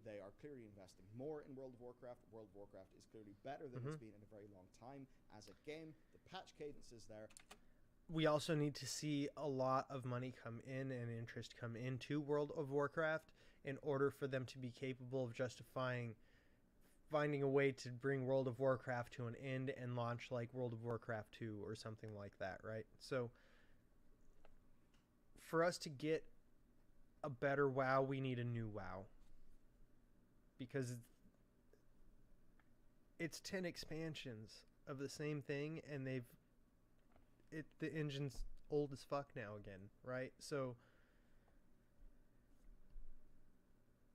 they are clearly investing more in World of Warcraft. World of Warcraft is clearly better than it's been in a very long time as a game. The patch cadence is there. We also need to see a lot of money come in and interest come into World of Warcraft in order for them to be capable of justifying finding a way to bring World of Warcraft to an end and launch like World of Warcraft 2 or something like that, right? So for us to get a better WoW, we need a new WoW. Because it's 10 expansions of the same thing, and the engine's old as fuck now again, right? So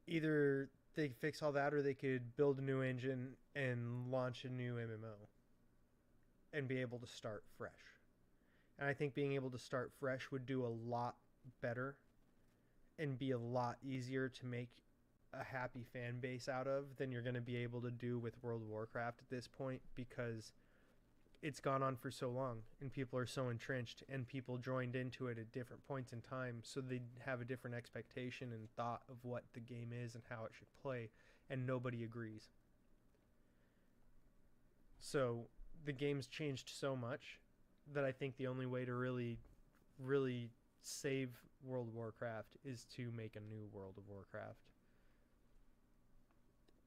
either they fix all that, or they could build a new engine and launch a new MMO and be able to start fresh. And I think being able to start fresh would do a lot better and be a lot easier to make a happy fan base out of than you're going to be able to do with World of Warcraft at this point, because it's gone on for so long and people are so entrenched and people joined into it at different points in time, so they have a different expectation and thought of what the game is and how it should play, and nobody agrees. So the game's changed so much that I think the only way to really save World of Warcraft is to make a new World of Warcraft.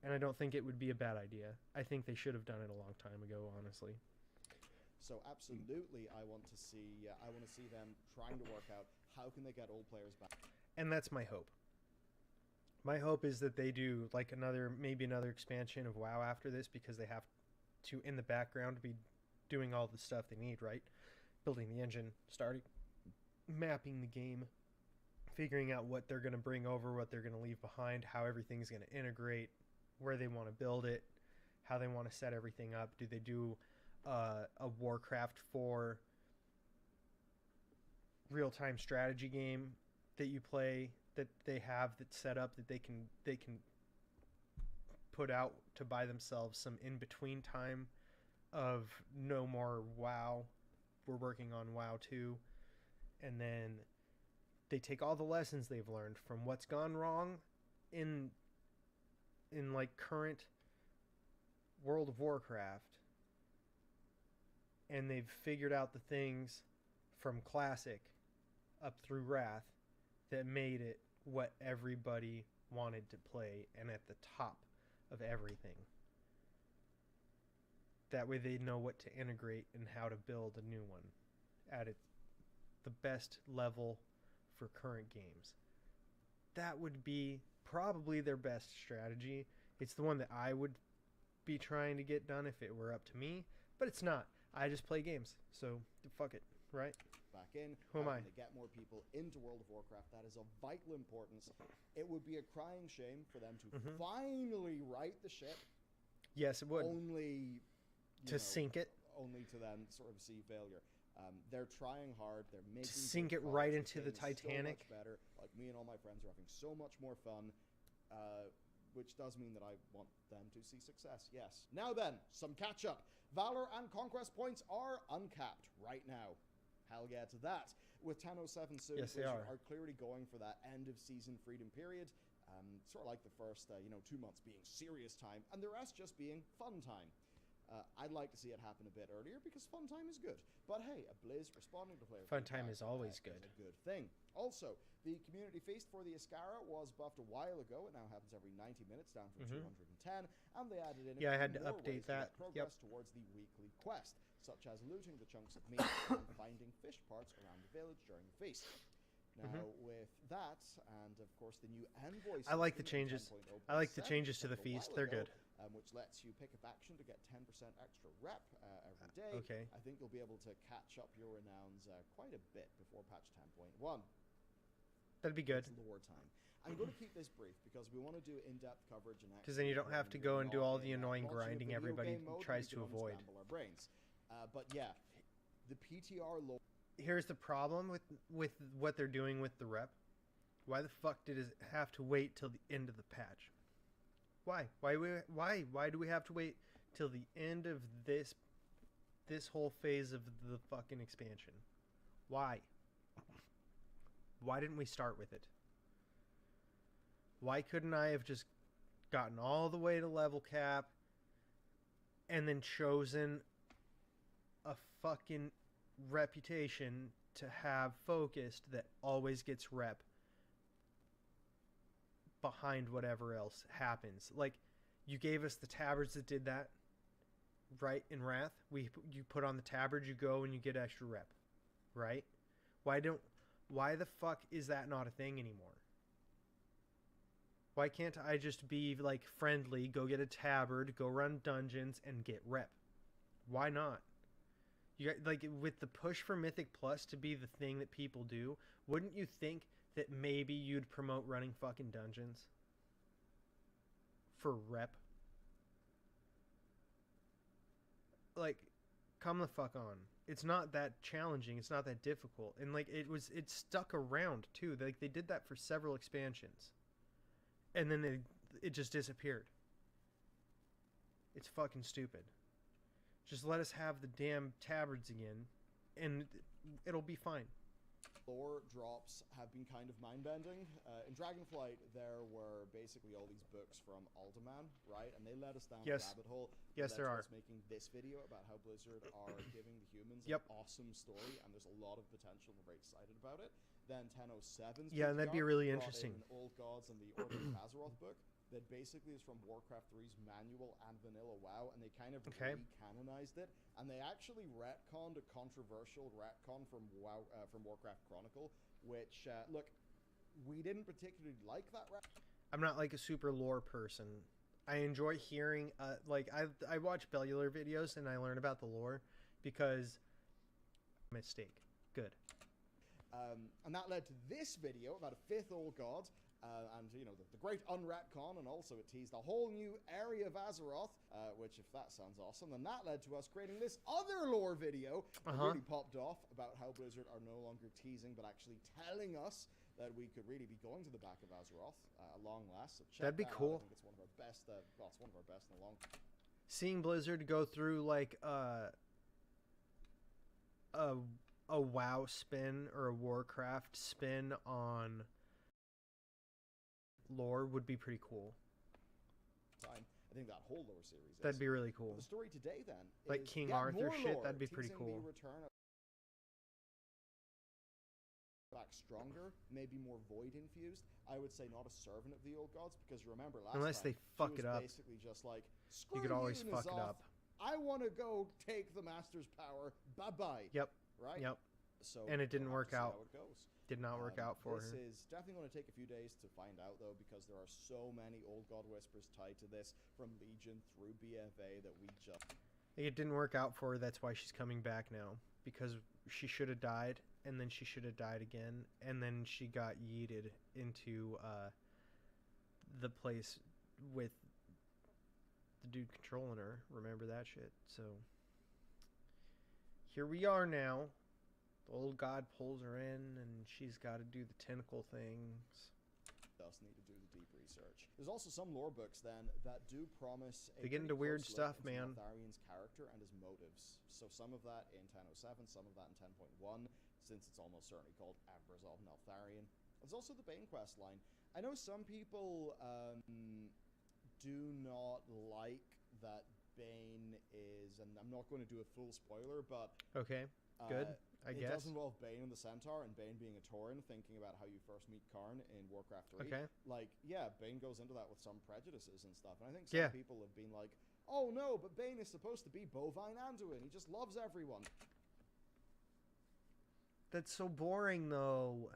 And I don't think it would be a bad idea. I think they should have done it a long time ago, honestly. So absolutely, I want to see them trying to work out how can they get old players back. And that's my hope. My hope is that they do like maybe another expansion of WoW after this, because they have to, in the background, be doing all the stuff they need, right? Building the engine, starting, mapping the game, figuring out what they're going to bring over, what they're going to leave behind, how everything's going to integrate, where they want to build it, how they want to set everything up. Do they do a Warcraft 4 real-time strategy game that you play, that they have that's set up that they can put out to buy themselves some in-between time of no more WoW, we're working on WoW 2, and then they take all the lessons they've learned from what's gone wrong in like current World of Warcraft, and they've figured out the things from Classic up through Wrath that made it what everybody wanted to play and at the top of everything. That way they know what to integrate and how to build a new one at the best level for current games. That would be probably their best strategy. It's the one that I would be trying to get done if it were up to me, but it's not. I just play games, so fuck it, right? Back in. Who am I? To get more people into World of Warcraft, that is of vital importance. It would be a crying shame for them to finally right the ship. Yes, it would. Only to sink it. Only to then sort of see failure. They're trying hard. They're making to sink it right into the Titanic. So much better. Like, me and all my friends are having so much more fun, which does mean that I want them to see success. Yes. Now then, some catch up. Valor and Conquest points are uncapped right now. Hell yeah to that. With 10:07 soon, yes, they are clearly going for that end of season freedom period. Sort of like the first 2 months being serious time, and the rest just being fun time. I'd like to see it happen a bit earlier, because fun time is good. But hey, a Blizz responding to player fun time is always good. Is a good thing. Also, the community feast for the Ascara was buffed a while ago. It now happens every 90 minutes, down from 210, and they added in I had to more update ways that. To progress towards the weekly quest, such as looting the chunks of meat and finding fish parts around the village during the feast. Now, with that, and of course the new envoy, I like the changes. I like the changes to the feast. They're good. Which lets you pick a faction to get 10% extra rep every day. Okay. I think you'll be able to catch up your renowns quite a bit before patch 10.1. That'd be good. It's lore time. I'm going to keep this brief because we want to do in-depth coverage. Because then you don't have to go and do all the annoying grinding everybody tries to avoid. Our brains. But yeah, the PTR lore. Here's the problem with what they're doing with the rep. Why the fuck did it have to wait till the end of the patch? Why? Why do we have to wait till the end of this whole phase of the fucking expansion? Why? Why didn't we start with it? Why couldn't I have just gotten all the way to level cap, and then chosen a fucking reputation to have focused that always gets rep behind whatever else happens. Like, you gave us the tabards that did that, right? In Wrath, you put on the tabard, you go and you get extra rep, right? Why the fuck is that not a thing anymore? Why can't I just be like friendly, go get a tabard, go run dungeons and get rep? Why not? You got, like, with the push for Mythic Plus to be the thing that people do, wouldn't you think that maybe you'd promote running fucking dungeons for rep? Like, come the fuck on. It's not that challenging. It's not that difficult. And like, it stuck around too. Like, they did that for several expansions, and then it just disappeared. It's fucking stupid. Just let us have the damn tabards again, and it'll be fine. Lore drops have been kind of mind-bending. In Dragonflight, there were basically all these books from Alderman, right? And they led us down a rabbit hole. Yes, there are. Making this video about how Blizzard are giving the humans an awesome story, and there's a lot of potential. We're very excited about it. Then 1007's and that'd be really interesting. Old Gods and the Order of Azeroth book that basically is from Warcraft 3's manual and vanilla WoW, and they kind of re-canonized it, and they actually retconned a controversial retcon from WoW, from Warcraft Chronicle, which look, we didn't particularly like that retcon. I'm not like a super lore person. I enjoy hearing like I watch Bellular videos and I learn about the lore because mistake. Good. And that led to this video about a 5th Old God. And, you know, the great unretcon, and also it teased a whole new area of Azeroth, which, if that sounds awesome, then that led to us creating this other lore video that really popped off about how Blizzard are no longer teasing, but actually telling us that we could really be going to the back of Azeroth at long last. So that'd be cool. I think it's one of our best, well, it's one of our best in a long time. Seeing Blizzard go through, like, a WoW spin or a Warcraft spin on lore would be pretty cool. I think that whole lore series is. That'd be really cool. But the story today then like is King Arthur shit, lore, that'd be pretty cool. The return of back stronger, maybe more void infused. I would say not a servant of the Old Gods, because remember last unless time, they fuck it up. Basically just like, screw you could always fuck it N'Zoth. up. I want to go take the Master's power. Bye bye. Yep. Right. Yep. So and it didn't we'll work out. how it goes. Did not work out for her. This is definitely going to take a few days to find out, though, because there are so many Old God Whispers tied to this, from Legion through BFA, that we just... It didn't work out for her. That's why she's coming back now. Because she should have died, and then she should have died again, and then she got yeeted into the place with the dude controlling her. Remember that shit? So, here we are now. The old god pulls her in, and she's got to do the tentacle things. Just need to do the deep research. There's also some lore books then that do promise a they get into weird stuff, man. Neltharion's character and his motives. So some of that in 1007, some of that in 10.1, since it's almost certainly called Abrazov Neltharion. There's also the Bane quest line. I know some people do not like that Bane is, and I'm not going to do a full spoiler, but okay, good. I guess. It does involve Bane and the Centaur, and Bane being a Tauren, thinking about how you first meet Karn in Warcraft 3. Okay. Like, yeah, Bane goes into that with some prejudices and stuff, and I think some people have been like, oh no, but Bane is supposed to be bovine Anduin, he just loves everyone. That's so boring, though.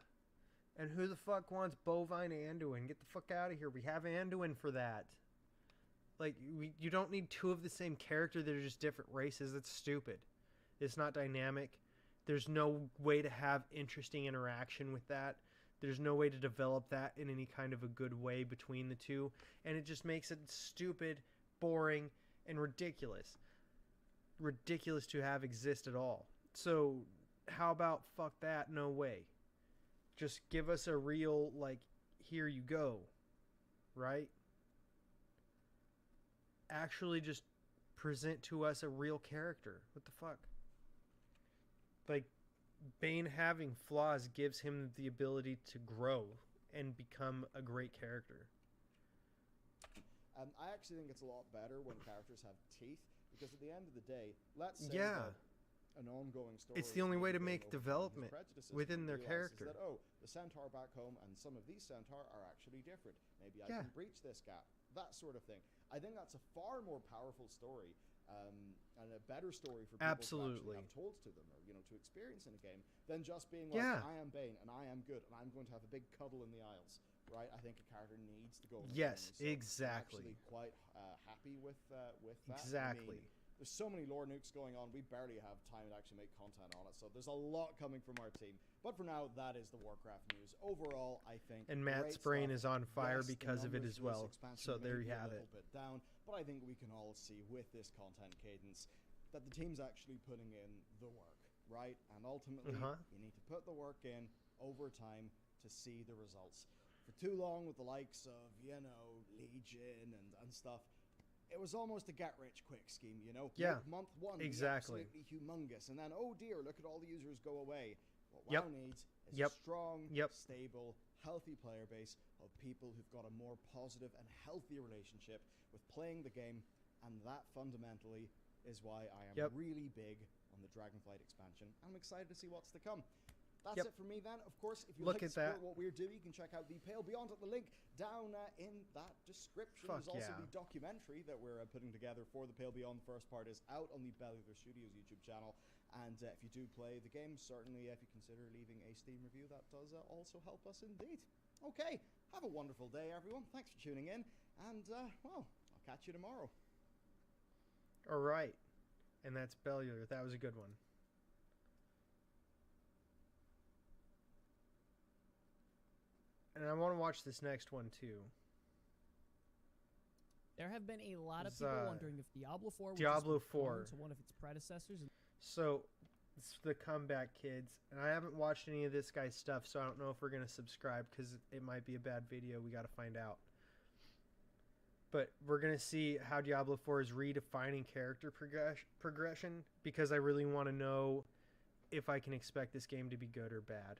And who the fuck wants bovine Anduin? Get the fuck out of here. We have Anduin for that. Like, you don't need two of the same character that are just different races. That's stupid. It's not dynamic. There's no way to have interesting interaction with that. There's no way to develop that in any kind of a good way between the two. And it just makes it stupid, boring, and ridiculous. Ridiculous to have exist at all. So, how about fuck that? No way. Just give us a real, like, here you go. Right? Actually just present to us a real character. What the fuck? Like, Bane having flaws gives him the ability to grow and become a great character. I actually think it's a lot better when characters have teeth, because at the end of the day, let's say Yeah. that an ongoing story. It's the only way to getting make over his development prejudices, within he their realizes character. That, oh, the centaur back home and some of these centaur are actually different. Maybe I Yeah. can breach this gap. That sort of thing. I think that's a far more powerful story, and a better story for people to Absolutely. actually have told to them, or to experience in a game, than just being like, Yeah. I am Bane and I am good and I'm going to have a big cuddle in the aisles. Right? I think a character needs to go. On a Yes, journey, so exactly. I'm actually quite happy with that. Exactly. I mean, there's so many lore nukes going on. We barely have time to actually make content on it. So there's a lot coming from our team. But for now, that is the Warcraft news. Overall, I think. And Matt's great brain stuff. is on fire Yes, the because of it numbers as for this well. expansion So may there you be a have it. little bit down, but I think we can all see with this content cadence that the team's actually putting in the work, right? And ultimately, you need to put the work in over time to see the results. For too long with the likes of, Legion and stuff, it was almost a get-rich-quick scheme, Yeah, Make month one be exactly. absolutely humongous, and then, oh dear, look at all the users go away. What Yep. WoW needs is Yep. a strong, Yep. stable, healthy player base of people who've got a more positive and healthy relationship with playing the game, and that fundamentally is why I am Yep. really big on the Dragonflight expansion. I'm excited to see what's to come. That's Yep. it for me then. Of course, if you Look like to at support that. what we're doing, you can check out The Pale Beyond at the link down in that description. Fuck There's also yeah. the documentary that we're putting together for The Pale Beyond. The first part is out on the Bellular Studios YouTube channel. And if you do play the game, certainly if you consider leaving a Steam review, that does also help us indeed. Okay, have a wonderful day, everyone. Thanks for tuning in. And, I'll catch you tomorrow. All right. And that's Bellular. That was a good one. And I want to watch this next one too. There have been a lot of It's, people wondering if Diablo 4 would Diablo just be clone 4. to one of its predecessors. So, it's the Comeback Kids. And I haven't watched any of this guy's stuff, so I don't know if we're going to subscribe because it might be a bad video. We got to find out. But we're going to see how Diablo 4 is redefining character progression because I really want to know if I can expect this game to be good or bad.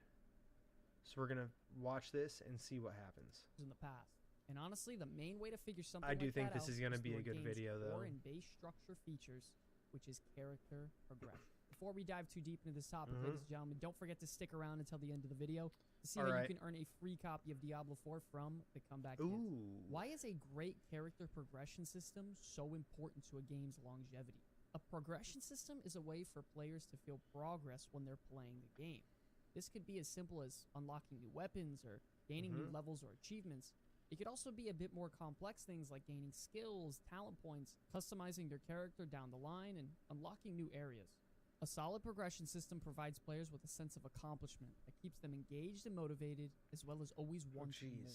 So we're going to watch this and see what happens. In the past. And honestly, the main way to figure something I do like think that this out is gonna is be through a good game's video, though. core and base structure features, which is character progression. Before we dive too deep into this topic, ladies and gentlemen, don't forget to stick around until the end of the video to see how Alright. you can earn a free copy of Diablo 4 from the Comeback Kids. Ooh. Why is a great character progression system so important to a game's longevity? A progression system is a way for players to feel progress when they're playing the game. This could be as simple as unlocking new weapons or gaining new levels or achievements. It could also be a bit more complex things like gaining skills, talent points, customizing their character down the line, and unlocking new areas. A solid progression system provides players with a sense of accomplishment that keeps them engaged and motivated, as well as always wanting more.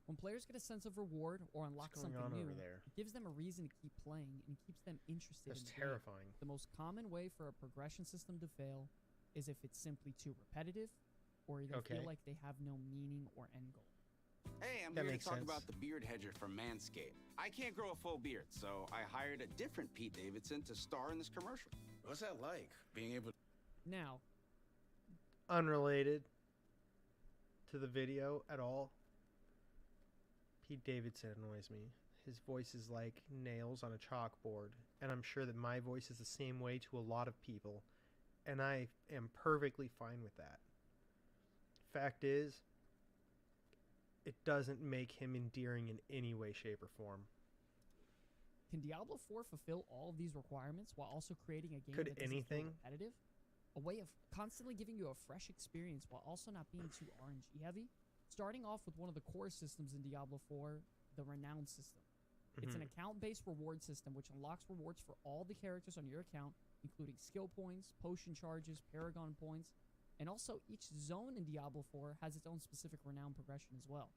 When players get a sense of reward or unlock What's going something on new, over there? it gives them a reason to keep playing and keeps them interested That's in the game. terrifying. The most common way for a progression system to fail is if it's simply too repetitive or they Okay. feel like they have no meaning or end goal. Hey, I'm That here to makes talk sense. about the beard hedger from Manscaped. I can't grow a full beard, so I hired a different Pete Davidson to star in this commercial. What's that like, being able Now, Unrelated to the video at all. Pete Davidson annoys me. His voice is like nails on a chalkboard, and I'm sure that my voice is the same way to a lot of people, and I am perfectly fine with that. Fact is, it doesn't make him endearing in any way, shape, or form. can Diablo 4 fulfill all of these requirements while also creating a game Could that doesn't anything? feel repetitive? A way of constantly giving you a fresh experience while also not being too RNG heavy? Starting off with one of the core systems in Diablo 4, the Renown system. It's an account-based reward system which unlocks rewards for all the characters on your account, including skill points, potion charges, paragon points, and also each zone in Diablo 4 has its own specific Renown progression as well.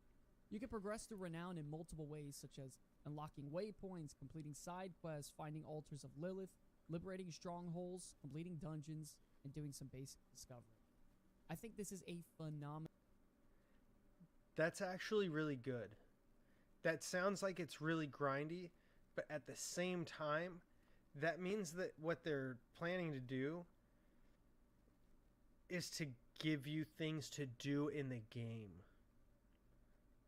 You can progress through Renown in multiple ways, such as unlocking waypoints, completing side quests, finding altars of Lilith, liberating strongholds, completing dungeons, and doing some basic discovery. I think this is a phenomenal... That's actually really good. That sounds like it's really grindy, but at the same time, that means that what they're planning to do is to give you things to do in the game.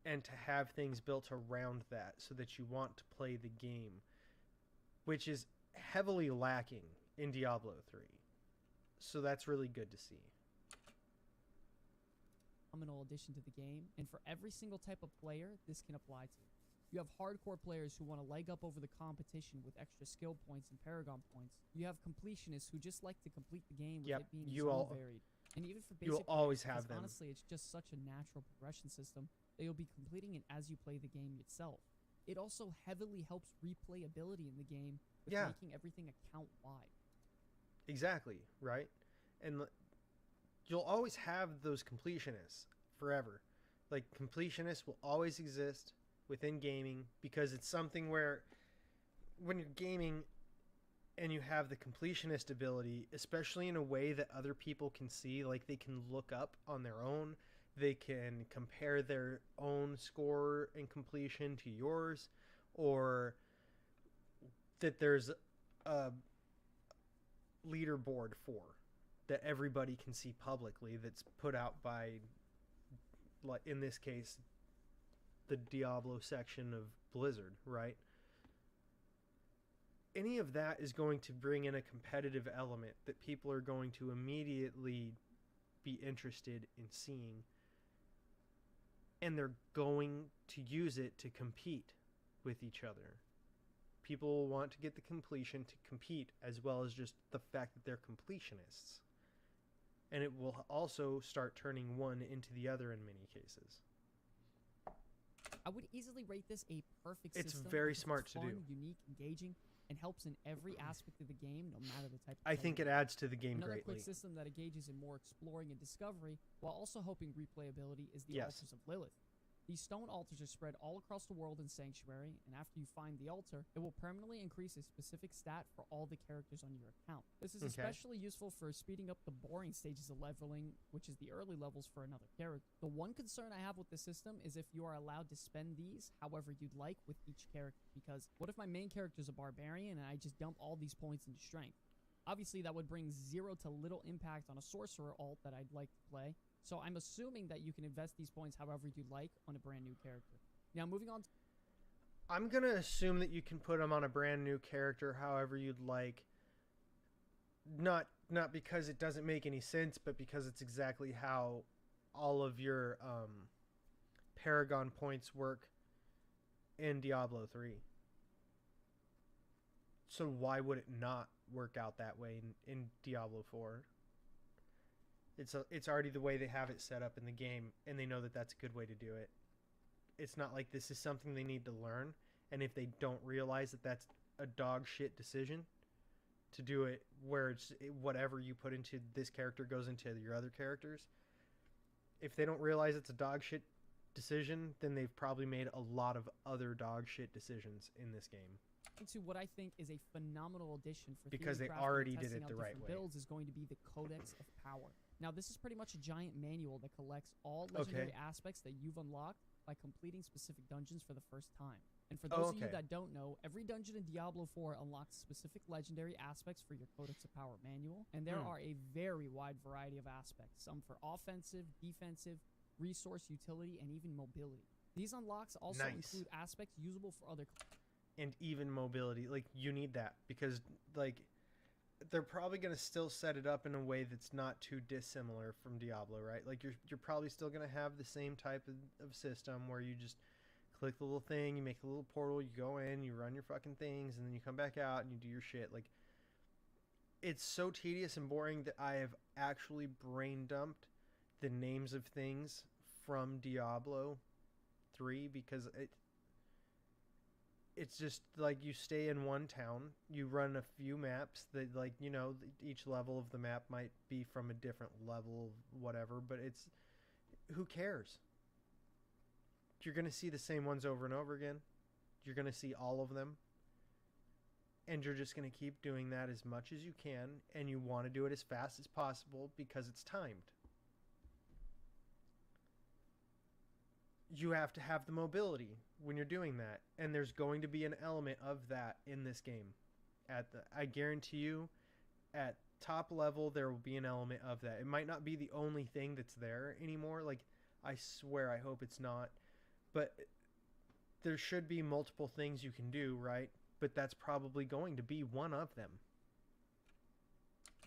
and to have things built around that so that you want to play the game, which is heavily lacking in Diablo 3. So that's really good to see. Phenomenal addition to the game, and for every single type of player this can apply to. You have hardcore players who want to leg up over the competition with extra skill points and Paragon points. You have completionists who just like to complete the game with it being so varied. And even for basic you'll always players, have them. Honestly, it's just such a natural progression system that you'll be completing it as you play the game itself. It also heavily helps replayability in the game with making everything account-wide. Exactly, right? And you'll always have those completionists forever. Like, completionists will always exist within gaming because it's something where when you're gaming and you have the completionist ability, especially in a way that other people can see, like they can look up on their own, they can compare their own score and completion to yours, or that there's a leaderboard for that everybody can see publicly that's put out by, like in this case, the Diablo section of Blizzard, right? Any of that is going to bring in a competitive element that people are going to immediately be interested in seeing, and they're going to use it to compete with each other. People will want to get the completion to compete, as well as just the fact that they're completionists. And it will also start turning one into the other in many cases. I would easily rate this a perfect It's system. very smart to fun, do. Unique, engaging, and helps in every aspect of the game, no matter the type of I think it adds to the game Another greatly. quick system that engages in more exploring and discovery, while also hoping replayability, is the Altars of Lilith. These stone altars are spread all across the world in Sanctuary, and after you find the altar, it will permanently increase a specific stat for all the characters on your account. This is especially useful for speeding up the boring stages of leveling, which is the early levels for another character. The one concern I have with the system is if you are allowed to spend these however you'd like with each character, because what if my main character is a barbarian and I just dump all these points into strength? Obviously, that would bring zero to little impact on a sorcerer alt that I'd like to play, so I'm assuming that you can invest these points however you'd like on a brand new character. Now, moving on. I'm going to assume that you can put them on a brand new character however you'd like. Not because it doesn't make any sense, but because it's exactly how all of your Paragon points work in Diablo 3. So why would it not work out that way in Diablo 4? It's already the way they have it set up in the game, and they know that that's a good way to do it. It's not like this is something they need to learn, and if they don't realize that that's a dog shit decision to do it where it's whatever you put into this character goes into your other characters, if they don't realize it's a dog shit decision, then they've probably made a lot of other dog shit decisions in this game. Into what I think is a phenomenal addition for because they theory crafting already and did testing it out the right different way. builds is going to be the Codex of Power. Now, this is pretty much a giant manual that collects all legendary aspects that you've unlocked by completing specific dungeons for the first time. And for those of you that don't know, every dungeon in Diablo 4 unlocks specific legendary aspects for your Codex of Power manual, and there are a very wide variety of aspects, some for offensive, defensive, resource utility, and even mobility. These unlocks also include aspects usable for other and even mobility. Like, you need that because, like, they're probably going to still set it up in a way that's not too dissimilar from Diablo, right? Like, you're probably still going to have the same type of system where you just click the little thing, you make a little portal, you go in, you run your fucking things, and then you come back out and you do your shit. Like, it's so tedious and boring that I have actually brain dumped the names of things from Diablo 3 because it's just like you stay in one town, you run a few maps that, like, you know, each level of the map might be from a different level of whatever, but it's, who cares? You're going to see the same ones over and over again. You're going to see all of them. And you're just going to keep doing that as much as you can, and you want to do it as fast as possible because it's timed. You have to have the mobility when you're doing that, and there's going to be an element of that in this game. I guarantee you, at top level, there will be an element of that. It might not be the only thing that's there anymore. Like, I swear, I hope it's not, But there should be multiple things you can do, right? But that's probably going to be one of them.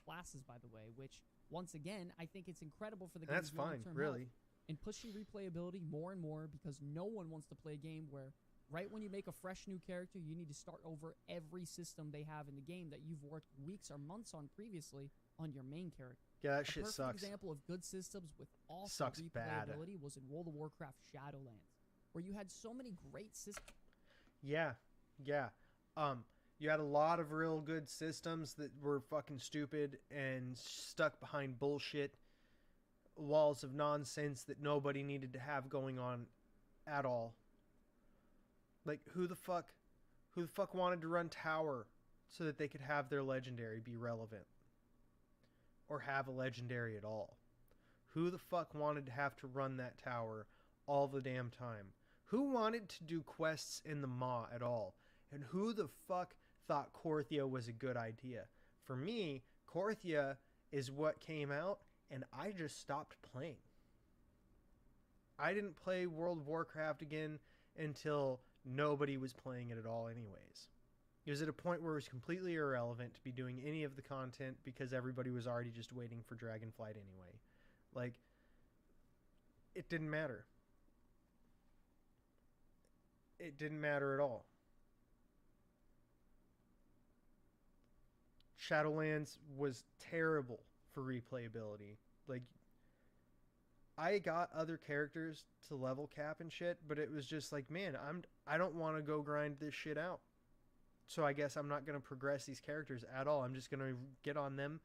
Classes, by the way, which once again I think it's incredible for the That's game's fine, long-term really. health and pushing replayability more and more, because no one wants to play a game where right when you make a fresh new character, you need to start over every system they have in the game that you've worked weeks or months on previously on your main character. Yeah, that A shit perfect sucks. example of good systems with awesome Sucks bad. replayability was in World of Warcraft Shadowlands, where you had so many great systems. Yeah. You had a lot of real good systems that were fucking stupid and stuck behind bullshit walls of nonsense that nobody needed to have going on at all. Like, who the fuck wanted to run tower so that they could have their legendary be relevant? Or have a legendary at all? Who the fuck wanted to have to run that tower all the damn time? Who wanted to do quests in the Maw at all? And who the fuck thought Korthia was a good idea? For me, Korthia is what came out, and I just stopped playing. I didn't play World of Warcraft again until nobody was playing it at all anyways. It was at a point where it was completely irrelevant to be doing any of the content because everybody was already just waiting for Dragonflight anyway. Like, it didn't matter. It didn't matter at all. Shadowlands was terrible for replayability. Like, I got other characters to level cap and shit, but it was just like, man, I don't want to go grind this shit out. So I guess I'm not going to progress these characters at all. I'm just going to get on them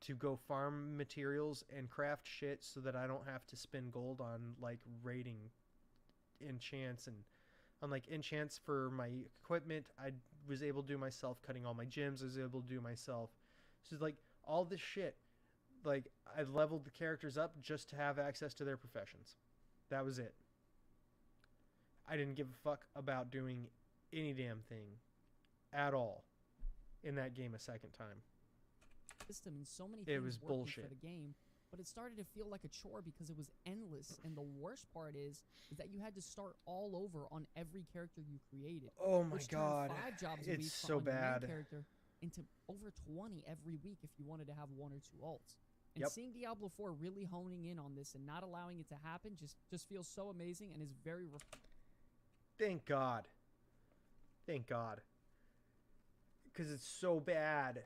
to go farm materials and craft shit so that I don't have to spend gold on like raiding enchants and on like enchants for my equipment. I was able to do myself, cutting all my gems. I was able to do myself. So like all this shit, like I leveled the characters up just to have access to their professions. That was it. I didn't give a fuck about doing any damn thing at all in that game a second time. System and so many It things was working bullshit. for the game, but it started to feel like a chore because it was endless. And the worst part is that you had to start all over on every character you created. Oh my which god, turned 5 jobs a week it's so on your main bad. character into over 20 every week if you wanted to have 1 or 2 ults. And Yep. seeing Diablo 4 really honing in on this and not allowing it to happen just feels so amazing and is very Thank God. Thank God. Because it's so bad.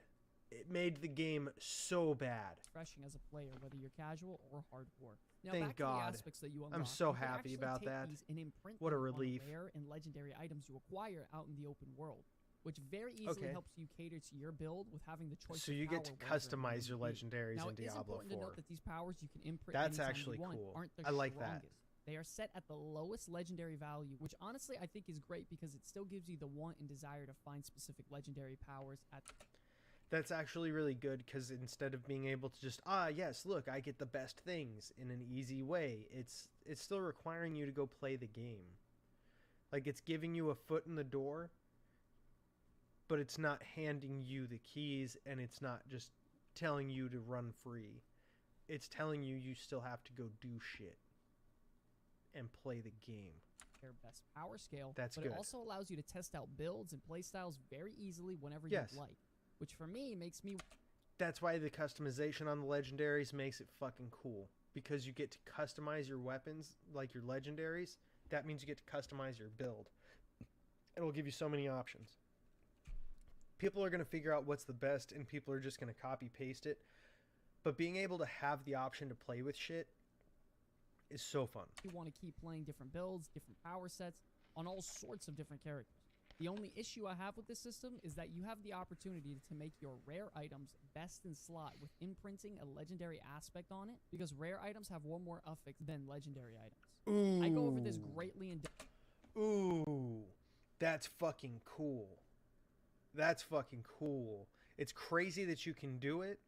It made the game so bad. refreshing as a player, whether you're casual or hardcore. Now, Thank back to God. the aspects that you unlock. I'm so you can happy actually about take that. these and imprint What a them on relief. rare and legendary items you acquire out in the open world, which very easily Okay. helps you cater to your build with having the choice. So of you get to power wherever you customize your want to be. legendaries Now, in it is Diablo important to 4. note that these powers you can imprint That's anytime actually you want cool. aren't the I like that. strongest. They are set at the lowest legendary value, which honestly I think is great because it still gives you the want and desire to find specific legendary powers at That's actually really good because instead of being able to just, yes, look, I get the best things in an easy way, it's still requiring you to go play the game. Like, it's giving you a foot in the door, but it's not handing you the keys, and it's not just telling you to run free. It's telling you you still have to go do shit and play the game. their best power scale. That's but good. it also allows you to test out builds and playstyles very easily whenever Yes. you'd like, which for me makes me That's why the customization on the legendaries makes it fucking cool. Because you get to customize your weapons, like your legendaries. That means you get to customize your build. It'll give you so many options. People are going to figure out what's the best, and people are just going to copy paste it. But being able to have the option to play with shit is so fun. you want to keep playing different builds, different power sets on all sorts of different characters. The only issue I have with this system is that you have the opportunity to make your rare items best in slot with imprinting a legendary aspect on it, because rare items have one more affix than legendary items. Ooh. I go over this greatly in depth. Ooh. That's fucking cool. That's fucking cool. It's crazy that you can do it,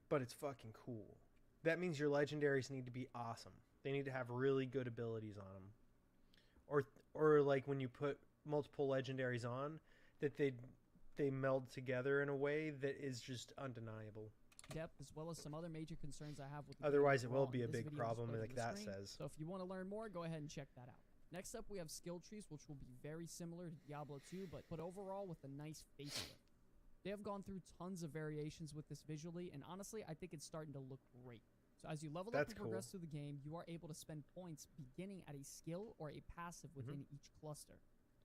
but it's fucking cool. That means your legendaries need to be awesome. They need to have really good abilities on them. Or like when you put multiple legendaries on, that they meld together in a way that is just undeniable. Depth, as well as some other major concerns I have with the game Otherwise, it will overall, be a and this big video problem displayed like on the that screen. says. So if you want to learn more, go ahead and check that out. Next up, we have skill trees, which will be very similar to Diablo 2, but overall with a nice facelift. They have gone through tons of variations with this visually, and honestly, I think it's starting to look great. So as you level up and progress through the game, you are able to spend points beginning at a skill or a passive within each cluster.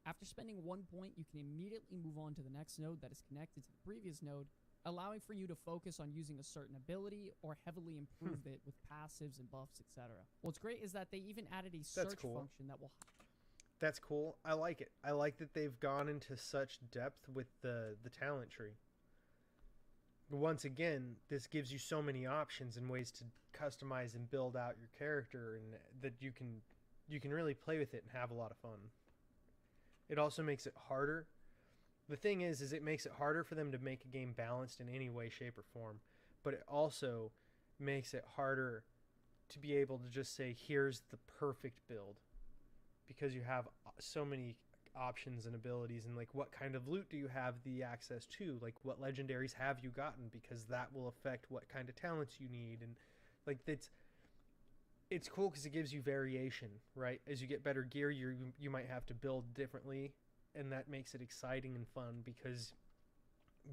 After spending 1 point, you can immediately move on to the next node that is connected to the previous node, allowing for you to focus on using a certain ability or heavily improve it with passives and buffs, etc. What's great is that they even added a search function that will... That's cool. I like it. I like that they've gone into such depth with the talent tree. Once again, this gives you so many options and ways to customize and build out your character, and that you can really play with it and have a lot of fun. It also makes it harder. The thing is it makes it harder for them to make a game balanced in any way, shape, or form. But it also makes it harder to be able to just say, here's the perfect build. Because you have so many options and abilities, and like what kind of loot do you have the access to? Like what legendaries have you gotten? Because that will affect what kind of talents you need. And like it's cool because it gives you variation, right? As you get better gear, you might have to build differently, and that makes it exciting and fun because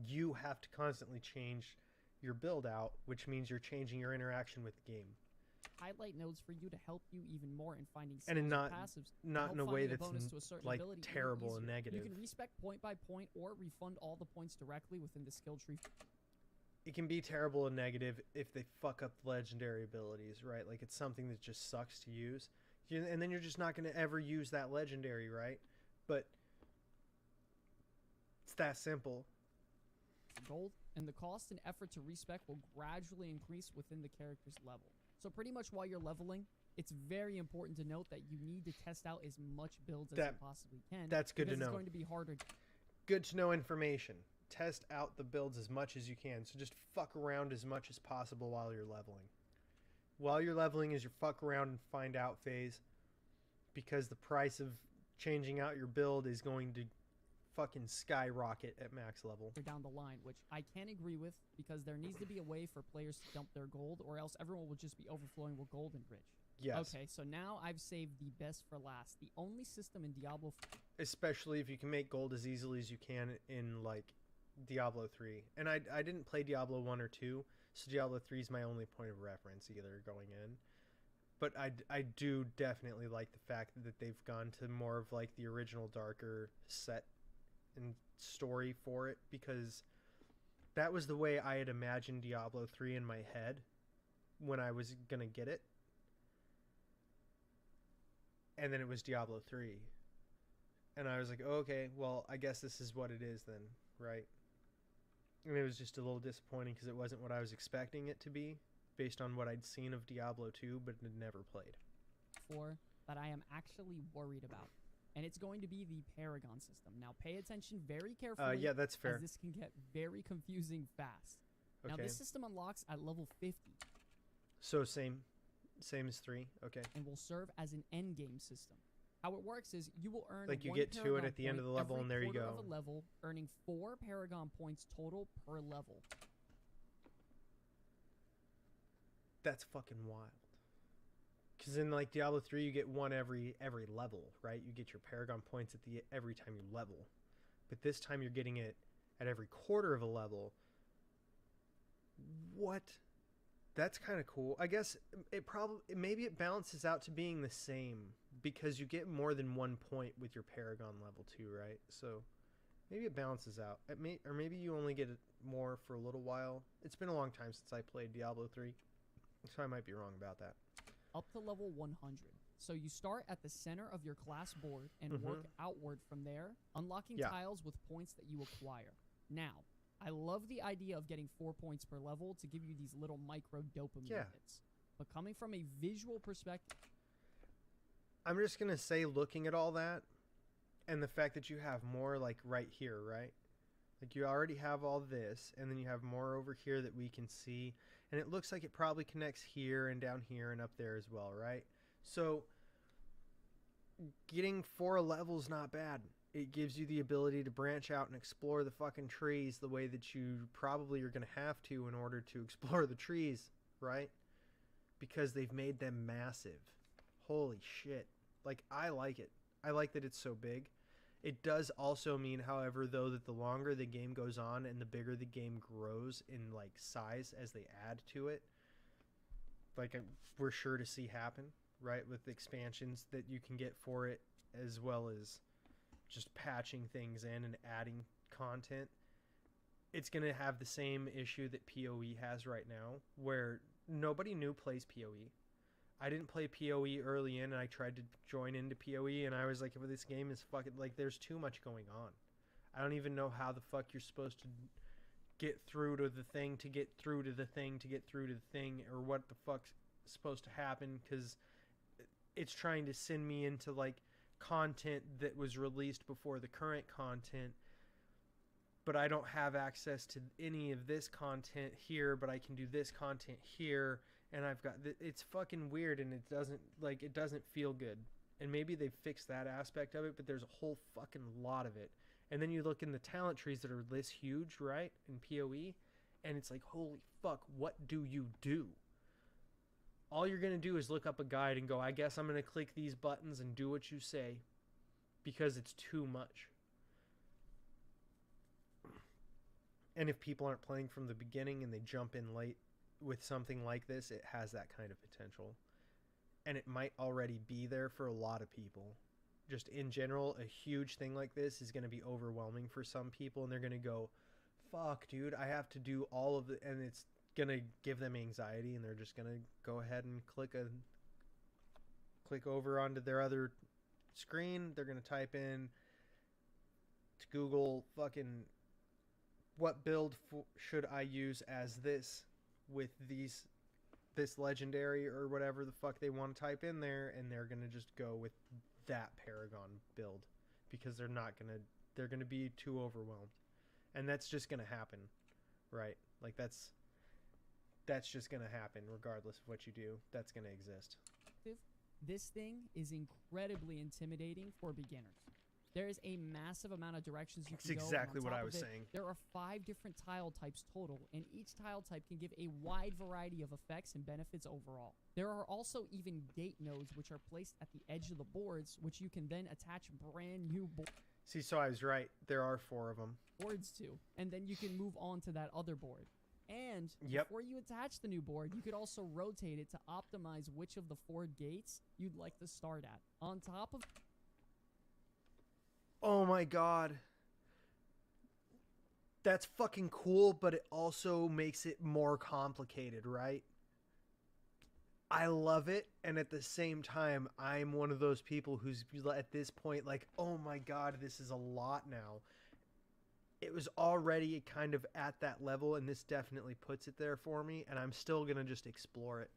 you have to constantly change your build out, which means you're changing your interaction with the game. Highlight nodes for you to help you even more in finding skills and not passives. Not in a way that's like ability terrible and negative. You can respec point by point or refund all the points directly within the skill tree. It can be terrible and negative if they fuck up the legendary abilities, right? Like it's something that just sucks to use. And then you're just not going to ever use that legendary, right? But it's that simple. Gold, and the cost and effort to respec will gradually increase within the character's level. So pretty much while you're leveling, it's very important to note that you need to test out as much builds as you possibly can. That's good to know. It's going to be harder. Good to know information. Test out the builds as much as you can. So just fuck around as much as possible while you're leveling. While you're leveling is your fuck around and find out phase, because the price of changing out your build is going to fucking skyrocket at max level down the line, which I can agree with, because there needs to be a way for players to dump their gold, or else everyone will just be overflowing with gold and rich. Yes. Okay, so now I've saved the best for last. The only system in Diablo, especially if you can make gold as easily as you can in like Diablo 3. And I didn't play Diablo 1 or 2, so Diablo 3 is my only point of reference either going in. But I do definitely like the fact that they've gone to more of like the original darker set and story for it, because that was the way I had imagined Diablo 3 in my head when I was gonna get it. And then it was Diablo 3. And I was like, oh, okay, well, I guess this is what it is then, right? And it was just a little disappointing because it wasn't what I was expecting it to be based on what I'd seen of Diablo 2 but had never played. 4 that I am actually worried about. And it's going to be the Paragon system. Now, pay attention very carefully. Yeah, that's fair. As this can get very confusing fast. Okay. Now, this system unlocks at level 50. So same as 3. Okay. And will serve as an endgame system. How it works is you will earn like you one get to it Paragon at the end of the level, every and there you quarter go. of a level, earning 4 Paragon points total per level. That's fucking wild. Because in like Diablo 3, you get one every level, right? You get your Paragon points at the every time you level. But this time you're getting it at every quarter of a level. What? That's kind of cool. I guess maybe it balances out to being the same, because you get more than 1 point with your Paragon level 2, right? So maybe it balances out. Or maybe you only get it more for a little while. It's been a long time since I played Diablo 3, so I might be wrong about that. Up to level 100. So you start at the center of your class board and work outward from there, unlocking tiles with points that you acquire. Now, I love the idea of getting 4 points per level to give you these little micro dopamine hits. But coming from a visual perspective, I'm just going to say, looking at all that and the fact that you have more like right here, right? Like you already have all this, and then you have more over here that we can see. And it looks like it probably connects here and down here and up there as well, right? So getting 4 levels not bad. It gives you the ability to branch out and explore the fucking trees the way that you probably are going to have to in order to explore the trees, right? Because they've made them massive. Holy shit. Like, I like it. I like that it's so big. It does also mean, however, though, that the longer the game goes on and the bigger the game grows in, like, size as they add to it, like, we're sure to see happen, right, with expansions that you can get for it, as well as just patching things in and adding content. It's going to have the same issue that PoE has right now, where nobody new plays PoE. I didn't play PoE early in, and I tried to join into PoE, and I was like, well, this game is fucking, like, there's too much going on. I don't even know how the fuck you're supposed to get through to the thing, to get through to the thing, to get through to the thing, or what the fuck's supposed to happen, because it's trying to send me into, like, content that was released before the current content, but I don't have access to any of this content here, but I can do this content here, and I've got it's fucking weird, and it doesn't feel good. And maybe they've fixed that aspect of it, but there's a whole fucking lot of it. And then you look in the talent trees that are this huge, right, in PoE, and it's like, holy fuck, what do you do? All you're going to do is look up a guide and go, I guess I'm going to click these buttons and do what you say, because it's too much. And if people aren't playing from the beginning and they jump in late with something like this, it has that kind of potential. And it might already be there for a lot of people. Just in general, a huge thing like this is going to be overwhelming for some people, and they're going to go, fuck, dude, I have to do all of it, and it's going to give them anxiety, and they're just going to go ahead and click over onto their other screen. They're going to type in to Google fucking, what build should I use as this with this legendary or whatever the fuck they want to type in there, and they're going to just go with that Paragon build, because they're going to be too overwhelmed. And that's just going to happen, right? Like, that's just going to happen regardless of what you do. That's going to exist. This thing is incredibly intimidating for beginners. There is a massive amount of directions you can go. That's exactly what I was saying. There are 5 different tile types total, and each tile type can give a wide variety of effects and benefits overall. There are also even gate nodes, which are placed at the edge of the boards, which you can then attach brand new See, so I was right. There are 4 of them. Boards to, and then you can move on to that other board. And before you attach the new board, you could also rotate it to optimize which of the 4 gates you'd like to start at. On top of... Oh my god. That's fucking cool, but it also makes it more complicated, right? I love it, and at the same time, I'm one of those people who's at this point like, oh my god, this is a lot now. It was already kind of at that level, and this definitely puts it there for me, and I'm still going to just explore it.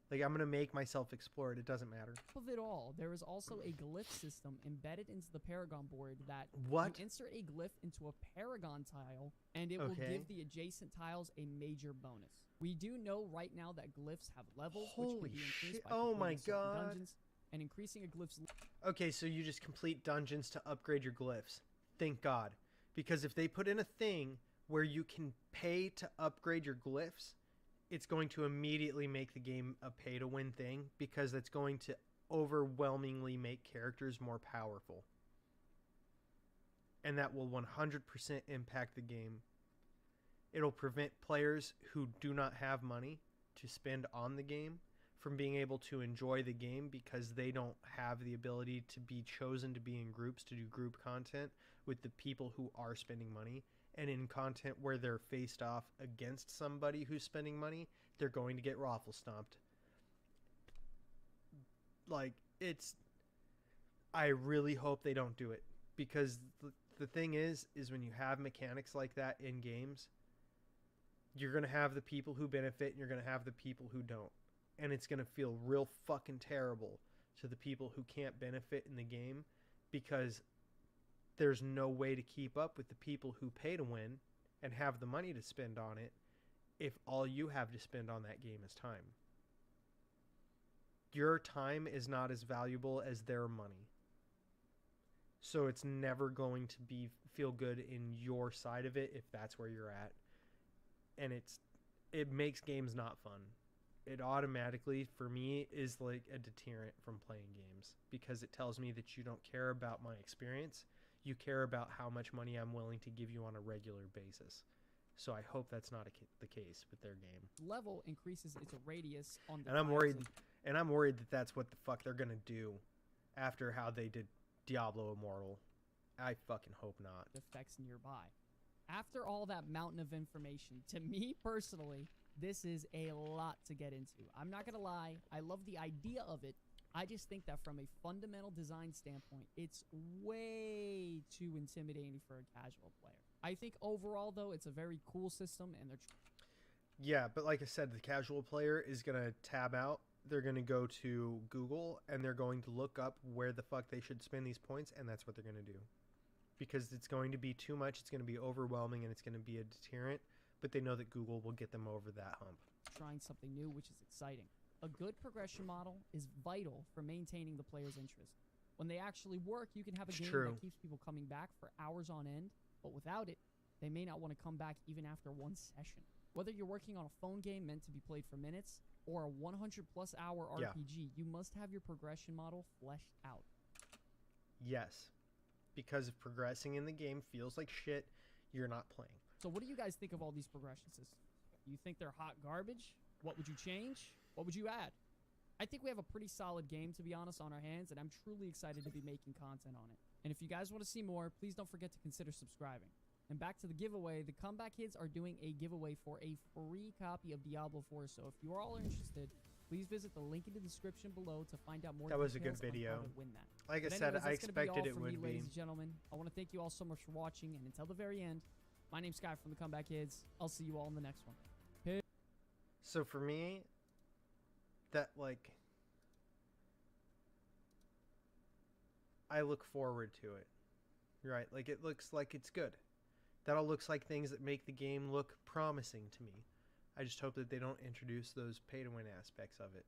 Like, I'm going to make myself explore it. It doesn't matter. Of it all, there is also a glyph system embedded into the Paragon board that What? you insert a glyph into a Paragon tile, and it will give the adjacent tiles a major bonus. We do know right now that glyphs have levels, which can be increased by completing certain dungeons, and increasing a glyph's... Okay, so you just complete dungeons to upgrade your glyphs. Thank God. Because if they put in a thing where you can pay to upgrade your glyphs, it's going to immediately make the game a pay-to-win thing, because that's going to overwhelmingly make characters more powerful. And that will 100% impact the game. It'll prevent players who do not have money to spend on the game from being able to enjoy the game, because they don't have the ability to be chosen to be in groups to do group content with the people who are spending money. And in content where they're faced off against somebody who's spending money, they're going to get raffle stomped. Like, I really hope they don't do it, because the thing is when you have mechanics like that in games, you're going to have the people who benefit and you're going to have the people who don't. And it's going to feel real fucking terrible to the people who can't benefit in the game, because there's no way to keep up with the people who pay to win and have the money to spend on it if all you have to spend on that game is time. Your time is not as valuable as their money. So it's never going to feel good in your side of it if that's where you're at. And it makes games not fun. it automatically for me is like a deterrent from playing games, because it tells me that you don't care about my experience. You care about how much money I'm willing to give you on a regular basis. So I hope that's not the case with their game. Level increases its radius on the And I'm tiles worried, and and I'm worried that that's what the fuck they're gonna do after how they did Diablo Immortal. I fucking hope not. effects nearby. After all that mountain of information, to me personally, this is a lot to get into. I'm not gonna lie, I love the idea of it. I just think that from a fundamental design standpoint, it's way too intimidating for a casual player. I think overall, though, it's a very cool system, and they're Yeah, but like I said, the casual player is gonna tab out. They're gonna go to Google and they're going to look up where the fuck they should spend these points, and that's what they're gonna do. Because it's going to be too much, it's gonna be overwhelming, and it's gonna be a deterrent. But they know that Google will get them over that hump. trying something new, which is exciting. A good progression model is vital for maintaining the player's interest. When they actually work, you can have a It's game true. that keeps people coming back for hours on end, but without it, they may not want to come back even after one session. Whether you're working on a phone game meant to be played for minutes or a 100-plus hour Yeah. RPG, you must have your progression model fleshed out. Yes, because if progressing in the game feels like shit, you're not playing. So what do you guys think of all these progression systems? You think they're hot garbage? What would you change? What would you add? I think we have a pretty solid game, to be honest, on our hands, and I'm truly excited to be making content on it. And if you guys want to see more, please don't forget to consider subscribing. And back to the giveaway, the Comeback Kids are doing a giveaway for a free copy of Diablo 4, so if you are all interested, please visit the link in the description below to find out more That was a good details on video. how to win that. Like I But said, anyways, I that's gonna be all expected it from would me, be. ladies and gentlemen. I want to thank you all so much for watching, and until the very end, my name's Sky from the Comeback Kids. I'll see you all in the next one. So for me, that like, I look forward to it, right? Like it looks like it's good. That all looks like things that make the game look promising to me. I just hope that they don't introduce those pay-to-win aspects of it,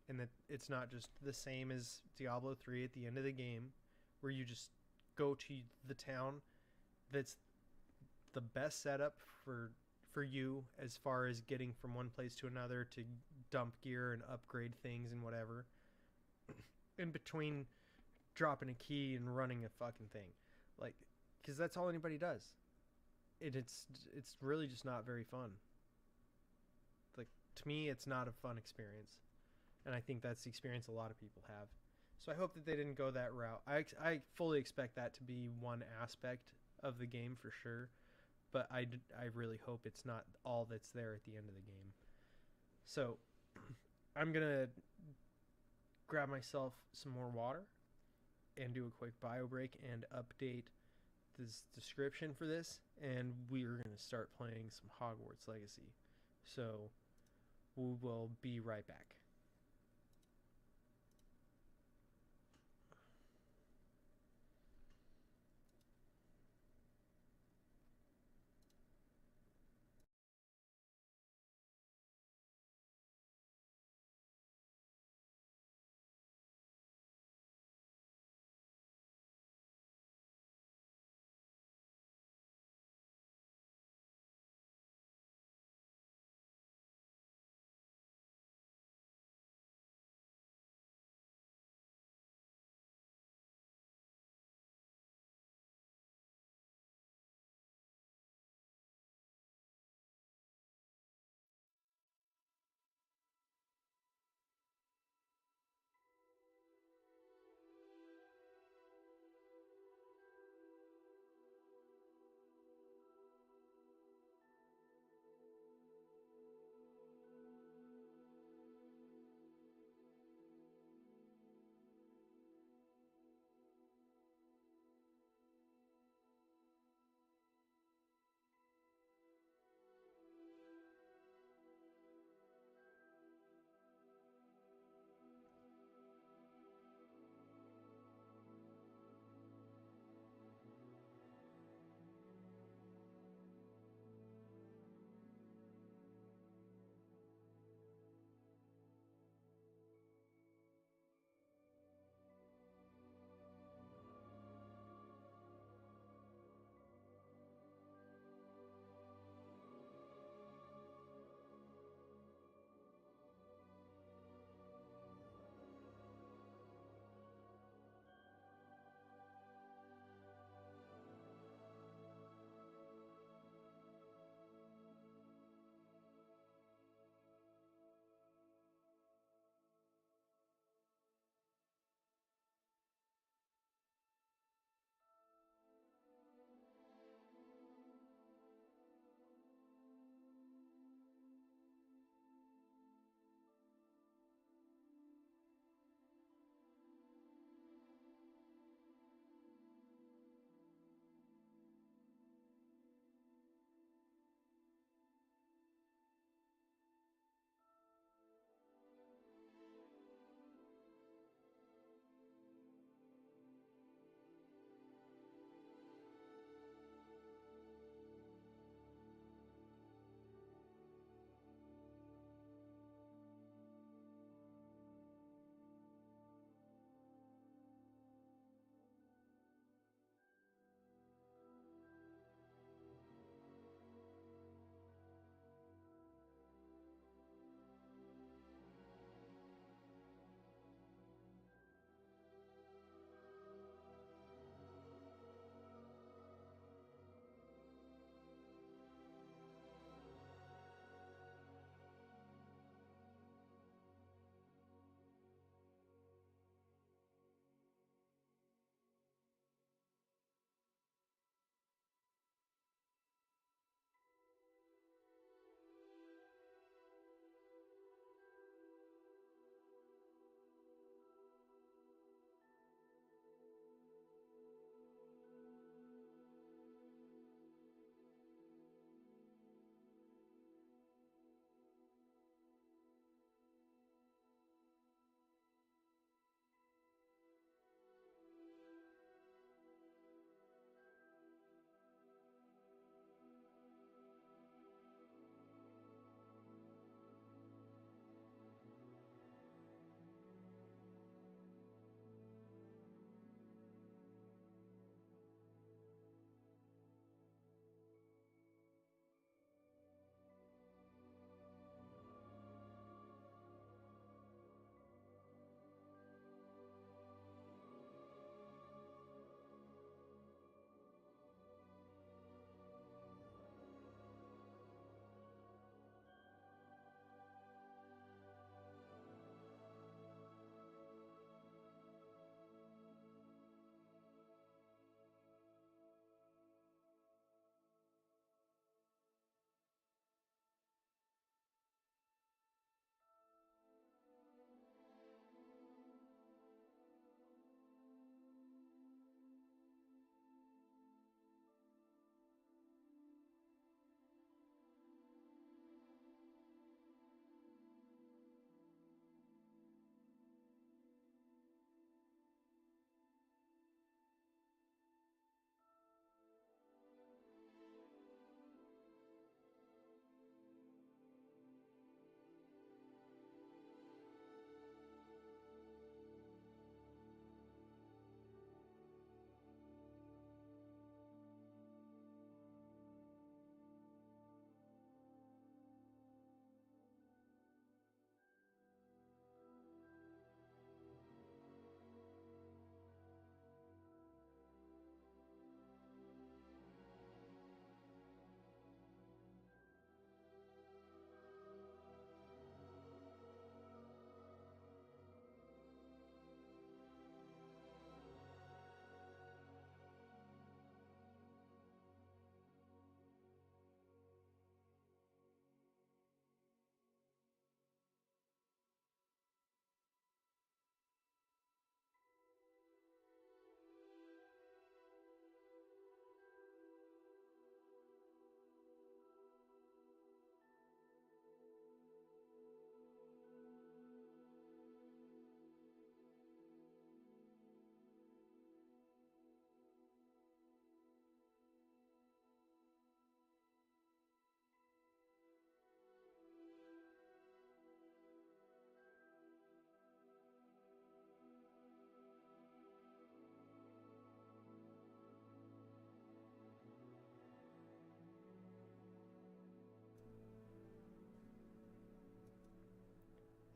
and that it's not just the same as Diablo 3 at the end of the game, where you just go to the town that's the best setup for you as far as getting from one place to another to dump gear and upgrade things and whatever, in between dropping a key and running a fucking thing, like, because that's all anybody does. It's really just not very fun. Like, to me, it's not a fun experience, and I think that's the experience a lot of people have. So I hope that they didn't go that route. I fully expect that to be one aspect of the game for sure, but I really hope it's not all that's there at the end of the game. So I'm going to grab myself some more water and do a quick bio break and update this description for this, and we're going to start playing some Hogwarts Legacy. So we will be right back.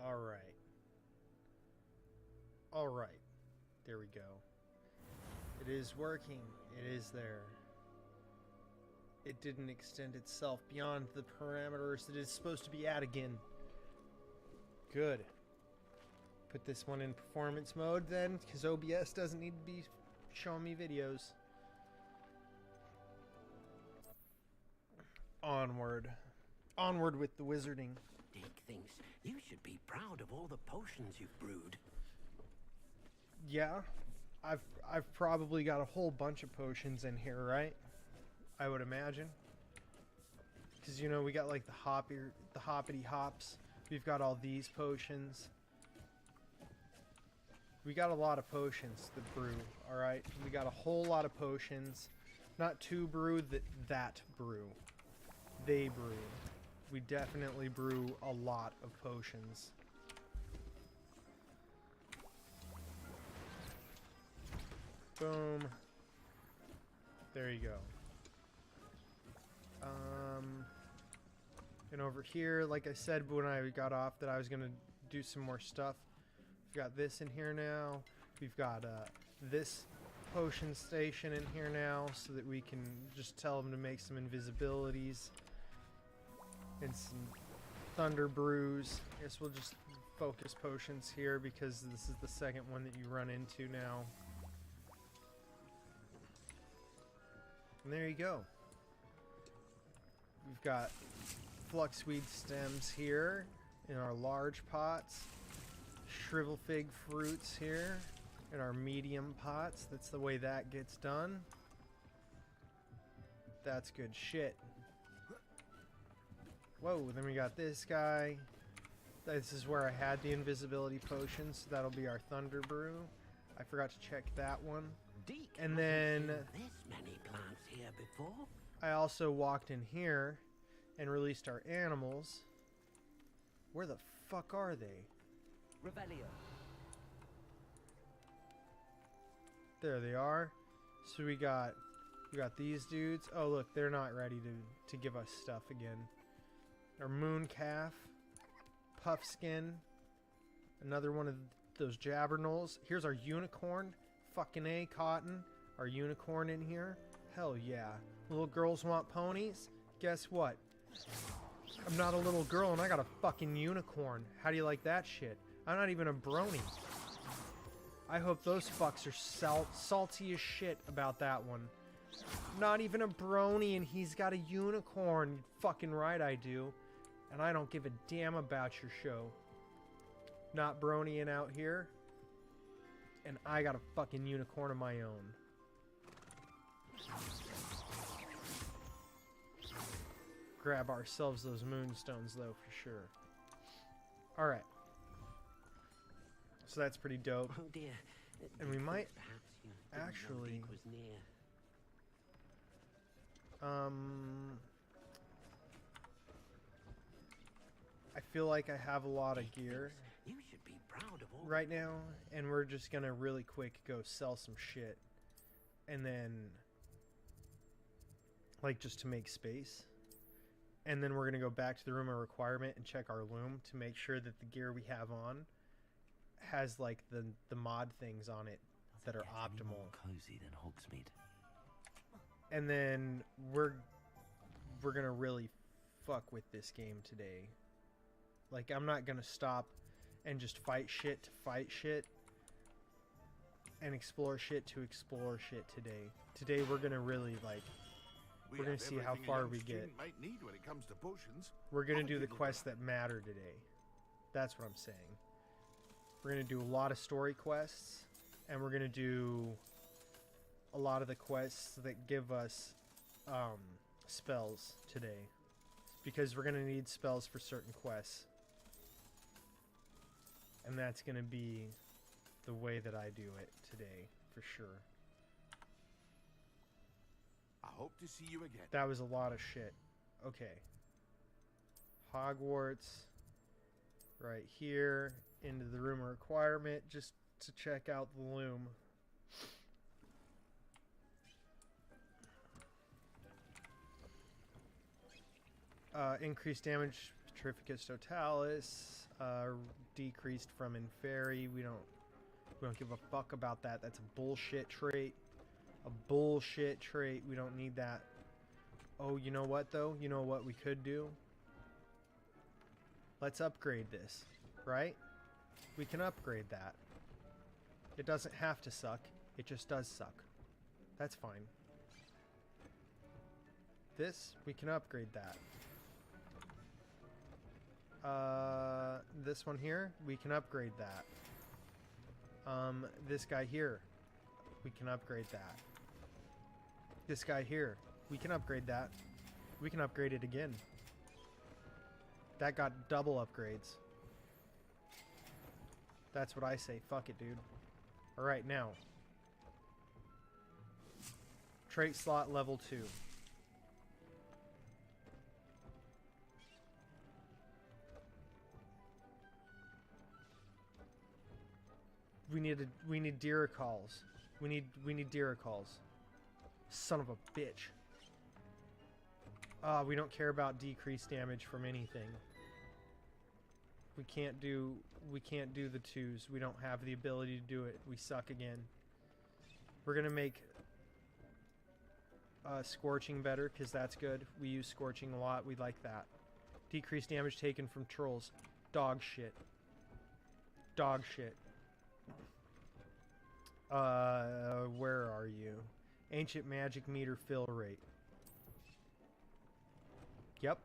Alright. Alright. There we go. It is working. It is there. It didn't extend itself beyond the parameters that it's supposed to be at again. Good. Put this one in performance mode then, because OBS doesn't need to be showing me videos. Onward. Onward with the wizarding. Dick thinks you should be proud of all the potions you've brewed. Yeah. I've probably got a whole bunch of potions in here, right? I would imagine. Because, you know, we got like the hoppity hops. We've got all these potions. We got a lot of potions to brew, alright? We got a whole lot of potions. Not to brew, that brew. They brew. We definitely brew a lot of potions. Boom. There you go. And over here, like I said when I got off, that I was going to do some more stuff. We've got this in here now. We've got this potion station in here now, so that we can just tell them to make some invisibilities. And some thunder brews. I guess we'll just focus potions here, because this is the second one that you run into now. And there you go. We've got fluxweed stems here in our large pots. Shrivel fig fruits here in our medium pots. That's the way that gets done. That's good shit. Whoa, then we got this guy. This is where I had the invisibility potion, so that'll be our thunder brew. I forgot to check that one. Deke And hasn't then seen this many plants here before. I also walked in here and released our animals. Where the fuck are they? Revelio. There they are. So we got these dudes. Oh look, they're not ready to give us stuff again. Our moon calf, puffskin, another one of those jabbernals. Here's our unicorn. Fucking A, cotton. Our unicorn in here. Hell yeah. Little girls want ponies? Guess what? I'm not a little girl and I got a fucking unicorn. How do you like that shit? I'm not even a brony. I hope those fucks are salty as shit about that one. Not even a brony and he's got a unicorn. Fucking right I do. And I don't give a damn about your show. Not bronying out here. And I got a fucking unicorn of my own. Grab ourselves those moonstones though, for sure. Alright. So that's pretty dope. Oh dear. And we might Perhaps you didn't know actually Deke was near. I feel like I have a lot of gear You should be proud of all right now, and we're just gonna really quick go sell some shit, and then like just to make space, and then we're gonna go back to the room of requirement and check our loom to make sure that the gear we have on has like the mod things on it that are optimal. Cozy than Hogsmeade. And then we're gonna really fuck with this game today. Like, I'm not gonna stop and just fight shit to fight shit and explore shit to explore shit today. Today we're gonna really like, we're gonna see how far we get. Might need when it comes to potions. We're gonna do the quests that matter today. That's what I'm saying. We're gonna do a lot of story quests, and we're gonna do a lot of the quests that give us spells today, because we're gonna need spells for certain quests, and that's gonna be the way that I do it today for sure. I hope to see you again. That was a lot of shit. Okay. Hogwarts. Right here. Into the room of requirement. Just to check out the loom. Increased damage Petrificus Totalis, decreased from Inferi. We don't give a fuck about that. That's a bullshit trait. A bullshit trait. We don't need that. Oh, you know what though? You know what we could do? Let's upgrade this, right? We can upgrade that. It doesn't have to suck. It just does suck. That's fine. This, we can upgrade that. This one here, we can upgrade that. This guy here, we can upgrade that. This guy here, we can upgrade that. We can upgrade it again. That got double upgrades. That's what I say. Fuck it, dude. Alright, now. Trait slot level 2. We need Diracalls. We need Diracalls. Son of a bitch. We don't care about decreased damage from anything. We can't do the 2s. We don't have the ability to do it. We suck again. We're gonna make Scorching better, because that's good. We use Scorching a lot. We like that. Decreased damage taken from trolls. Dog shit. Dog shit. Where are you? Ancient magic meter fill rate. Yep.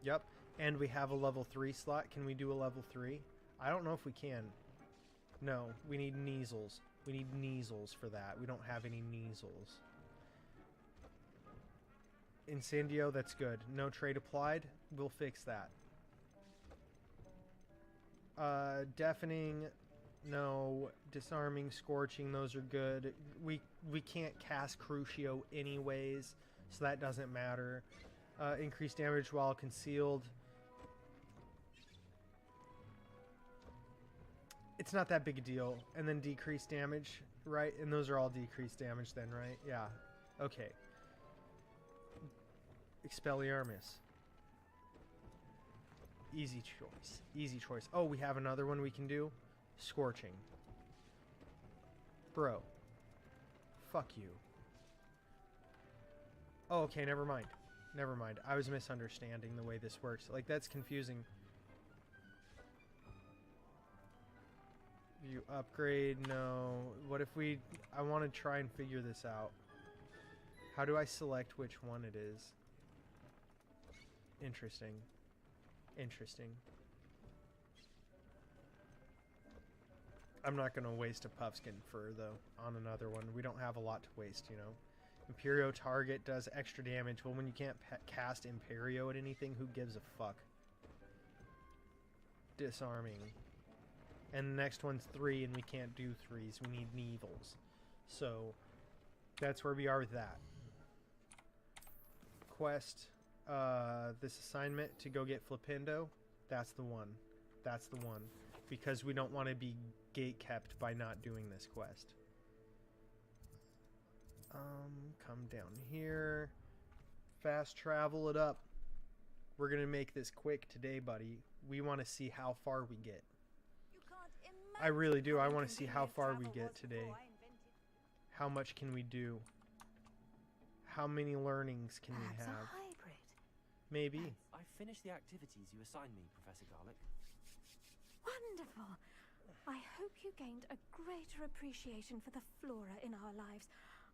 Yep. And we have a level 3 slot. Can we do a level 3? I don't know if we can. No, we need Neasels. We need Neasels for that. We don't have any Neasels. Incendio, that's good. No trait applied. We'll fix that. Deafening, no. Disarming, Scorching, those are good. We can't cast Crucio anyways, so that doesn't matter. Increased damage while concealed. It's not that big a deal. And then decreased damage, right? And those are all decreased damage then, right? Yeah. Okay. Expelliarmus. Easy choice. Easy choice. Oh, we have another one we can do? Scorching. Bro. Fuck you. Oh, okay, never mind. Never mind. I was misunderstanding the way this works. Like, that's confusing. You upgrade? No. What if we... I want to try and figure this out. How do I select which one it is? Interesting. Interesting. I'm not going to waste a Puffskin fur, though, on another one. We don't have a lot to waste, you know. Imperio target does extra damage. Well, when you can't cast Imperio at anything, who gives a fuck? Disarming. And the next one's 3, and we can't do 3s. We need Neevils. So, that's where we are with that. Quest. This assignment to go get Flipendo. That's the one. That's the one. Because we don't want to be gate-kept by not doing this quest. Come down here. Fast travel it up. We're going to make this quick today, buddy. We want to see how far we get. I really do. I want to see how far we get today. How much can we do? How many learnings can we have? Maybe. I finished the activities you assigned me, Professor Garlick. Wonderful. I hope you gained a greater appreciation for the flora in our lives.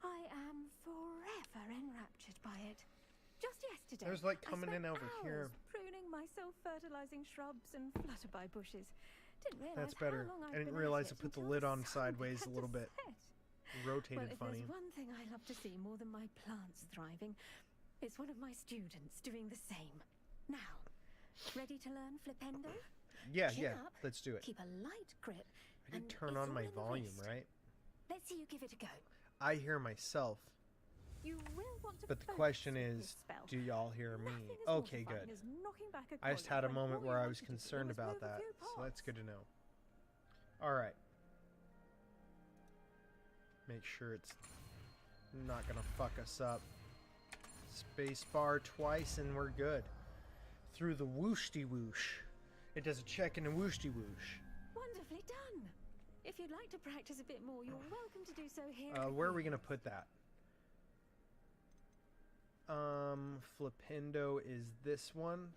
I am forever enraptured by it. Just yesterday, There's like coming I spent in over hours here. pruning my self-fertilizing shrubs and flutterby bushes. Didn't realize That's better. How long I didn't realize I put the lid on sideways a little bit. Rotated Well, if funny. there's one thing I love to see more than my plants thriving, it's one of my students doing the same. Now, ready to learn Flipendo? Yeah, Chin yeah. up, Let's do it. Keep a light grip. I did and turn it's on all my in the volume, wrist. right? Let's see you give it a go. I hear myself. You will want to But the focus question with is, this spell. do y'all hear me? Nothing as Okay, mortifying good. as knocking back a I just collar had a when moment all where you I was wanted to do concerned was about move a that, few so that's paws. good to know. Alright. Make sure it's not gonna fuck us up. Spacebar twice and we're good. through the whoosty whoosh. It does a check and a whoosty whoosh. Wonderfully done. If you'd like to practice a bit more, you're welcome to do so here. Where are we gonna put that? Flipendo is this one.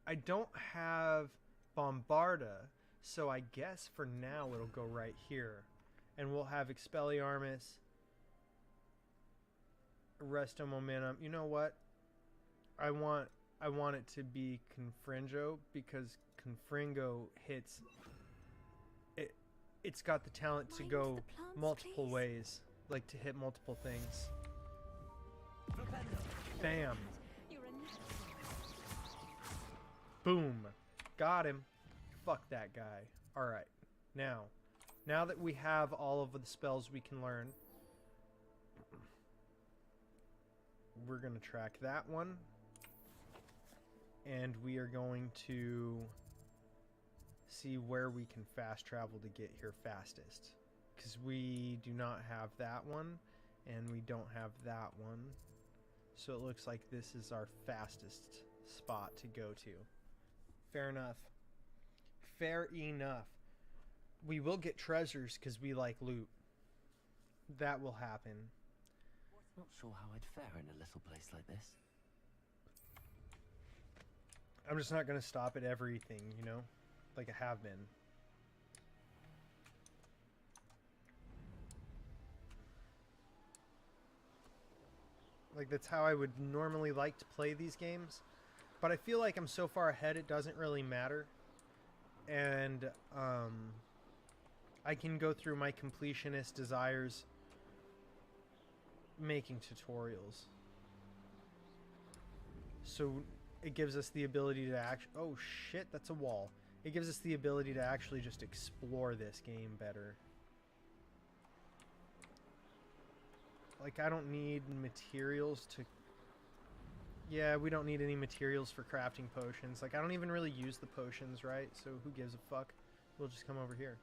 I don't have Bombarda, so I guess for now it'll go right here. And we'll have Expelliarmus, Arresto Momentum. You know what? I want it to be Confringo because Confringo hits it. It's got the talent to go multiple ways, like to hit multiple things. Bam. Boom. Got him. Fuck that guy. Alright. Now that we have all of the spells we can learn, we're going to track that one. And we are going to see where we can fast travel to get here fastest. Because we do not have that one, and we don't have that one. So it looks like this is our fastest spot to go to. Fair enough. Fair enough. We will get treasures because we like loot. That will happen. Not sure how I'd fare in a little place like this. I'm just not going to stop at everything, you know? Like I have been. Like, that's how I would normally like to play these games. But I feel like I'm so far ahead, it doesn't really matter. And, I can go through my completionist desires making tutorials. So, it gives us the ability to oh shit, that's a wall. It gives us the ability to actually just explore this game better. Like, I don't need materials to... Yeah, we don't need any materials for crafting potions. Like, I don't even really use the potions, right? So who gives a fuck? We'll just come over here.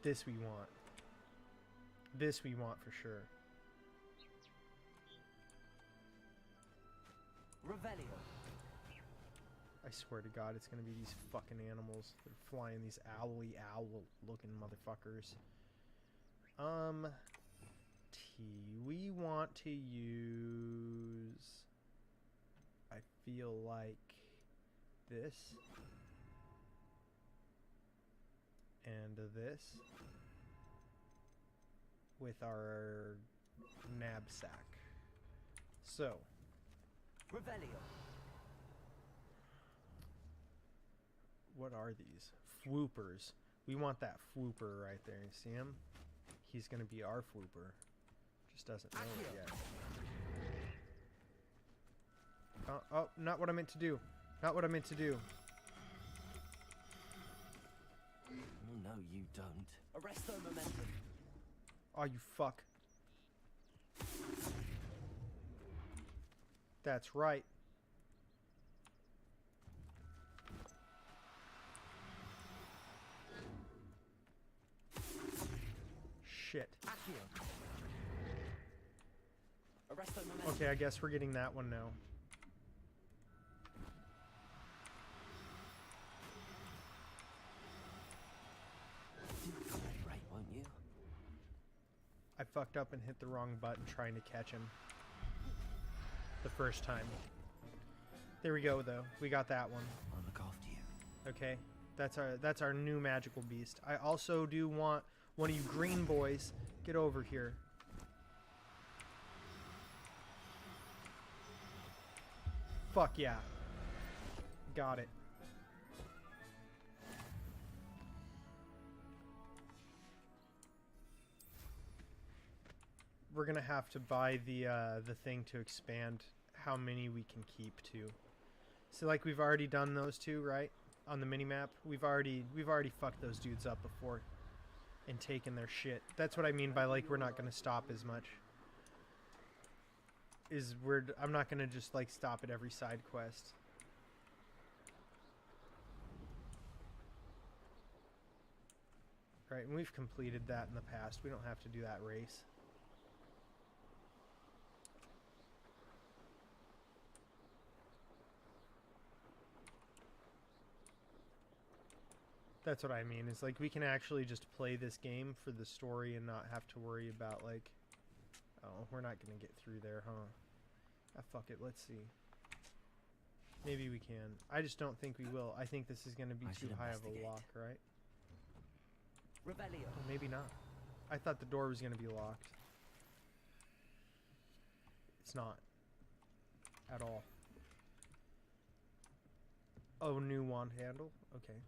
This we want. This we want for sure. Revelio. I swear to God, it's gonna be these fucking animals. They're flying, these owly owl-looking motherfuckers. We want to use... I feel like this. And this. With our knapsack. So. Revelio. What are these? Fwoopers. We want that Fwooper right there. You see him? He's gonna be our Fwooper. Just doesn't know it yet. Oh, not what I meant to do. Not what I meant to do. Oh, no, you don't. Arresto momentum. Oh, you fuck. That's right. Shit. Okay, I guess we're getting that one now. Right, won't you? I fucked up and hit the wrong button trying to catch him. The first time. There we go, though. We got that one. I'll look after you. Okay, that's our new magical beast. I also do want one of you green boys. Get over here. Fuck yeah. Got it. We're gonna have to buy the thing to expand how many we can keep too. So like we've already done those two, right? On the minimap. We've already fucked those dudes up before and taken their shit. That's what I mean by like we're not gonna stop as much. I'm not gonna just like stop at every side quest. Right, and we've completed that in the past. We don't have to do that race. That's what I mean. It's like we can actually just play this game for the story and not have to worry about like, oh, we're not gonna get through there, huh? Ah, fuck it. Let's see. Maybe we can. I just don't think we will. I think this is gonna be too high of a lock, right? Revelio. Or maybe not. I thought the door was gonna be locked. It's not. At all. Oh, new wand handle? Okay.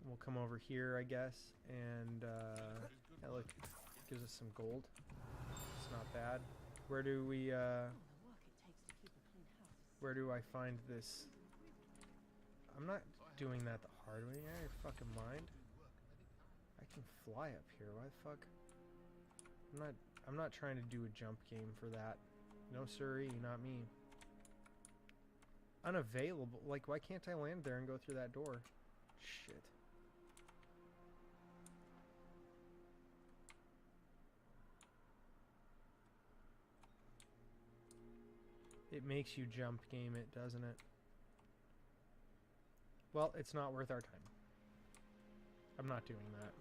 We'll come over here, I guess, and, yeah, look, gives us some gold. It's not bad. Where do we, where do I find this? I'm not doing that the hard way. Yeah, fucking mind. I can fly up here. Why the fuck? I'm not trying to do a jump game for that. No siree, not me. Unavailable. Like, why can't I land there and go through that door? Shit. It makes you jump game it, doesn't it? Well, it's not worth our time. I'm not doing that.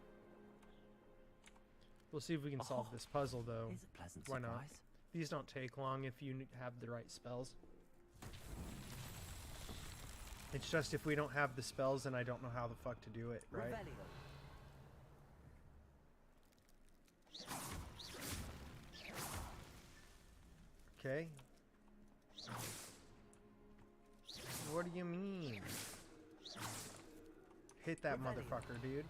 We'll see if we can solve this puzzle, though. Here's a pleasant Why not? surprise. These don't take long if you have the right spells. It's just if we don't have the spells, then I don't know how the fuck to do it, right? Revelio. Okay. What do you mean? Hit that motherfucker, dude.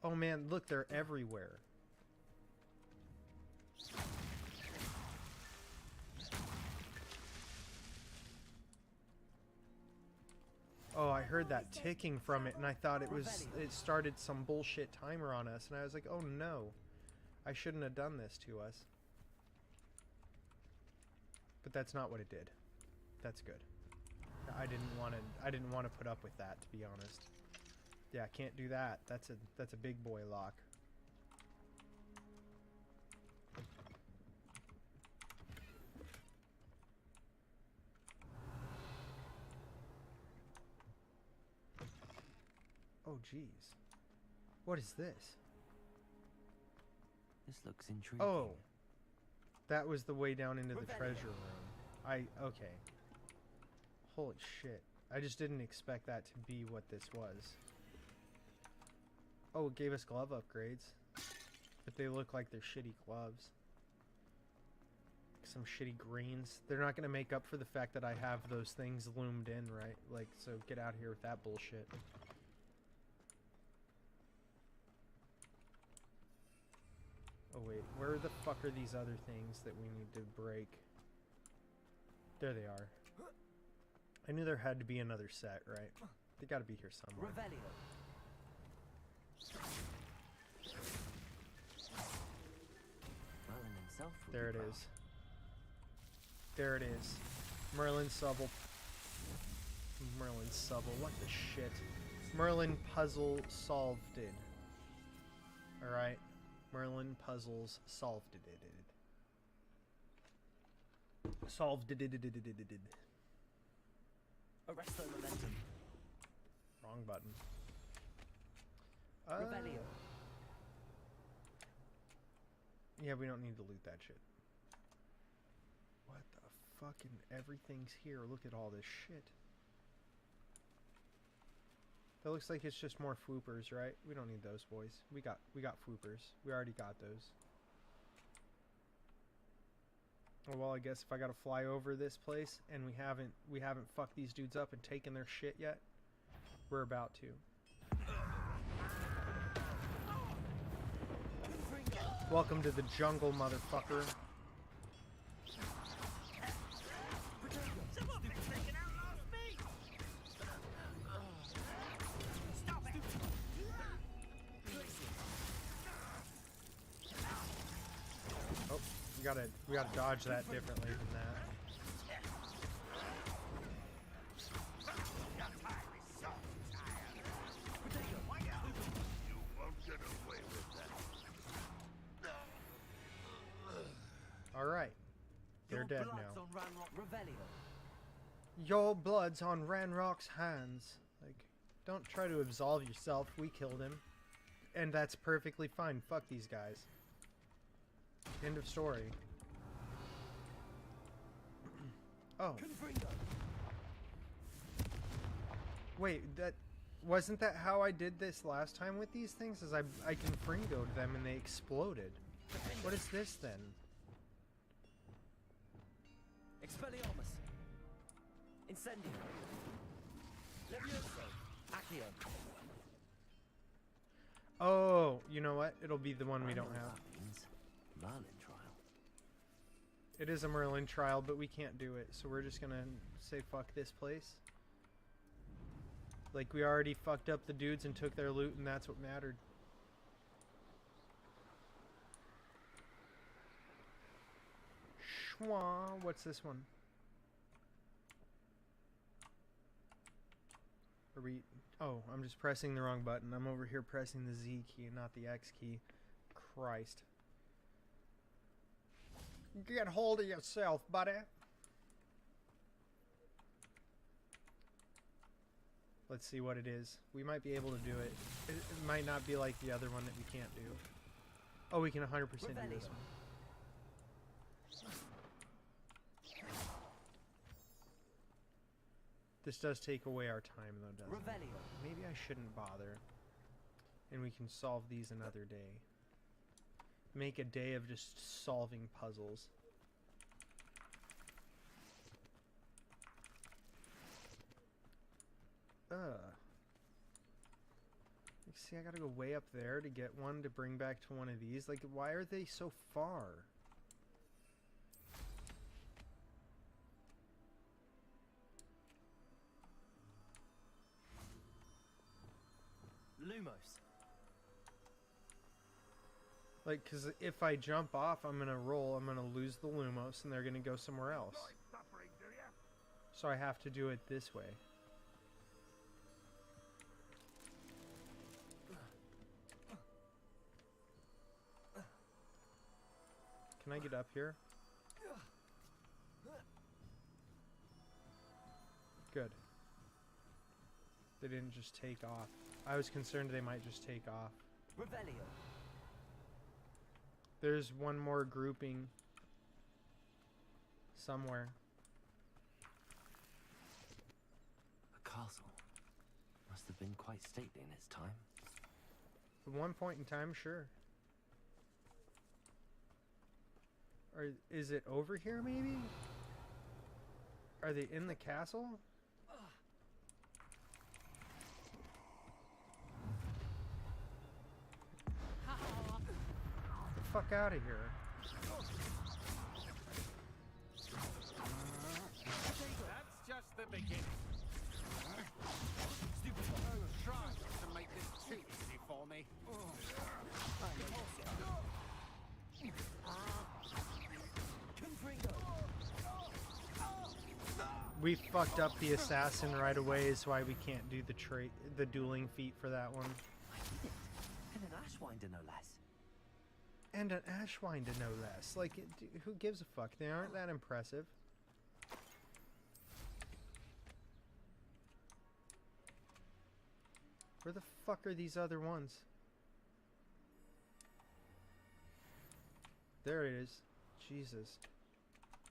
Oh man, look, they're everywhere. Oh, I heard that ticking from it, and I thought it started some bullshit timer on us, and I was like, oh no. I shouldn't have done this to us. But that's not what it did. That's good. I didn't want to put up with that, to be honest. Yeah, can't do that. That's a big boy lock. Oh jeez. What is this? This looks intriguing. Oh. That was the way down into the treasure room. Okay. Holy shit. I just didn't expect that to be what this was. Oh, it gave us glove upgrades. But they look like they're shitty gloves. Some shitty greens. They're not gonna make up for the fact that I have those things loomed in, right? Like, so get out of here with that bullshit. Oh wait, where the fuck are these other things that we need to break? There they are. I knew there had to be another set, right? They gotta be here somewhere. Revelio. Merlin himself would There be it proud. is. There it is. Merlin Subble. Merlin Subble. What the shit? Merlin puzzle solved it. Alright. Merlin puzzles solved it. Solved it. Arresto momentum. Wrong button. Revelio. Yeah, we don't need to loot that shit. What the fucking everything's here. Look at all this shit. That looks like it's just more foopers, right? We don't need those boys. We got foopers. We already got those. Oh, well, I guess if I gotta fly over this place and we haven't fucked these dudes up and taken their shit yet, we're about to. Welcome to the jungle, motherfucker. Oh, we gotta dodge that differently than that. Alright. They're dead now. On Ranrock Revelio. Your blood's on Ranrock's hands. Like, don't try to absolve yourself. We killed him. And that's perfectly fine. Fuck these guys. End of story. Oh. Wait, wasn't that how I did this last time with these things? Is I confringoed them and they exploded. What is this then? Expelliarmus. Incendio. Levioso. Accio. Oh, you know what? It'll be the one we don't have. Merlin trial. It is a Merlin trial, but we can't do it, so we're just gonna say fuck this place. Like, we already fucked up the dudes and took their loot, and that's what mattered. Schwa, what's this one? Are we... Oh, I'm just pressing the wrong button. I'm over here pressing the Z key and not the X key. Christ. Get hold of yourself, buddy. Let's see what it is. We might be able to do it. It might not be like the other one that we can't do. Oh, we can 100% do this one. This does take away our time, though, doesn't it? Maybe I shouldn't bother. And we can solve these another day. Make a day of just solving puzzles. See, I gotta go way up there to get one to bring back to one of these. Like, why are they so far? Lumos. Like, because if I jump off, I'm gonna roll, I'm gonna lose the Lumos, and they're gonna go somewhere else. So I have to do it this way. Can I get up here? Good. They didn't just take off. I was concerned they might just take off. Revelio. There's one more grouping somewhere. A castle. Must have been quite stately in its time. At one point in time, sure. Or is it over here, maybe? Are they in the castle? Get the fuck out of here. That's just the beginning. Stupid trying to make this too easy for me. We fucked up the assassin right away, is why we can't do the dueling feat for that one. And an Ashwinder, no less. And an Ashwinder, no less. Like, who gives a fuck? They aren't that impressive. Where the fuck are these other ones? There it is. Jesus.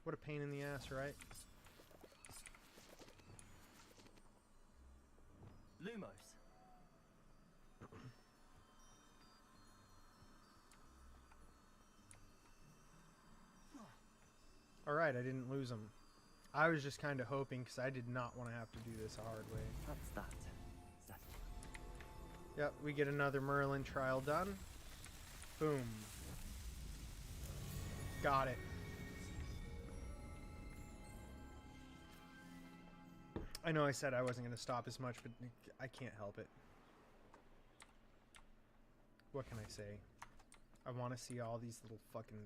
What a pain in the ass, right? Lumos. Alright, I didn't lose them. I was just kind of hoping, because I did not want to have to do this a hard way. That's that. Yep, we get another Merlin trial done. Boom. Got it. I know I said I wasn't going to stop as much, but I can't help it. What can I say? I want to see all these little fucking...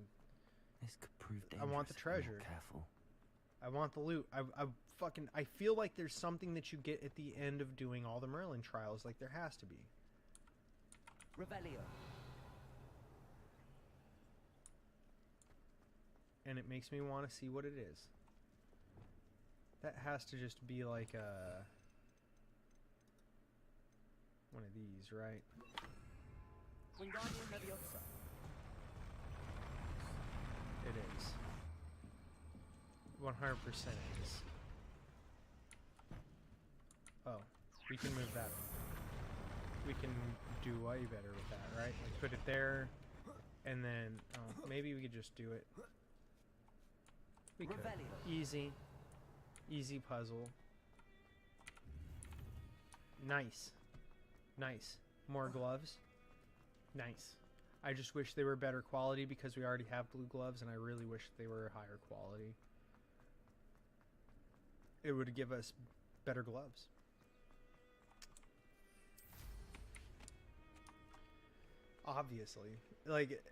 This could prove I dangerous. want the treasure. Careful. I want the loot. I feel like there's something that you get at the end of doing all the Merlin trials. Like, there has to be. Revelio. And it makes me want to see what it is. That has to just be like a... one of these, right? Wingardium Leviosa. It is. 100% is. Oh, we can move that. We can do way better with that, right? Like put it there, and then maybe we could just do it. We could. Easy. Easy puzzle. Nice. Nice. More gloves. Nice. I just wish they were better quality because we already have blue gloves, and I really wish they were higher quality. It would give us better gloves. Obviously. Like,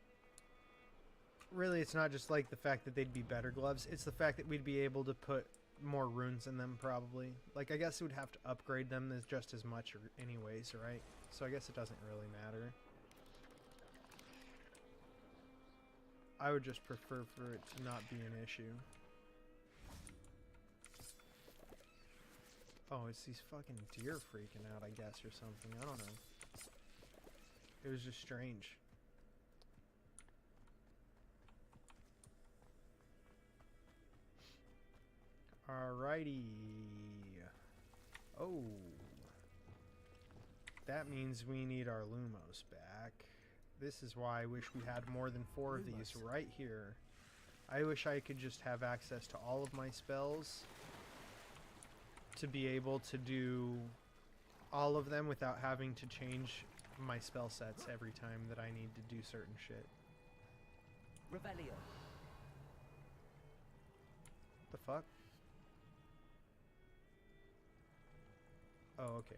really, it's not just like the fact that they'd be better gloves. It's the fact that we'd be able to put more runes in them, probably. Like, I guess it would have to upgrade them as just as much anyways, right? So I guess it doesn't really matter. I would just prefer for it to not be an issue. Oh, it's these fucking deer freaking out, I guess, or something. I don't know. It was just strange. Alrighty. Oh. That means we need our Lumos back. This is why I wish we had more than 4 of these right here. I wish I could just have access to all of my spells to be able to do all of them without having to change my spell sets every time that I need to do certain shit. Revelio. The fuck? Oh, okay.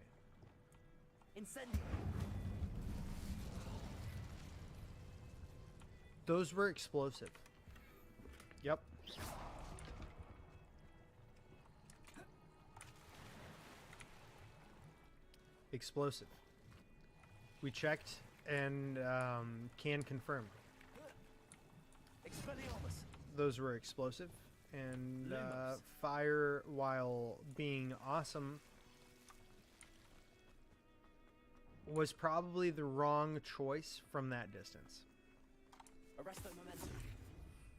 Incendio. Those were explosive. Yep. Explosive. We checked and can confirm. Expelliarmus. Those were explosive. And fire, while being awesome, was probably the wrong choice from that distance. Arresto momentum.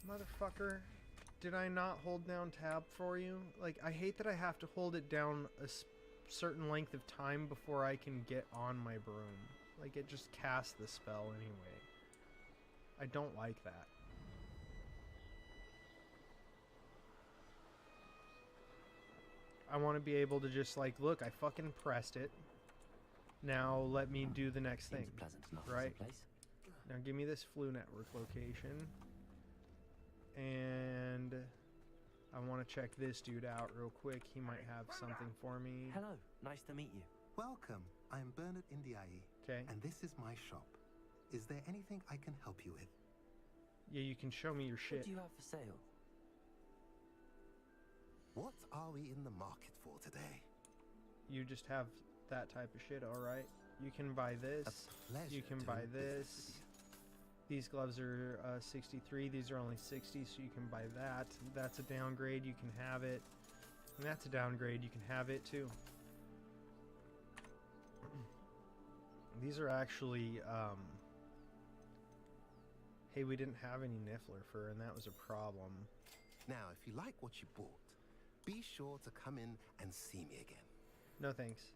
Motherfucker, did I not hold down tab for you? Like, I hate that I have to hold it down a certain length of time before I can get on my broom. Like, it just casts the spell anyway. I don't like that. I want to be able to just, like, look, I fucking pressed it. Now let me do the next thing. Right? Now give me this Flu Network location. And I want to check this dude out real quick. He might have something for me. Hello, nice to meet you. Welcome. I'm Bernard Indiai. Okay. And this is my shop. Is there anything I can help you with? Yeah, you can show me your shit. What do you have for sale? What are we in the market for today? You just have that type of shit, alright? You can buy this. You can buy this. These gloves are 63. These are only 60, so you can buy that. That's a downgrade. You can have it. And that's a downgrade. You can have it, too. These are actually, hey, we didn't have any Niffler fur, and that was a problem. Now, if you like what you bought, be sure to come in and see me again. No, thanks.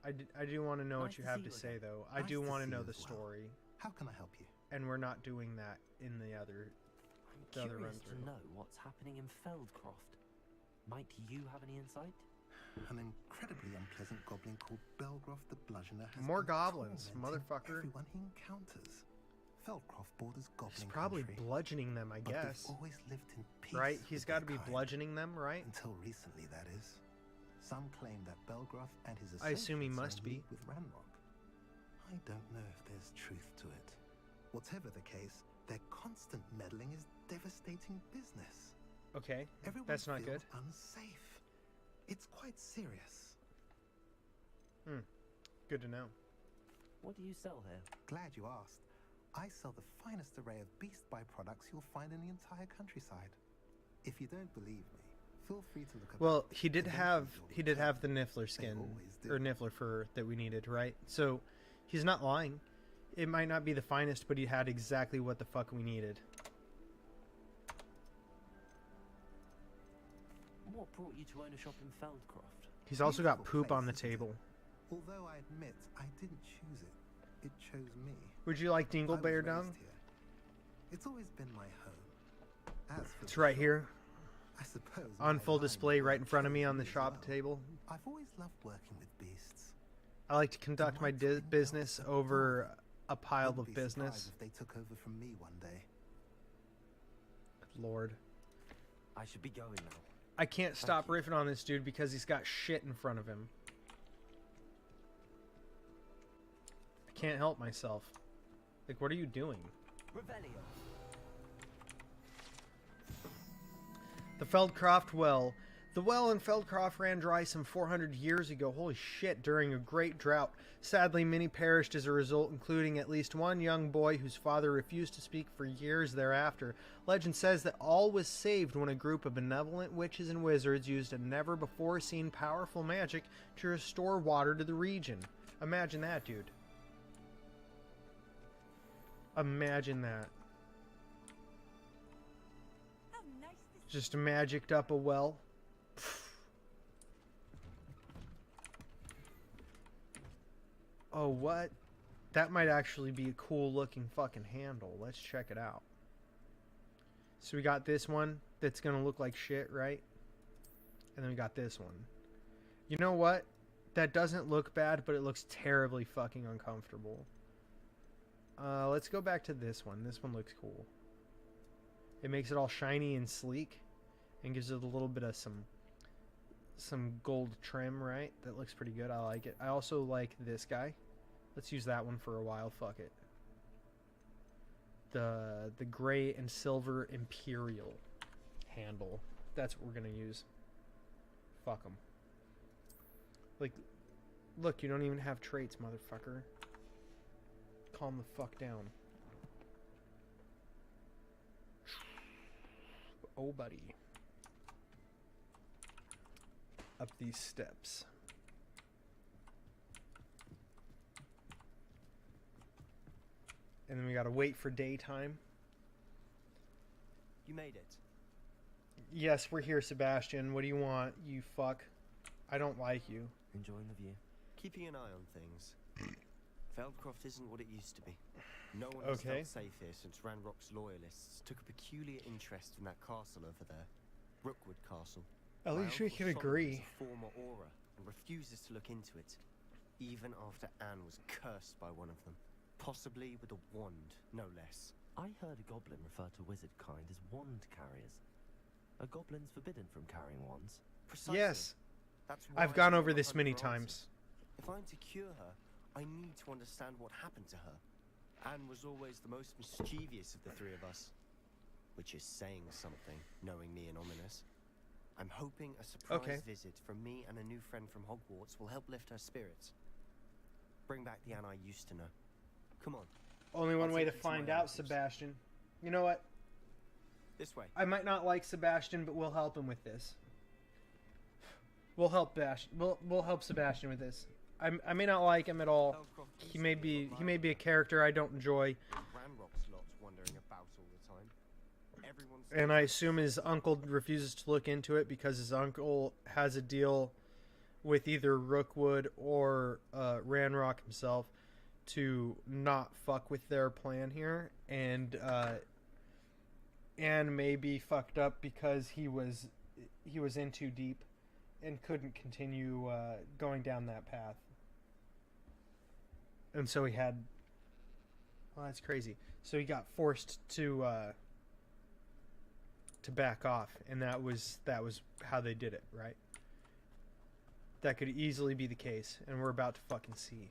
I do want to know what you have to say, though. I do want to know the story. How can I help you? And we're not doing that in the other I'm curious to know what's happening in Feldcroft. Might you have any insight? An incredibly unpleasant goblin called Belgroth the Bludgeoner has more been goblins, tormenting motherfucker. everyone he encounters. Feldcroft borders goblin He's probably country, bludgeoning them, I but guess. they've always lived in peace. Right? He's with got to their be kind. bludgeoning them, right? Until recently, that is. Some claim that Belgroth and his I assume he associates must are in be. league with Ranrock. I don't know if there's truth to it. Whatever the case, their constant meddling is devastating business. Okay, Everyone that's not feels good. unsafe. It's quite serious. Good to know. What do you sell here? Glad you asked. I sell the finest array of beast byproducts you'll find in the entire countryside. If you don't believe me, Feel free to look up. Well, he did have the Niffler skin or Niffler fur that we needed, right? So he's not lying. It might not be the finest, but he had exactly what the fuck we needed. What brought you to own a shop in Feldcroft? He's also got poop on the table. Although I admit I didn't choose it, it chose me. Would you like Dingleberry Dung? It's always been my home. As for It's right here. I suppose On my full line display right in front of me on the as shop well. table. I've always loved working with beasts. I like to conduct my business over a pile Wouldn't of be surprised business. if they took over from me one day. Good Lord. I should be going now. I can't stop riffing on this dude because he's got shit in front of him. I can't help myself. Like, what are you doing? Revelio. The Feldcroft Well. The well in Feldcroft ran dry some 400 years ago. Holy shit, during a great drought. Sadly, many perished as a result, including at least one young boy whose father refused to speak for years thereafter. Legend says that all was saved when a group of benevolent witches and wizards used a never-before-seen powerful magic to restore water to the region. Imagine that, dude. Imagine that. Just magicked up a well. Oh, what? That might actually be a cool looking fucking handle. Let's check it out. So we got this one that's gonna look like shit, right? And then we got this one. You know what? That doesn't look bad, but it looks terribly fucking uncomfortable. Let's go back to this one. This one looks cool. It makes it all shiny and sleek and gives it a little bit of some gold trim, right? That looks pretty good. I like it. I also like this guy. Let's use that one for a while. Fuck it. The gray and silver Imperial handle. That's what we're gonna use. Fuck them. Like, look, you don't even have traits, motherfucker. Calm the fuck down. Oh, buddy. Up these steps. And then we gotta wait for daytime. You made it. Yes, we're here, Sebastian. What do you want, you fuck? I don't like you. Enjoying the view. Keeping an eye on things. Feldcroft isn't what it used to be. No one has felt safe here since Ranrock's loyalists took a peculiar interest in that castle over there. Rookwood Castle. At least we can agree. Is a former aura and refuses to look into it, even after Anne was cursed by one of them. Possibly with a wand, no less. I heard a goblin refer to wizard kind as wand carriers. Are goblins forbidden from carrying wands? Precisely. Yes. That's why I've gone I'm over on this the many hunt for times. answers. If I'm to cure her, I need to understand what happened to her. Anne was always the most mischievous of the three of us. Which is saying something, knowing me and ominous. I'm hoping a surprise visit from me and a new friend from Hogwarts will help lift her spirits. Bring back the Anne I used to know. Come on. Only one way to find out, Sebastian. You know what? This way. I might not like Sebastian, but we'll help him with this. We'll help We'll help Sebastian with this. I may not like him at all. He may be a character I don't enjoy. Ranrock's lot's wandering about all the time. Everyone's And I assume his uncle refuses to look into it because his uncle has a deal with either Rookwood or Ranrock himself to not fuck with their plan here, and may be fucked up because he was in too deep and couldn't continue going down that path, and so he had. Well, that's crazy. So he got forced to back off, and that was how they did it, right? That could easily be the case, and we're about to fucking see.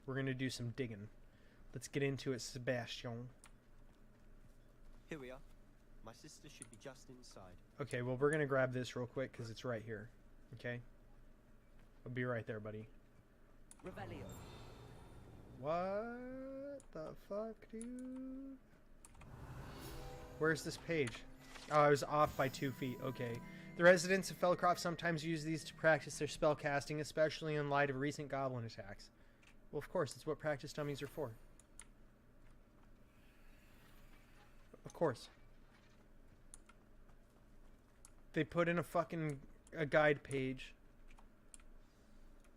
We're gonna do some digging. Let's get into it, Sebastian. Here we are. My sister should be just inside. Okay, well, we're gonna grab this real quick because it's right here. Okay? I'll be right there, buddy. Revelio. What the fuck, dude? Where's this page? Oh, I was off by 2 feet. Okay. The residents of Felcroft sometimes use these to practice their spell casting, especially in light of recent goblin attacks. Well, of course, it's what practice dummies are for. Of course. They put in a guide page.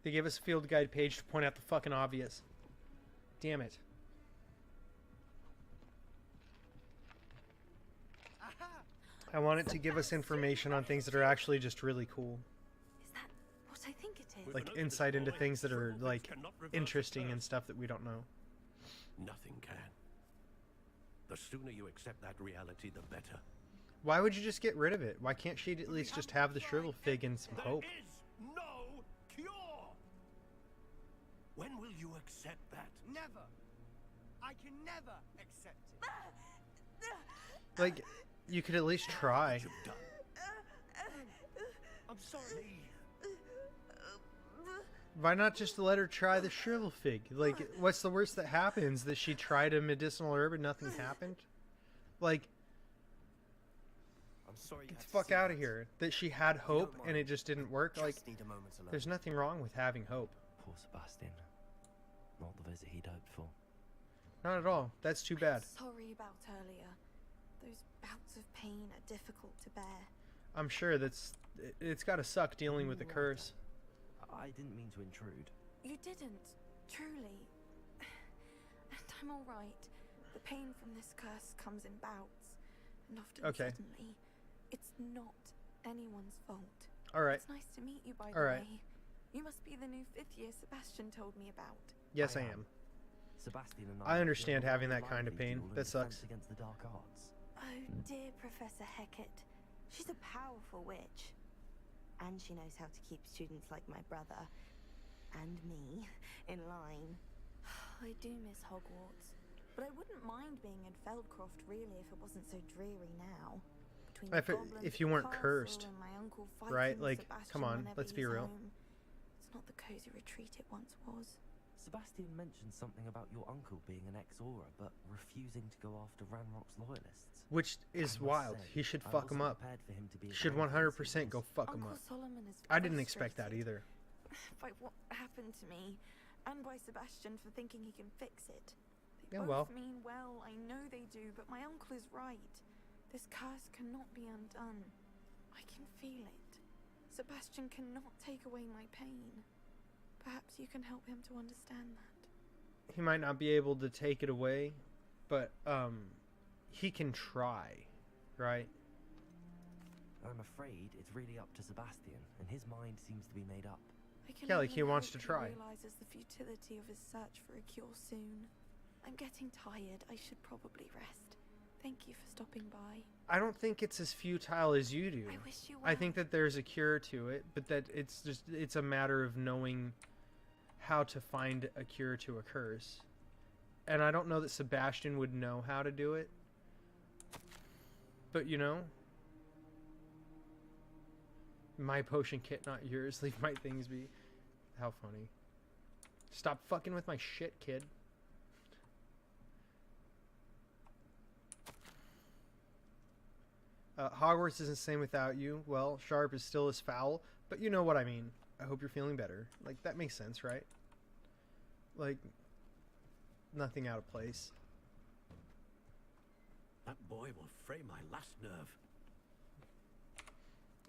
They gave us a field guide page to point out the fucking obvious. Damn it. I want it to give us information on things that are actually just really cool. Is that what I think it is? Like insight into things that are like interesting and stuff that we don't know. Nothing can. The sooner you accept that reality, the better. Why would you just get rid of it? Why can't she at least just have the shrivel fig and some hope? There is no cure. When will you accept that? Never. I can never accept it. Like, you could at least try. You've done. I'm sorry. Why not just let her try the shrivel fig? Like, what's the worst that happens? That she tried a medicinal herb and nothing happened? Like, I'm sorry. get the fuck out of here. That she had hope and it just didn't work? Like, Just need a moment alone. there's nothing wrong with having hope. Poor Sebastian. Not the visit he'd hoped for. Not at all. That's too bad. Sorry about earlier. Those bouts of pain are difficult to bear. I'm sure it's gotta suck dealing with the curse. I didn't mean to intrude. You didn't, truly. And I'm all right. The pain from this curse comes in bouts, and often suddenly. It's not anyone's fault. All right. It's nice to meet you, by the All right. way. You must be the new 5th year Sebastian told me about. Yes, I am. Sebastian and I understand feel having more that kind of lively pain. duel in That defense sucks. against the dark arts. Oh, dear Professor Hecat. She's a powerful witch. And she knows how to keep students like my brother and me in line. I do miss Hogwarts. But I wouldn't mind being in Feldcroft, really, if it wasn't so dreary now. Between the goblins If you at the weren't castle cursed, and my uncle fighting right? with Like, Sebastian come on, whenever let's be he's real. home. It's not the cozy retreat it once was. Sebastian mentioned something about your uncle being an ex-Aura, but refusing to go after Ranrock's loyalists. Which is I must wild. say, He should I fuck him wasn't up. prepared for him to be as Should arrogant as he 100% go was. fuck him Uncle up. Solomon is I didn't expect that frustrated either. by what happened to me, and by Sebastian for thinking he can fix it. They Yeah, both well. mean well, I know they do, but my uncle is right. This curse cannot be undone. I can feel it. Sebastian cannot take away my pain. Perhaps you can help him to understand that. He might not be able to take it away, but he can try, right? I'm afraid it's really up to Sebastian, and his mind seems to be made up. I can Yeah, like only he wants hope to try. He realizes the futility of his search for a cure soon. I'm getting tired. I should probably rest. Thank you for stopping by. I don't think it's as futile as you do. I wish you I well. think that there's a cure to it, but that it's a matter of knowing how to find a cure to a curse. And I don't know that Sebastian would know how to do it. But you know, my potion kit, not yours. Leave my things be. How funny. Stop fucking with my shit, kid. Hogwarts isn't the same without you. Well, Sharp is still as foul, but you know what I mean. I hope you're feeling better. Like, that makes sense, right? Like, nothing out of place. That boy will fray my last nerve.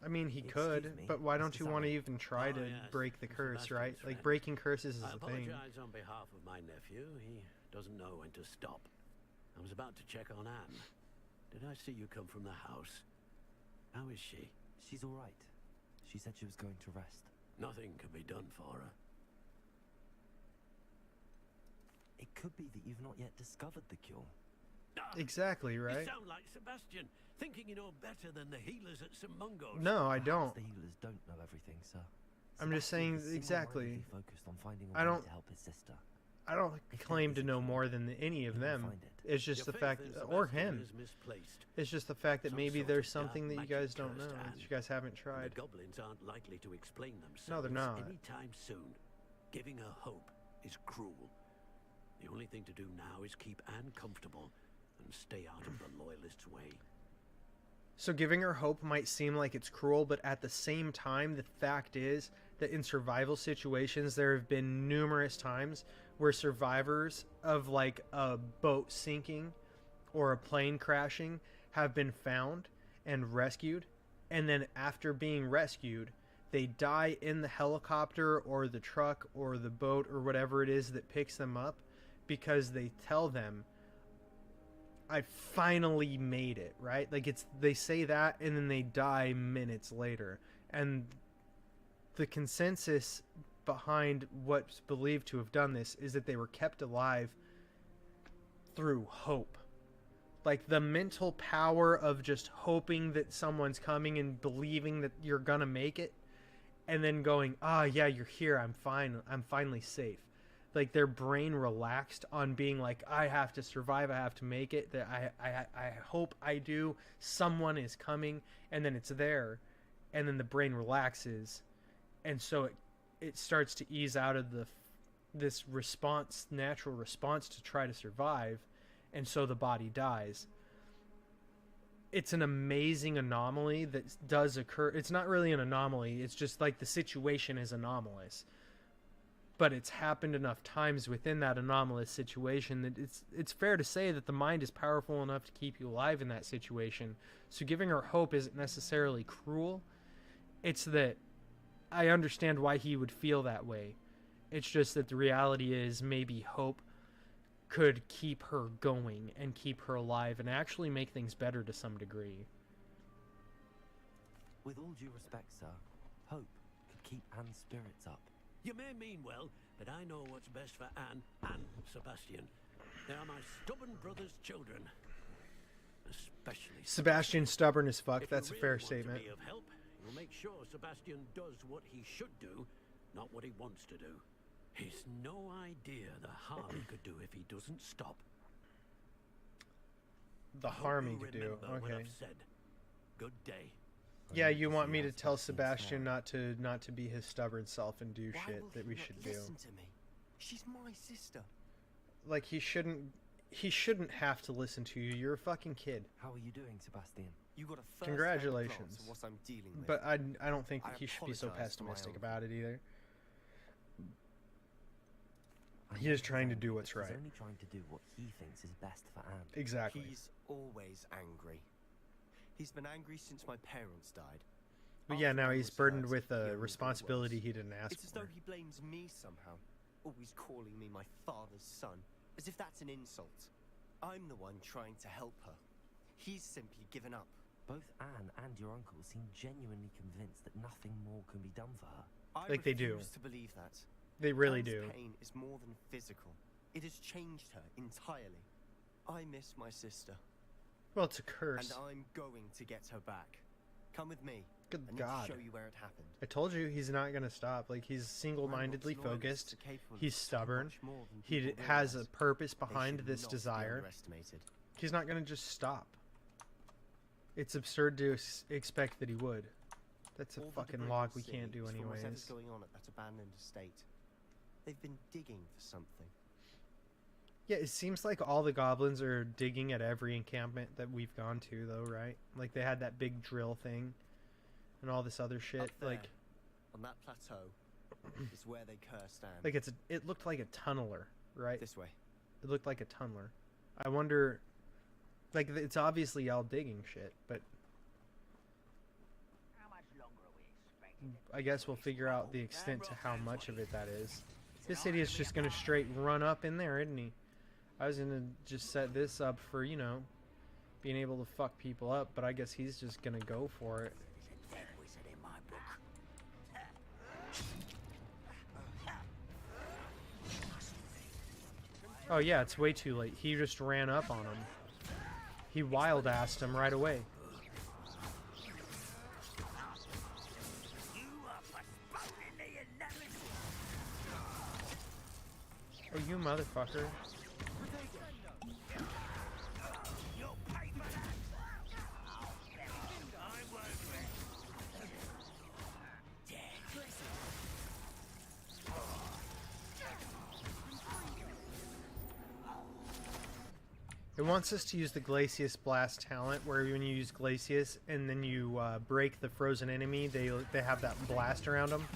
I mean, he Excuse could, me, but why don't Mr. you want to Sally? even try Oh, to yes, break the Mr. curse, Sebastian's right? Like, friend. breaking curses is I a thing. apologize on behalf of my nephew. He doesn't know when to stop. I was about to check on Anne. Did I see you come from the house? How is she? She's all right. She said she was going to rest. Nothing can be done for her. It could be that you've not yet discovered the cure. Ah, Exactly, You right? sound like Sebastian, thinking you know better than the healers at St. Mungo's. No, I Perhaps don't. the healers don't know everything, sir. I'm just Sebastian saying is exactly. single-mindedly focused on finding a I way don't- to help his sister. I don't If that claim is to the know cure, more than any of he will them. find it. It's just Your the faith fact, in or Sebastian him. is misplaced. It's just the fact that Some maybe sort there's of dark something that you magic guys don't know, cursed that Anne. you guys haven't And tried. the goblins aren't likely to explain themselves No, they're not. anytime soon. Giving her hope is cruel. The only thing to do now is keep Anne comfortable and stay out of the loyalists' way. So giving her hope might seem like it's cruel, but at the same time, the fact is that in survival situations, there have been numerous times where survivors of like a boat sinking or a plane crashing have been found and rescued, and then after being rescued, they die in the helicopter or the truck or the boat or whatever it is that picks them up, because they tell them, I finally made it, right? Like, they say that and then they die minutes later. And the consensus behind what's believed to have done this is that they were kept alive through hope. Like, the mental power of just hoping that someone's coming and believing that you're gonna make it, and then going, yeah, you're here, I'm fine, I'm finally safe. Like, their brain relaxed on being like, I have to survive, I have to make it, that I hope I do, someone is coming, and then it's there, and then the brain relaxes, and so it starts to ease out of this response, natural response to try to survive, and so the body dies. It's an amazing anomaly that does occur. It's not really an anomaly, it's just like the situation is anomalous. But it's happened enough times within that anomalous situation that it's fair to say that the mind is powerful enough to keep you alive in that situation. So giving her hope isn't necessarily cruel. It's that I understand why he would feel that way. It's just that the reality is maybe hope could keep her going and keep her alive and actually make things better to some degree. With all due respect, sir, hope could keep Anne's spirits up. You may mean well, but I know what's best for Anne and Sebastian. They are my stubborn brother's children. Especially Sebastian's stubborn as fuck. That's a fair want statement. To be of help, you'll make sure Sebastian does what he should do, not what he wants to do. He's no idea the harm he could do if he doesn't stop. The harm he could do. What Okay. I've said. Good day. Yeah, you want me to tell Sebastian not to be his stubborn self and do shit that we should do. Listen to me. She's my sister. Like, he shouldn't have to listen to you. You're a fucking kid. How are you doing, Sebastian? You got a first-hand Congratulations. glance of what I'm dealing with. But I don't think that I he should be so apologize to my pessimistic uncle. about it either. I He know is trying to he's do angry, what's but right. He's only trying to do what he thinks is best for Anne. Exactly. He's always angry. He's been angry since my parents died. But yeah, After now I he's was burdened hurt, with he a only got responsibility worse. he didn't ask It's as for. though he blames me somehow, always calling me my father's son, as if that's an insult. I'm the one trying to help her. He's simply given up. Both Anne and your uncle seem genuinely convinced that nothing more can be done for her. I Like they do. refuse to believe that. They really Anne's do. pain is more than physical. It has changed her entirely. I miss my sister, Well, it's a curse. and I'm going to get her back. Come with me. Good I need God. to show you where it happened. I told you he's not going to stop. Like, he's single-mindedly Ranrock's loyalists focused. are capable of He's so stubborn. much more than He people has a realize. purpose They behind should this not be desire. underestimated. He's not going to just stop. It's absurd to expect that he would. That's a All the fucking debris log you we see can't do is from anyways. whatever's going on at that abandoned estate. They've been digging for something. Yeah, it seems like all the goblins are digging at every encampment that we've gone to, though, right? Like, they had that big drill thing and all this other shit. Up there, Like, on that plateau, is where they cursed Anne. like it looked like a tunneler, right? This way. It looked like a tunneler. I wonder, like, it's obviously all digging shit, but I guess we'll figure out the extent to how much of it that is. This idiot's just gonna straight run up in there, isn't he? I was gonna just set this up for, you know, being able to fuck people up, but I guess he's just gonna go for it. Oh yeah, it's way too late. He just ran up on him. He wild-assed him right away. Oh, you motherfucker. It wants us to use the Glacius Blast talent, where when you use Glacius and then you break the frozen enemy, they have that blast around them.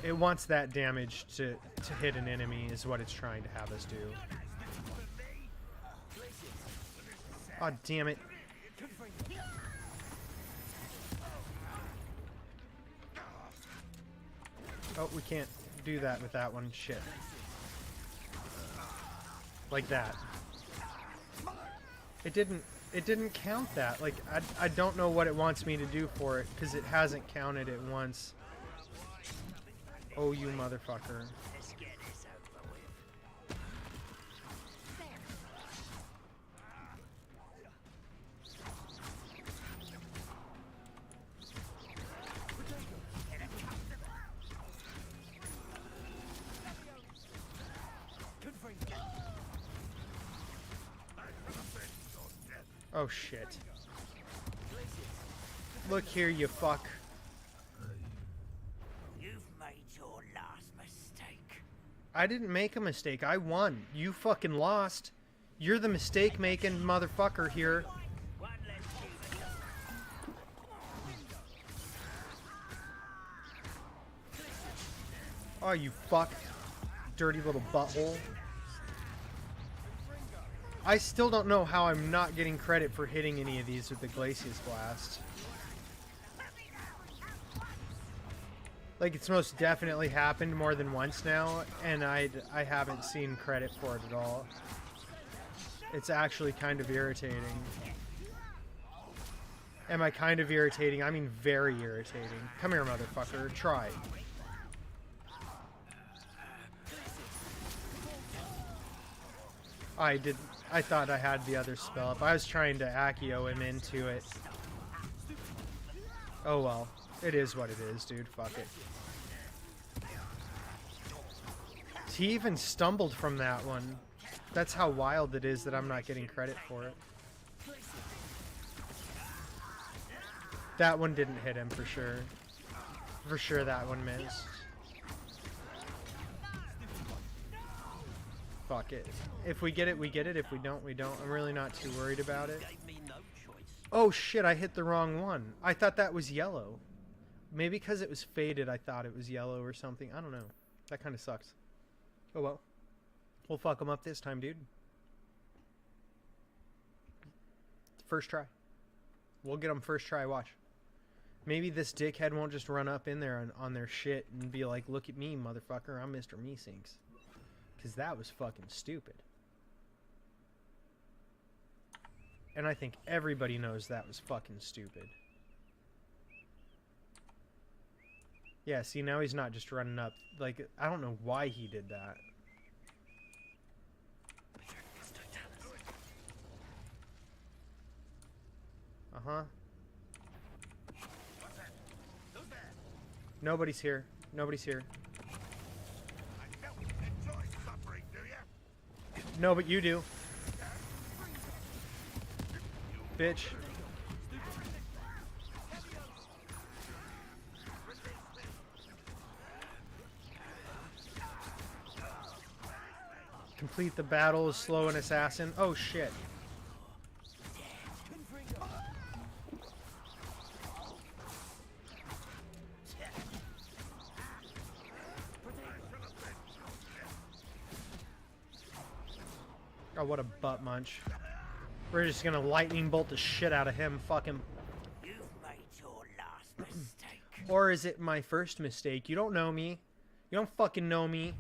It wants that damage to hit an enemy is what it's trying to have us do. Oh, damn it. Oh, we can't do that with that one. Shit. Like that. It didn't count that. Like, I don't know what it wants me to do for it, because it hasn't counted it once. Oh, you motherfucker. Oh shit. Look here, you fuck. You've made your last mistake. I didn't make a mistake. I won. You fucking lost. You're the mistake-making motherfucker here. Oh, you fuck. Dirty little butthole. I still don't know how I'm not getting credit for hitting any of these with the Glacius Blast. Like, it's most definitely happened more than once now, and I haven't seen credit for it at all. It's actually kind of irritating. Am I kind of irritating? I mean very irritating. Come here, motherfucker. Try. I thought I had the other spell up. I was trying to Accio him into it. Oh well. It is what it is, dude. Fuck it. He even stumbled from that one. That's how wild it is that I'm not getting credit for it. That one didn't hit him for sure. For sure that one missed. Fuck it. If we get it, we get it. If we don't, we don't. I'm really not too worried about it. Oh shit, I hit the wrong one. I thought that was yellow. Maybe because it was faded, I thought it was yellow or something. I don't know. That kind of sucks. Oh well. We'll fuck them up this time, dude. First try. We'll get them first try, watch. Maybe this dickhead won't just run up in there on their shit and be like, look at me, motherfucker, I'm Mr. Meesinks. Because that was fucking stupid. And I think everybody knows that was fucking stupid. Yeah, see, now he's not just running up. Like, I don't know why he did that. Uh-huh. Nobody's here. Nobody's here. No, but you do. Bitch. Complete the battle as slow an assassin. Oh shit. Oh, what a butt munch. We're just gonna lightning bolt the shit out of him. Fuck him. You've made your last mistake. Or is it my first mistake? You don't know me. You don't fucking know me.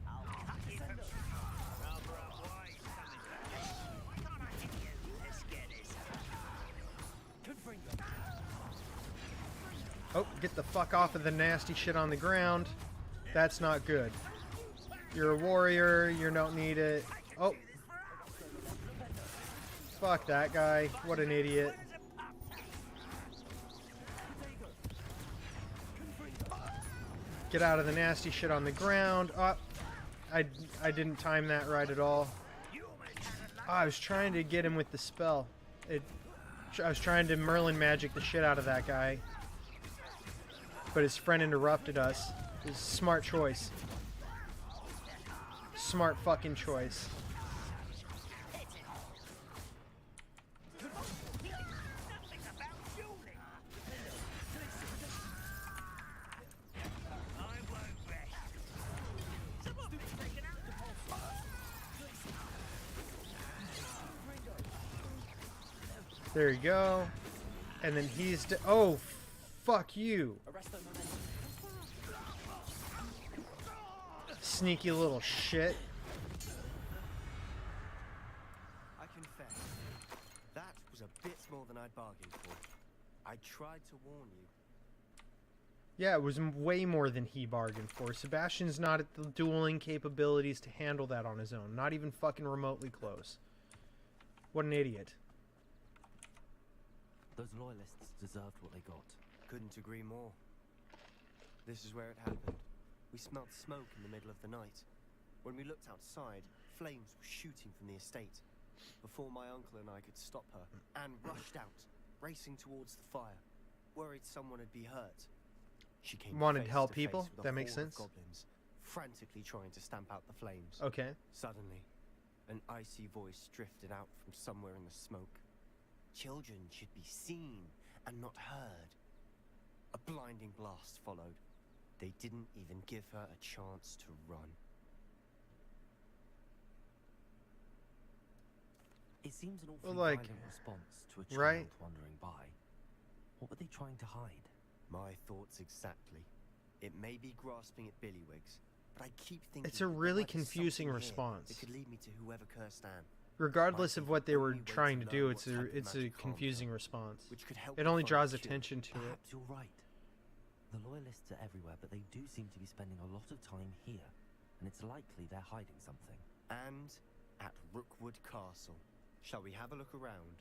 Oh, get the fuck off of the nasty shit on the ground. That's not good. You're a warrior. You don't need it. Oh. Fuck that guy. What an idiot. Get out of the nasty shit on the ground. Oh, I didn't time that right at all. Oh, I was trying to get him with the spell. I was trying to Merlin magic the shit out of that guy. But his friend interrupted us. It was a smart choice. Smart fucking choice. There you go. And then he's... oh, fuck you. Sneaky little shit. I confess, that was a bit more than I'd bargained for. I tried to warn you. Yeah, it was way more than he bargained for. Sebastian's not at the dueling capabilities to handle that on his own. Not even fucking remotely close. What an idiot. Those loyalists deserved what they got. Couldn't agree more. This is where it happened. We smelled smoke in the middle of the night. When we looked outside, flames were shooting from the estate. Before my uncle and I could stop her, Anne rushed out, racing towards the fire, worried someone would be hurt. She came Wanted to help face people? with a That makes horde of sense. Goblins, frantically trying to stamp out the flames. Okay. Suddenly, an icy voice drifted out from somewhere in the smoke. Children should be seen and not heard. A blinding blast followed. They didn't even give her a chance to run. It seems an awfully Like, violent response to a child right? wandering by. What were they trying to hide? My thoughts exactly. It may be grasping at Billywigs, but I keep thinking It's a that there really might be confusing something here response. that could lead me to whoever cursed Anne. Regardless of what they were Only way trying to to do, learn it's what type of a magic harmed confusing her, response. which could help It me only find draws the cure. attention to it. Perhaps you're right. The loyalists are everywhere, but they do seem to be spending a lot of time here, and it's likely they're hiding something. And at Rookwood Castle. Shall we have a look around?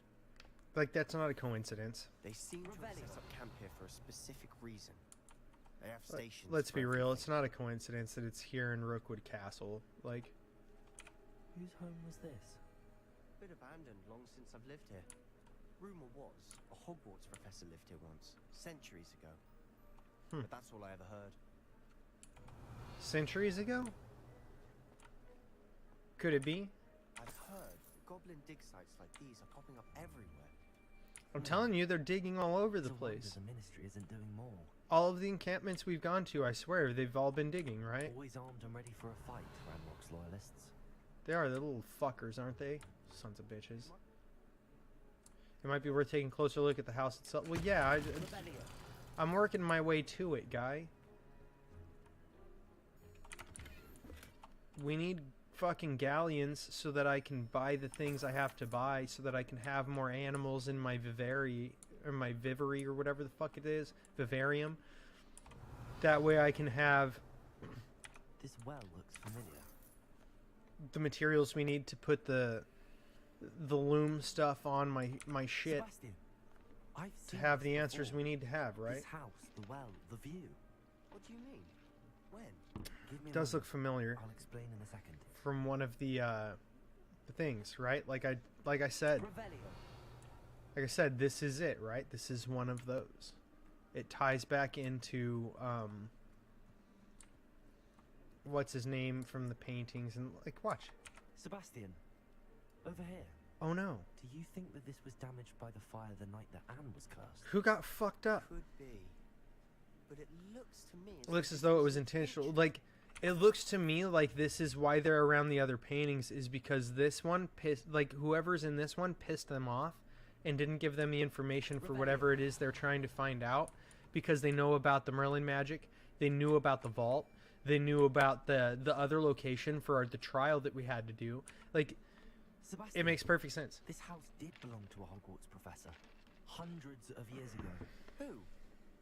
Like, that's not a coincidence. They seem to have set up camp here for a specific reation. They have stations. Let's for be real, everything. it's not a coincidence that it's here in Rookwood Castle. Like, Whose home was this? Bit abandoned long since I've lived here. Rumor was a Hogwarts professor lived here once, centuries ago. But that's all I ever heard. centuries ago? Could it be? I've heard goblin dig sites like these are popping up everywhere. I'm telling you, they're digging all over the It's a wonder place. the ministry isn't doing more. All of the encampments we've gone to, I swear, they've all been digging, right? Always armed and ready for a fight, Ranrock's loyalists. They are, they're little fuckers, aren't they? Sons of bitches. It might be worth taking a closer look at the house itself. Well, yeah, I'm working my way to it, guy. We need fucking galleons so that I can buy the things I have to buy, so that I can have more animals in my vivary, or my vivary, or whatever the fuck it is, vivarium. That way I can have This well looks familiar. the materials we need to put the loom stuff on my shit Sebastian, I've to seen have this the answers before. we need to have, right? This house, the well, the view. What do you mean? When? Give me It a does look moment. familiar I'll explain in a second. from one of the things, right? Like I said, this is it, right? This is one of those. It ties back into what's his name from the paintings, and like, watch. Sebastian, over here. Oh no. Do you think that this was damaged by the fire the night that Anne was cursed? Who got fucked up? Could be. But it looks to me It looks as though it was intentional. Like, it looks to me like this is why they're around the other paintings, is because this one pissed, like, whoever's in this one pissed them off and didn't give them the information for whatever it is they're trying to find out, because they know about the Merlin magic, they knew about the vault, they knew about the other location for the trial that we had to do. Like, Sebastian, it makes perfect sense. This house did belong to a Hogwarts professor, hundreds of years ago. Who?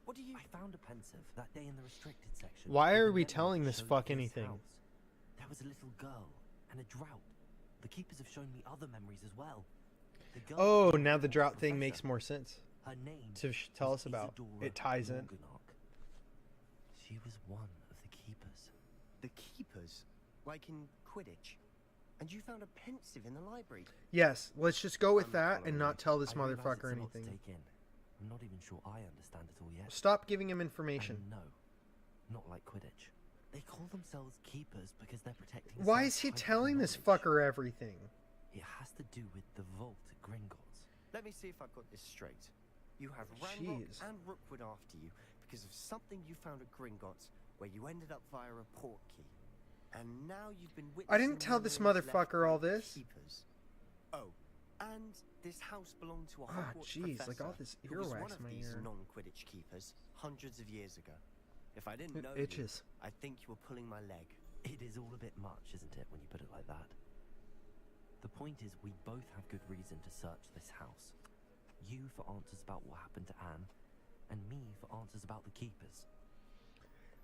What do you... I found a pensive that day in the restricted section. Why with are a we memo telling this showing fuck this anything? house. There was a little girl and a drought. The keepers have shown me other memories as well. The girl Oh, was a now the Hogwarts drought thing professor. makes more sense Her name to tell was us about. Isadora It ties in. Morganach. She was one of the keepers. The keepers? Like in Quidditch? And you found a pensive in the library? Yes, let's just go with I'm that following and you. not tell this I realise it's motherfucker a lot to anything. take in. I'm not even sure I understand it all yet. Stop giving him information. And no, not like Quidditch. They call themselves keepers because they're protecting. Why some is he type of telling this knowledge. fucker everything? It has to do with the vault at Gringotts. Let me see if I've got this straight. You have Ranrock Jeez. and Rookwood after you because of something you found at Gringotts where you ended up via a port key. And now you've been I didn't witnessing tell this memories left motherfucker by all the this. Keepers. Oh, And this house belonged to a Ah, Hogwarts jeez, professor like all this who was one earwax of in my these ear. non-Quidditch keepers hundreds of years ago. If I didn't It know itches. you, I'd think you were pulling my leg. It is all a bit much, isn't it, when you put it like that? The point is, we both have good reason to search this house. You for answers about what happened to Anne, and me for answers about the keepers.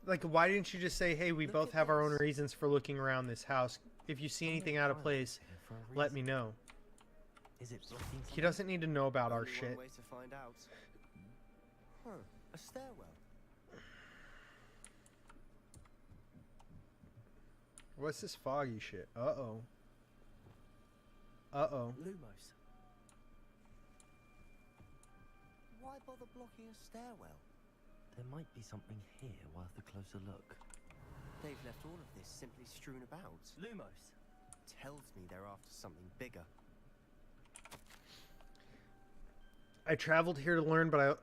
Like, why didn't you just say, hey, we Look both at have our own this. reasons for looking around this house. If you see anything out of place, For a let me reason. know. Is it blocking He something? doesn't need to know about our Only shit. one way to find out. Huh, a stairwell. What's this foggy shit? Uh-oh. Uh-oh. Lumos. Why bother blocking a stairwell? There might be something here worth a closer look. They've left all of this simply strewn about. Lumos. Tells me they're after something bigger. I traveled here to learn, but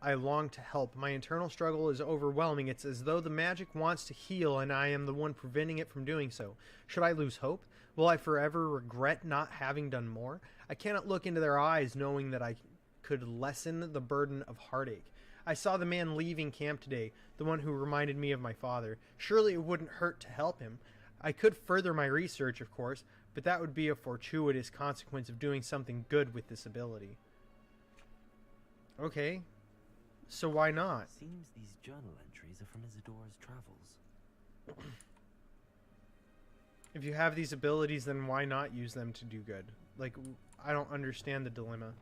I long to help. My internal struggle is overwhelming. It's as though the magic wants to heal, and I am the one preventing it from doing so. Should I lose hope? Will I forever regret not having done more? I cannot look into their eyes knowing that I could lessen the burden of heartache. I saw the man leaving camp today, the one who reminded me of my father. Surely it wouldn't hurt to help him. I could further my research, of course, but that would be a fortuitous consequence of doing something good with this ability. Okay, so why not? Seems these journal entries are from Isadora's travels. If you have these abilities, then why not use them to do good? Like, I don't understand the dilemma.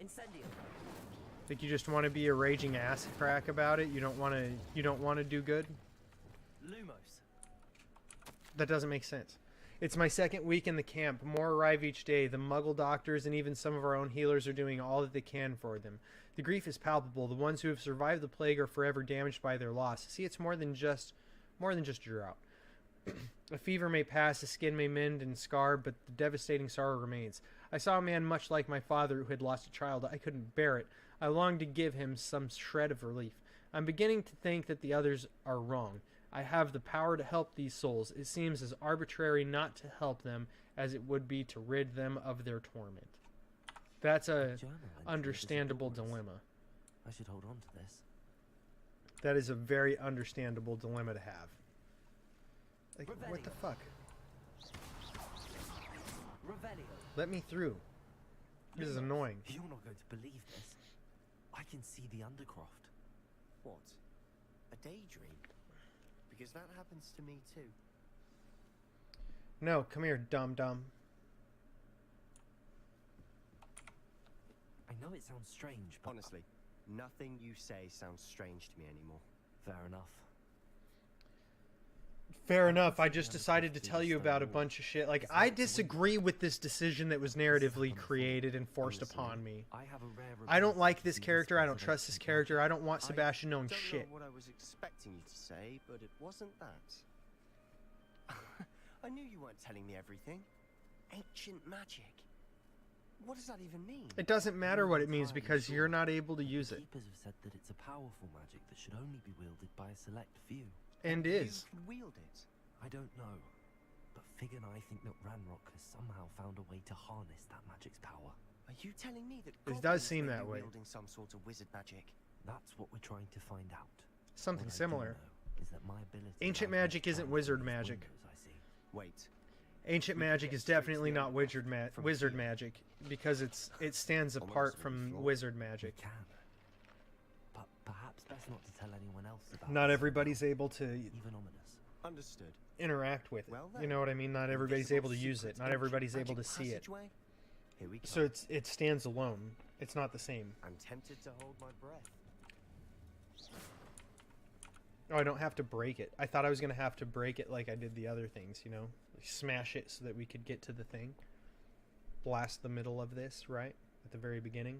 Incendio. Like, you just want to be a raging ass crack about it? You don't want to do good? Lumos. That doesn't make sense. It's my second week in the camp. More arrive each day. The muggle doctors and even some of our own healers are doing all that they can for them. The grief is palpable. The ones who have survived the plague are forever damaged by their loss. See, it's more than just drought. A fever may pass, the skin may mend and scar, but the devastating sorrow remains. I saw a man much like my father who had lost a child. I couldn't bear it. I longed to give him some shred of relief. I'm beginning to think that the others are wrong. I have the power to help these souls. It seems as arbitrary not to help them as it would be to rid them of their torment. That's a understandable dilemma. I should hold on to this. That is a very understandable dilemma to have. Like, what the fuck? Revelio. Let me through. This is annoying. You're not going to believe this. I can see the Undercroft. What? A daydream? Because that happens to me too. No, come here, dum-dum. I know it sounds strange, but... Honestly, nothing you say sounds strange to me anymore. Fair enough. Fair enough. I just decided to tell you about a bunch of shit. Like, I disagree with this decision that was narratively created and forced upon me. I don't like this character. I don't trust this character. I don't want Sebastian knowing shit. I don't know what I was expecting you to say, but it wasn't that. I knew you weren't telling me everything. Ancient magic. What does that even mean? It doesn't matter what it means because you're not able to use it. Keepers have said that it's a powerful magic that should only be wielded by a select few. And is. You can wield it. I don't know, but Fig and I think that Ranrock has somehow found a way to harness that magic's power. Are you telling me that It does goblins seem may that be way. wielding some sort of wizard magic? That's what we're trying to find out. Something What I do similar. know is that my ability Ancient allows me magic to isn't find wizard these magic. windows I see. Wait. Ancient We magic get is straight to definitely the not Undercroft from wizard here. magic because it stands Almost apart on the from floor. wizard magic. We can, but perhaps best not to tell anyone else about. Not this. everybody's able to Even ominous. Understood. interact with it. Well You then, know what I mean? Not everybody's able to use it. Not everybody's able to see it. Here we go. So it stands alone. It's not the same. I'm tempted to hold my breath. Oh, I don't have to break it. I thought I was going to have to break it like I did the other things, you know? Like smash it so that we could get to the thing. Blast the middle of this, right? At the very beginning.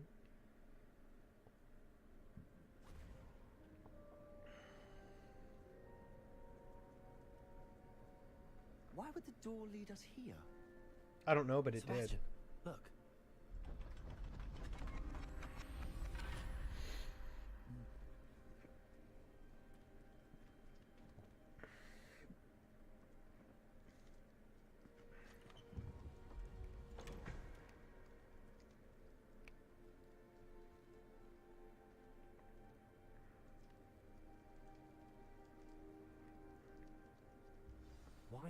Why would the door lead us here? I don't know, but it did. Sebastian, look.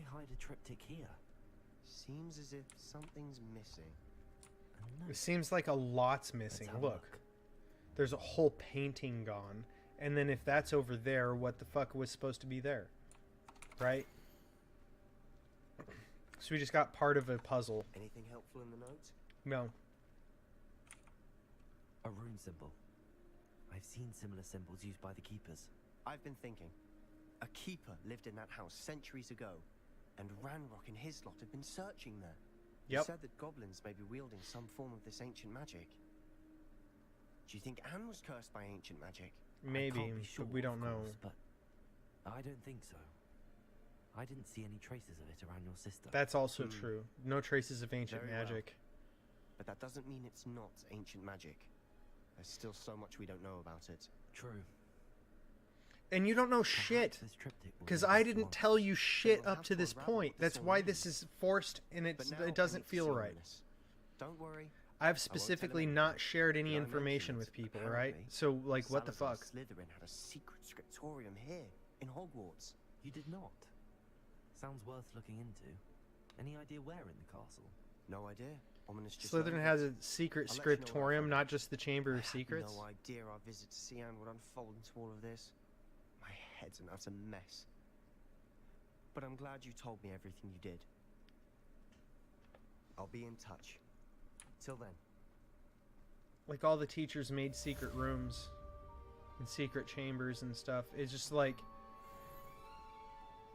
why hide a triptych here? Seems as if something's missing. It seems like a lot's missing. Look. There's a whole painting gone. And then if that's over there, what the fuck was supposed to be there? Right? So we just got part of a puzzle. Anything helpful in the notes? No. A rune symbol. I've seen similar symbols used by the keepers. I've been thinking. A keeper lived in that house centuries ago, and Ranrock and his lot have been searching there. Yep. He said that goblins may be wielding some form of this ancient magic. Do you think Anne was cursed by ancient magic? Maybe, Sure, but we don't know. but I don't think so. I didn't see any traces of it around your sister. That's also true. No traces of ancient Very well. magic. But that doesn't mean it's not ancient magic. There's still so much we don't know about it. True. And you don't know shit. Because I didn't tell you shit up to this point. That's why this is forced and it doesn't feel right. Don't worry. I've specifically not shared any information with people, right? So, like, what the fuck? Slytherin had a secret scriptorium here, in Hogwarts. You did not. Sounds worth looking into. Any idea where in the castle? No idea. Ominous just Slytherin knows. has a secret I'll let you know when I scriptorium, find not out. just the Chamber I of had Secrets. no idea our visit to Sian would unfold into all of this. My head's an utter mess. But I'm glad you told me everything you did. I'll be in touch. Till then. Like, all the teachers made secret rooms and secret chambers and stuff. It's just like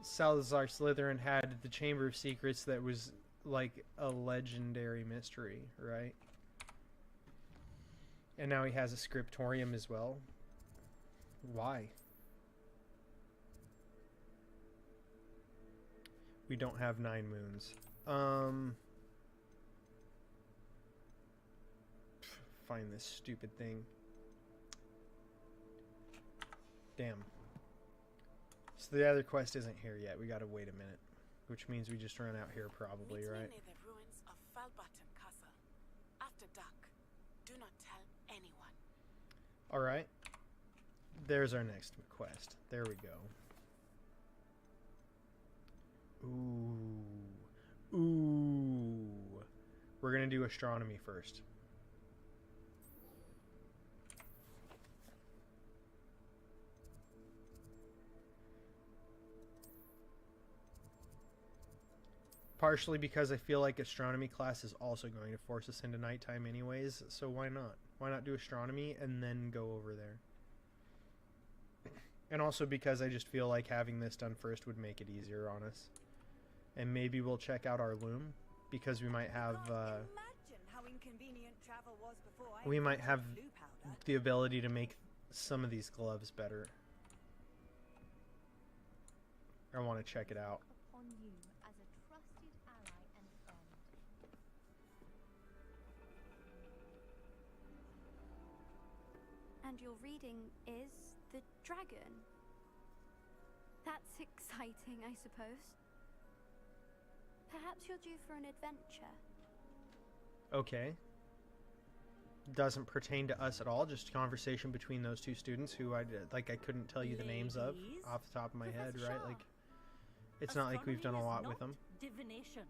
Salazar Slytherin had the Chamber of Secrets that was like a legendary mystery, right? And now he has a scriptorium as well. Why? We don't have 9 moons. Find this stupid thing. Damn. So the other quest isn't here yet. We gotta wait a minute. Which means we just run out here probably, Meet right? me near the ruins of Falbutton Castle. After dark. Do not tell anyone. Alright. There's our next quest. There we go. Ooh. Ooh. We're gonna do astronomy first. Partially because I feel like astronomy class is also going to force us into nighttime anyways, so why not? Why not do astronomy and then go over there? And also because I just feel like having this done first would make it easier on us. And maybe we'll check out our loom, because we might have the ability to make some of these gloves better. I want to check it out. Upon you as a trusted ally and friend. And your reading is the dragon. That's exciting, I suppose. Perhaps you're due for an adventure. Okay. Doesn't pertain to us at all, just conversation between those two students who I couldn't tell you the names of off the top of my head, right? Like, it's not like we've done a lot with them. Divination.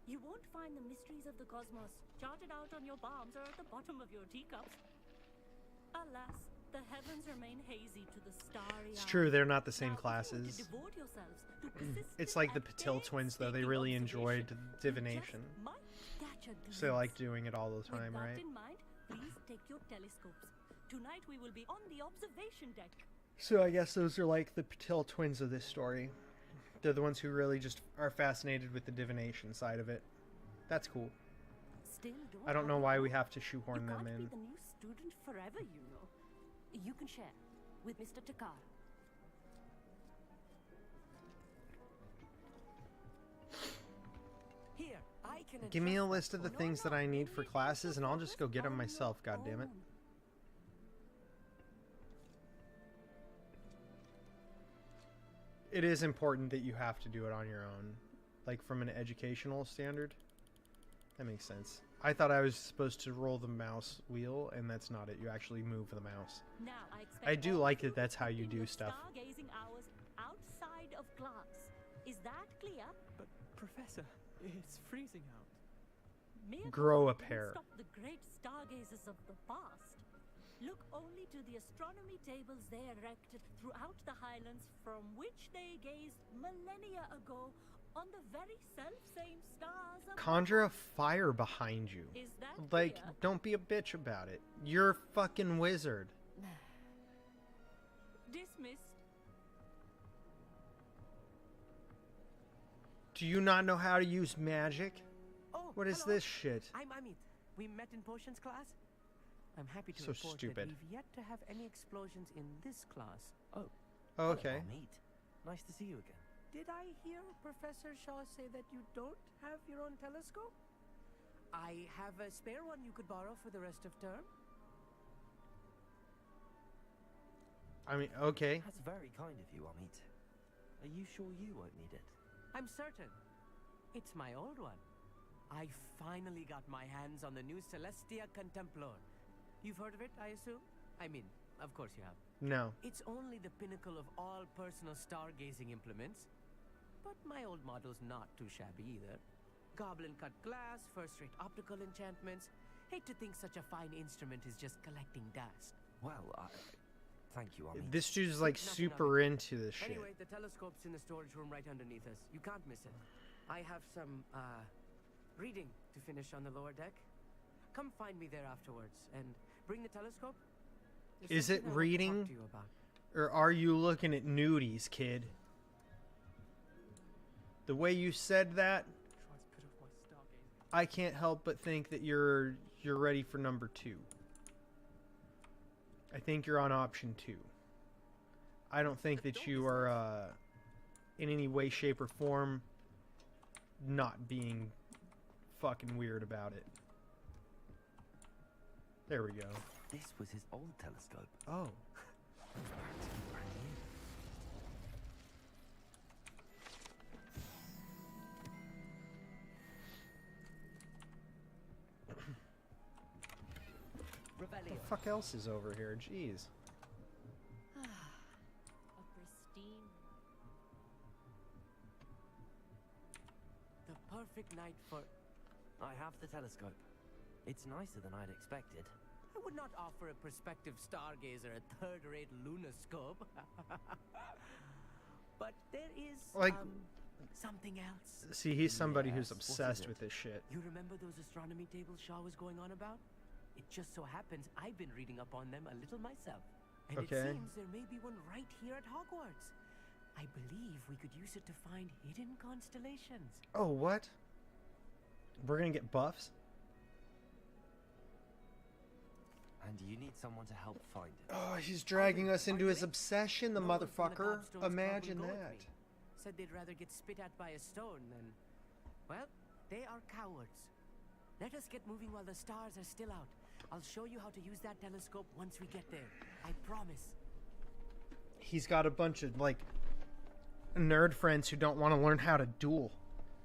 You won't find the mysteries of the cosmos charted out on your palms or at the bottom of your teacups. Alas, the heavens remain hazy to the starry It's eye. true, they're not the same Now, if you were to classes. devote yourselves to persistent It's like the and Patil twins, though. They painstaking really observation, enjoyed divination. you just might catch a So they like glimpse. doing it all the time, With that right? in mind, please take your telescopes. Tonight we will be on the observation deck. So I guess those are like the Patil twins of this story. They're the ones who really just are fascinated with the divination side of it. That's cool. Still, I don't know worry. why we have to shoehorn You them can't in. be the new student forever, you know. You can share with Mr. Takara. Here, I can Give me a adjust list of the things that I need for classes, and I'll just go get them myself, goddammit. It is important that you have to do it on your own. Like, from an educational standard. That makes sense. I thought I was supposed to roll the mouse wheel, and that's not it. You actually move the mouse. Now, I expect I do all like of you that that's how you in do your stuff. Stargazing hours outside of class. Is that clear? But, Professor, it's freezing out. Mere Grow a didn't pair. Stop the great stargazers of the past. Look only to the astronomy tables they erected throughout the Highlands from which they gazed millennia ago on the very self-same stars above. Conjure a fire behind you. Is that Like, clear? don't be a bitch about it. You're a fucking wizard. Dismissed. Do you not know how to use magic? Oh, What is hello. this shit? I'm Amit. We met in potions class. I'm happy to So report stupid. that we've yet to have any explosions in this class. Oh. Oh, okay. Hello, Amit. Nice to see you again. Did I hear Professor Shaw say that you don't have your own telescope? I have a spare one you could borrow for the rest of term. I mean, okay. That's very kind of you, Amit. Are you sure you won't need it? I'm certain. It's my old one. I finally got my hands on the new Celestia Contemplor. You've heard of it, I assume? I mean, of course you have. No. It's only the pinnacle of all personal stargazing implements. But my old model's not too shabby either. Goblin-cut glass, first-rate optical enchantments. Hate to think such a fine instrument is just collecting dust. Well, thank you, Amit. This dude's like Nothing of super it. into this shit. Anyway, the telescope's in the storage room right underneath us. You can't miss it. I have some, reading to finish on the lower deck. Come find me there afterwards, and bring the telescope. There's Is it something I want to talk reading? to you about. Or are you looking at nudies, kid? The way you said that, I can't help but think that you're ready for number 2. I think you're on option 2. I don't think that you are in any way, shape, or form not being fucking weird about it. There we go. This was his old telescope. Oh. Practically brand new. What the fuck else is over here? Jeez. A pristine. The perfect night for... I have the telescope. It's nicer than I'd expected. I would not offer a prospective stargazer a third-rate lunoscope. But there is, Like- something else. See, he's somebody who's Yes, what is obsessed it? with this shit. You remember those astronomy tables Shaw was going on about? It just so happens I've been reading up on them a little myself. And Okay. it seems there may be one right here at Hogwarts. I believe we could use it to find hidden constellations. Oh, what? We're gonna get buffs? And you need someone to help find it. Oh, he's dragging us into his By the way, obsession, the no one from the motherfucker. Gobstones Imagine probably go with that. me. Said they'd rather get spit at by a stone than... Well, they are cowards. Let us get moving while the stars are still out. I'll show you how to use that telescope once we get there. I promise. He's got a bunch of, like, nerd friends who don't want to learn how to duel.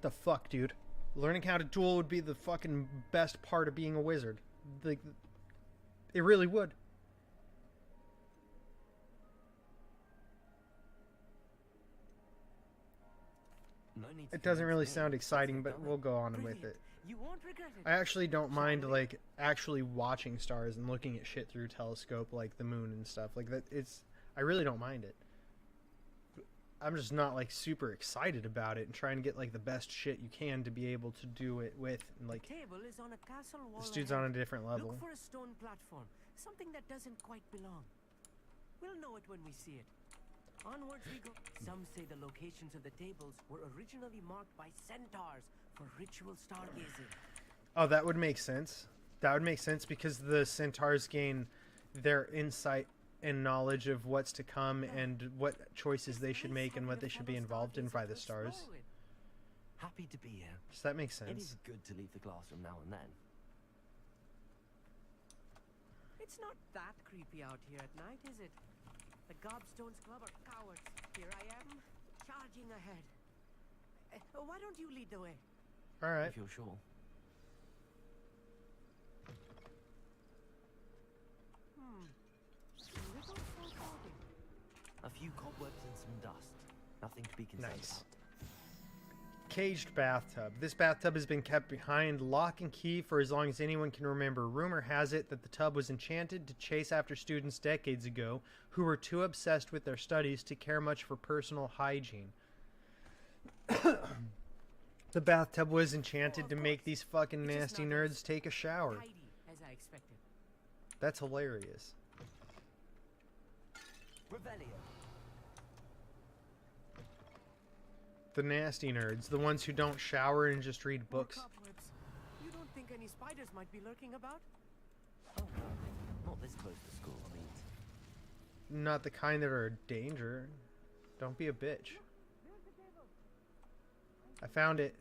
The fuck, dude? Learning how to duel would be the fucking best part of being a wizard. Like, it really would. No need to It doesn't really convince me. sound exciting, but Done it. we'll go on with Brilliant. it. You won't regret it. I actually don't mind, Shall we? like, actually watching stars and looking at shit through a telescope, like the moon and stuff. Like, that, it's... I really don't mind it. I'm just not, like, super excited about it and trying to get, like, the best shit you can to be able to do it with. And, like, The table is on a castle wall this dude's ahead. on a different level. Look for a stone platform. Something that doesn't quite belong. We'll know it when we see it. Onwards we go. Some say the locations of the tables were originally marked by centaurs for ritual stargazing. Oh, that would make sense. That would make sense because the centaurs gain their insight and knowledge of what's to come and what choices they should make and what they should be involved in by the stars. Happy to be here. Does that make It sense? is good to leave the classroom now and then. It's not that creepy out here at night, is it? The Gobstones Club are cowards. Here I am, charging ahead. Why don't you lead the way? All right. If you're sure. A little foreboding. A few cobwebs and some dust. Nothing to be concerned Nice. about. Caged bathtub. This bathtub has been kept behind lock and key for as long as anyone can remember. Rumor has it that the tub was enchanted to chase after students decades ago who were too obsessed with their studies to care much for personal hygiene. The bathtub was enchanted to make these fucking nasty nerds take a shower. As I expected. That's hilarious. Revelio. The nasty nerds, the ones who don't shower and just read books. You don't think any spiders might be lurking about? Oh no, not this close to school, I mean. Not the kind that are a danger. Don't be a bitch. I found it.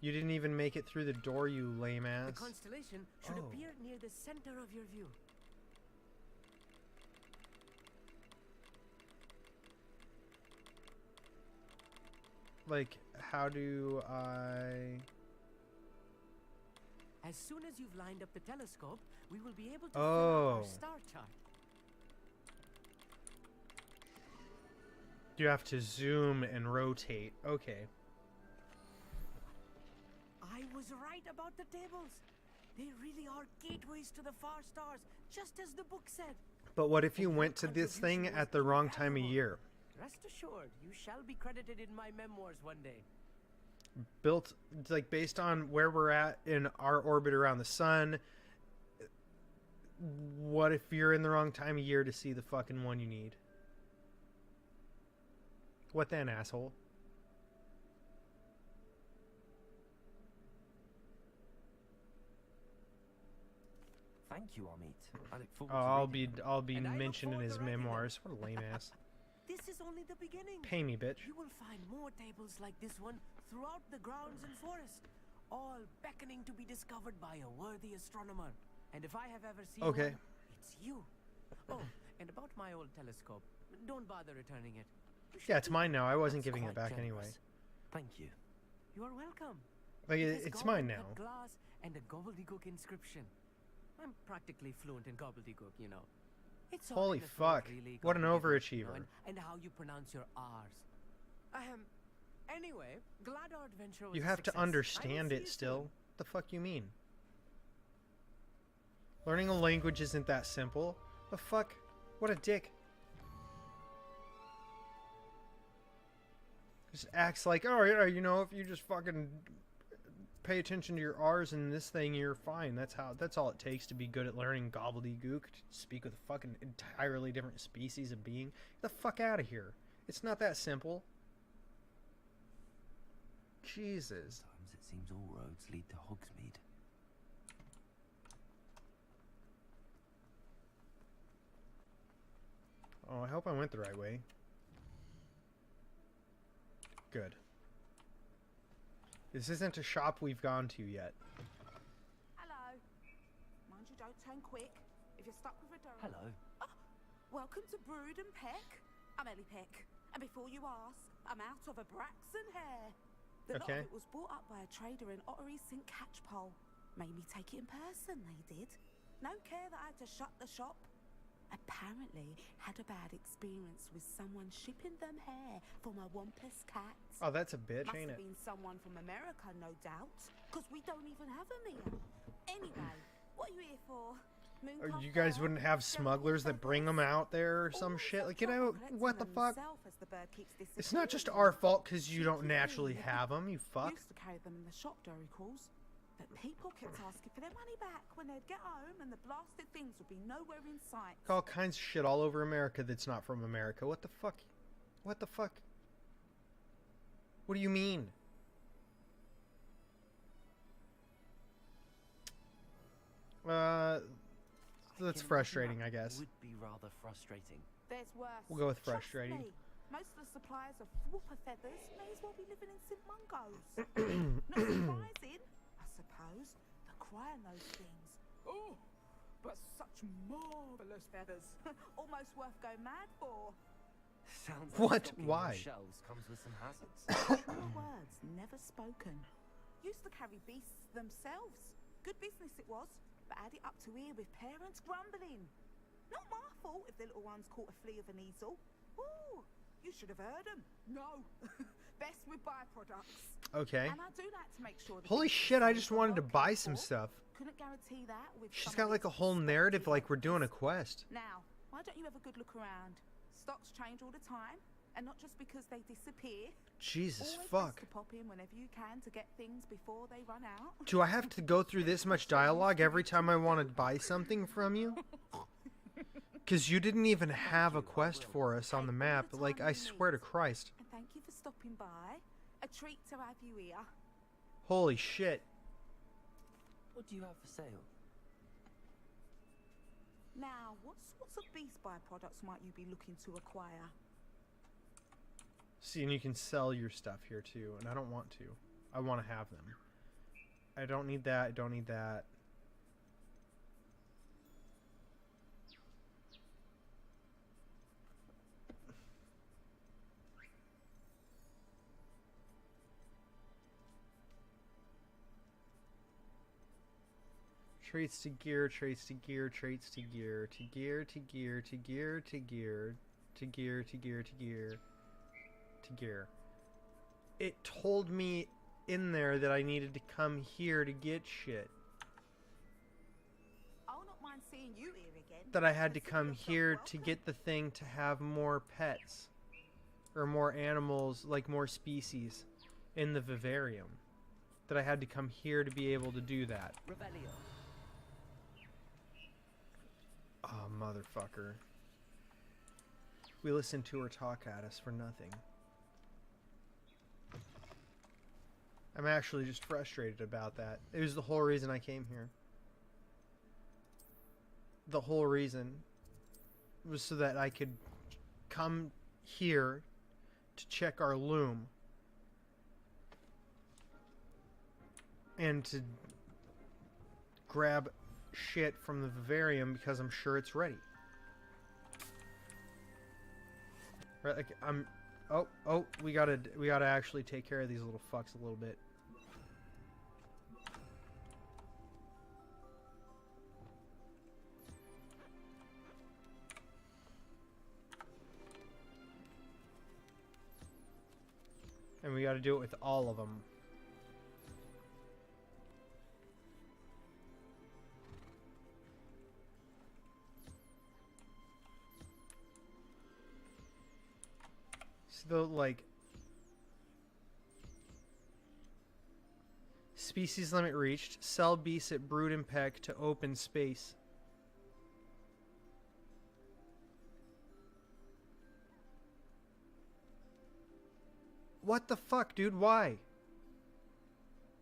You didn't even make it through the door, you lame ass. The constellation should appear near the center of your view. Like, how do I... As soon as you've lined up the telescope, we will be able to fill out our star chart. You have to zoom and rotate. Okay. I was right about the tables. They really are gateways to the far stars, just as the book said. But what if you went to this thing at the wrong time of year? Rest assured, you shall be credited in my memoirs one day. Built, like, based on where we're at in our orbit around the sun, what if you're in the wrong time of year to see the fucking one you need? What then, asshole? Thank you, Amit. I look forward to I'll be mentioned in his memoirs. What a lame ass. This is only the beginning. Pay me, bitch. You will find more tables like this one throughout the grounds and forest, all beckoning to be discovered by a worthy astronomer. And if I have ever seen one, it's you. Oh, and about my old telescope, don't bother returning it. Yeah, it's mine now. I wasn't giving it back anyway. Thank you. You are welcome. Like, it's mine now. Glass and a gobbledygook inscription. I'm practically fluent in gobbledygook, you know. It's all Holy in the thought, fuck. really, What an gobbledygook, overachiever. you know, and how you pronounce your R's. Anyway, glad our adventure was You a have success. to understand it still. The fuck you mean? Learning a language isn't that simple. The fuck? What a dick. Just acts like, oh yeah, you know, if you just fucking pay attention to your R's in this thing, you're fine. That's all it takes to be good at learning gobbledygook, to speak with a fucking entirely different species of being. Get the fuck out of here. It's not that simple. Jesus. Sometimes it seems all roads lead to Hogsmeade. Oh, I hope I went the right way. Good. This isn't a shop we've gone to yet. Hello. Mind you don't turn quick. If you're stuck with a door. Hello. Oh, welcome to Brood and Peck. I'm Ellie Peck. And before you ask, I'm out of a Braxton hair. The lot of it was bought up by a trader in Ottery St. Catchpole. Made me take it in person, they did. No care that I had to shut the shop. Apparently had a bad experience with someone shipping them hair for my Wampus cats. Oh, that's a bitch, Must ain't have it? been someone from America, no doubt. Because we don't even have them here. Anyway, what are you here for? Or you guys wouldn't have smugglers that bring them out there or some shit? Like, you know, what the fuck? It's not just our fault because you don't naturally have them, you fuck. Used to carry them in the shop, Dory calls. But people kept asking for their money back when they'd get home and the blasted things would be nowhere in sight. All kinds of shit all over America that's not from America. What the fuck? What the fuck? What do you mean? That's frustrating, I guess. Would be rather frustrating. There's worse. We'll go with Trust frustrating. me, most of the suppliers of whooper feathers may as well be living in St. Mungo's. Not surprising, I suppose. The cry on those things. Oh, but such marvelous feathers. Almost worth going mad for. Sounds What? like stocking Why? those shelves comes with some hazards. True words never spoken. Used to carry beasts themselves. Good business it was, but had it up to here with parents grumbling. Not my fault if the little ones caught a flea of an easel. Ooh, You should have heard them. No. Best with byproducts. Okay. And I do that to make sure. Holy shit, I just wanted to buy some stuff. Couldn't guarantee that with She's got like a whole narrative like we're doing a quest. Now, why don't you have a good look around? Stocks change all the time, and not just because they disappear. Jesus Always fuck. best to pop in whenever you can to get things before they run out. Do I have to go through this much dialogue every time I want to buy something from you? Because you didn't even have a quest for us on the map. Like, I swear to Christ. And thank you for stopping by. A treat to have you here. Holy shit. What do you have for sale? Now, what sorts of beast byproducts might you be looking to acquire? See, and you can sell your stuff here too, and I don't want to. I want to have them. I don't need that. I don't need that. Traits to gear, traits to gear, traits to gear, to gear, to gear, to gear, to gear, to gear, to gear, to gear, to gear. It told me in there that I needed to come here to get shit. I'll not mind seeing you here again. That I had to come here to get the thing to have more pets. Or more animals, like more species in the vivarium. That I had to come here to be able to do that. Revelio. Oh, motherfucker. We listened to her talk at us for nothing. I'm actually just frustrated about that. It was the whole reason I came here. The whole reason was so that I could come here to check our loom. And to grab shit from the vivarium because I'm sure it's ready. Right, like we gotta actually take care of these little fucks a little bit. And we gotta do it with all of them. So, like, species limit reached. Sell beasts at Brood and Peck to open space. What the fuck, dude? Why?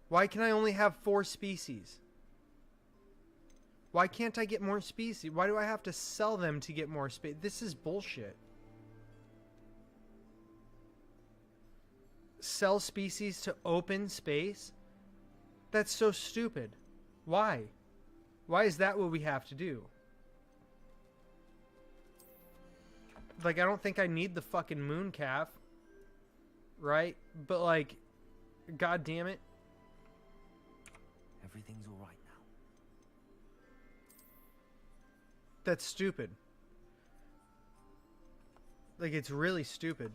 Why can I only have 4 species? Why can't I get more species? Why do I have to sell them to get more space? This is bullshit. Sell species to open space? That's so stupid. Why? Why is that what we have to do? Like, I don't think I need the fucking moon calf. Right? But, like, god damn it. Everything's all right now. That's stupid. Like, it's really stupid.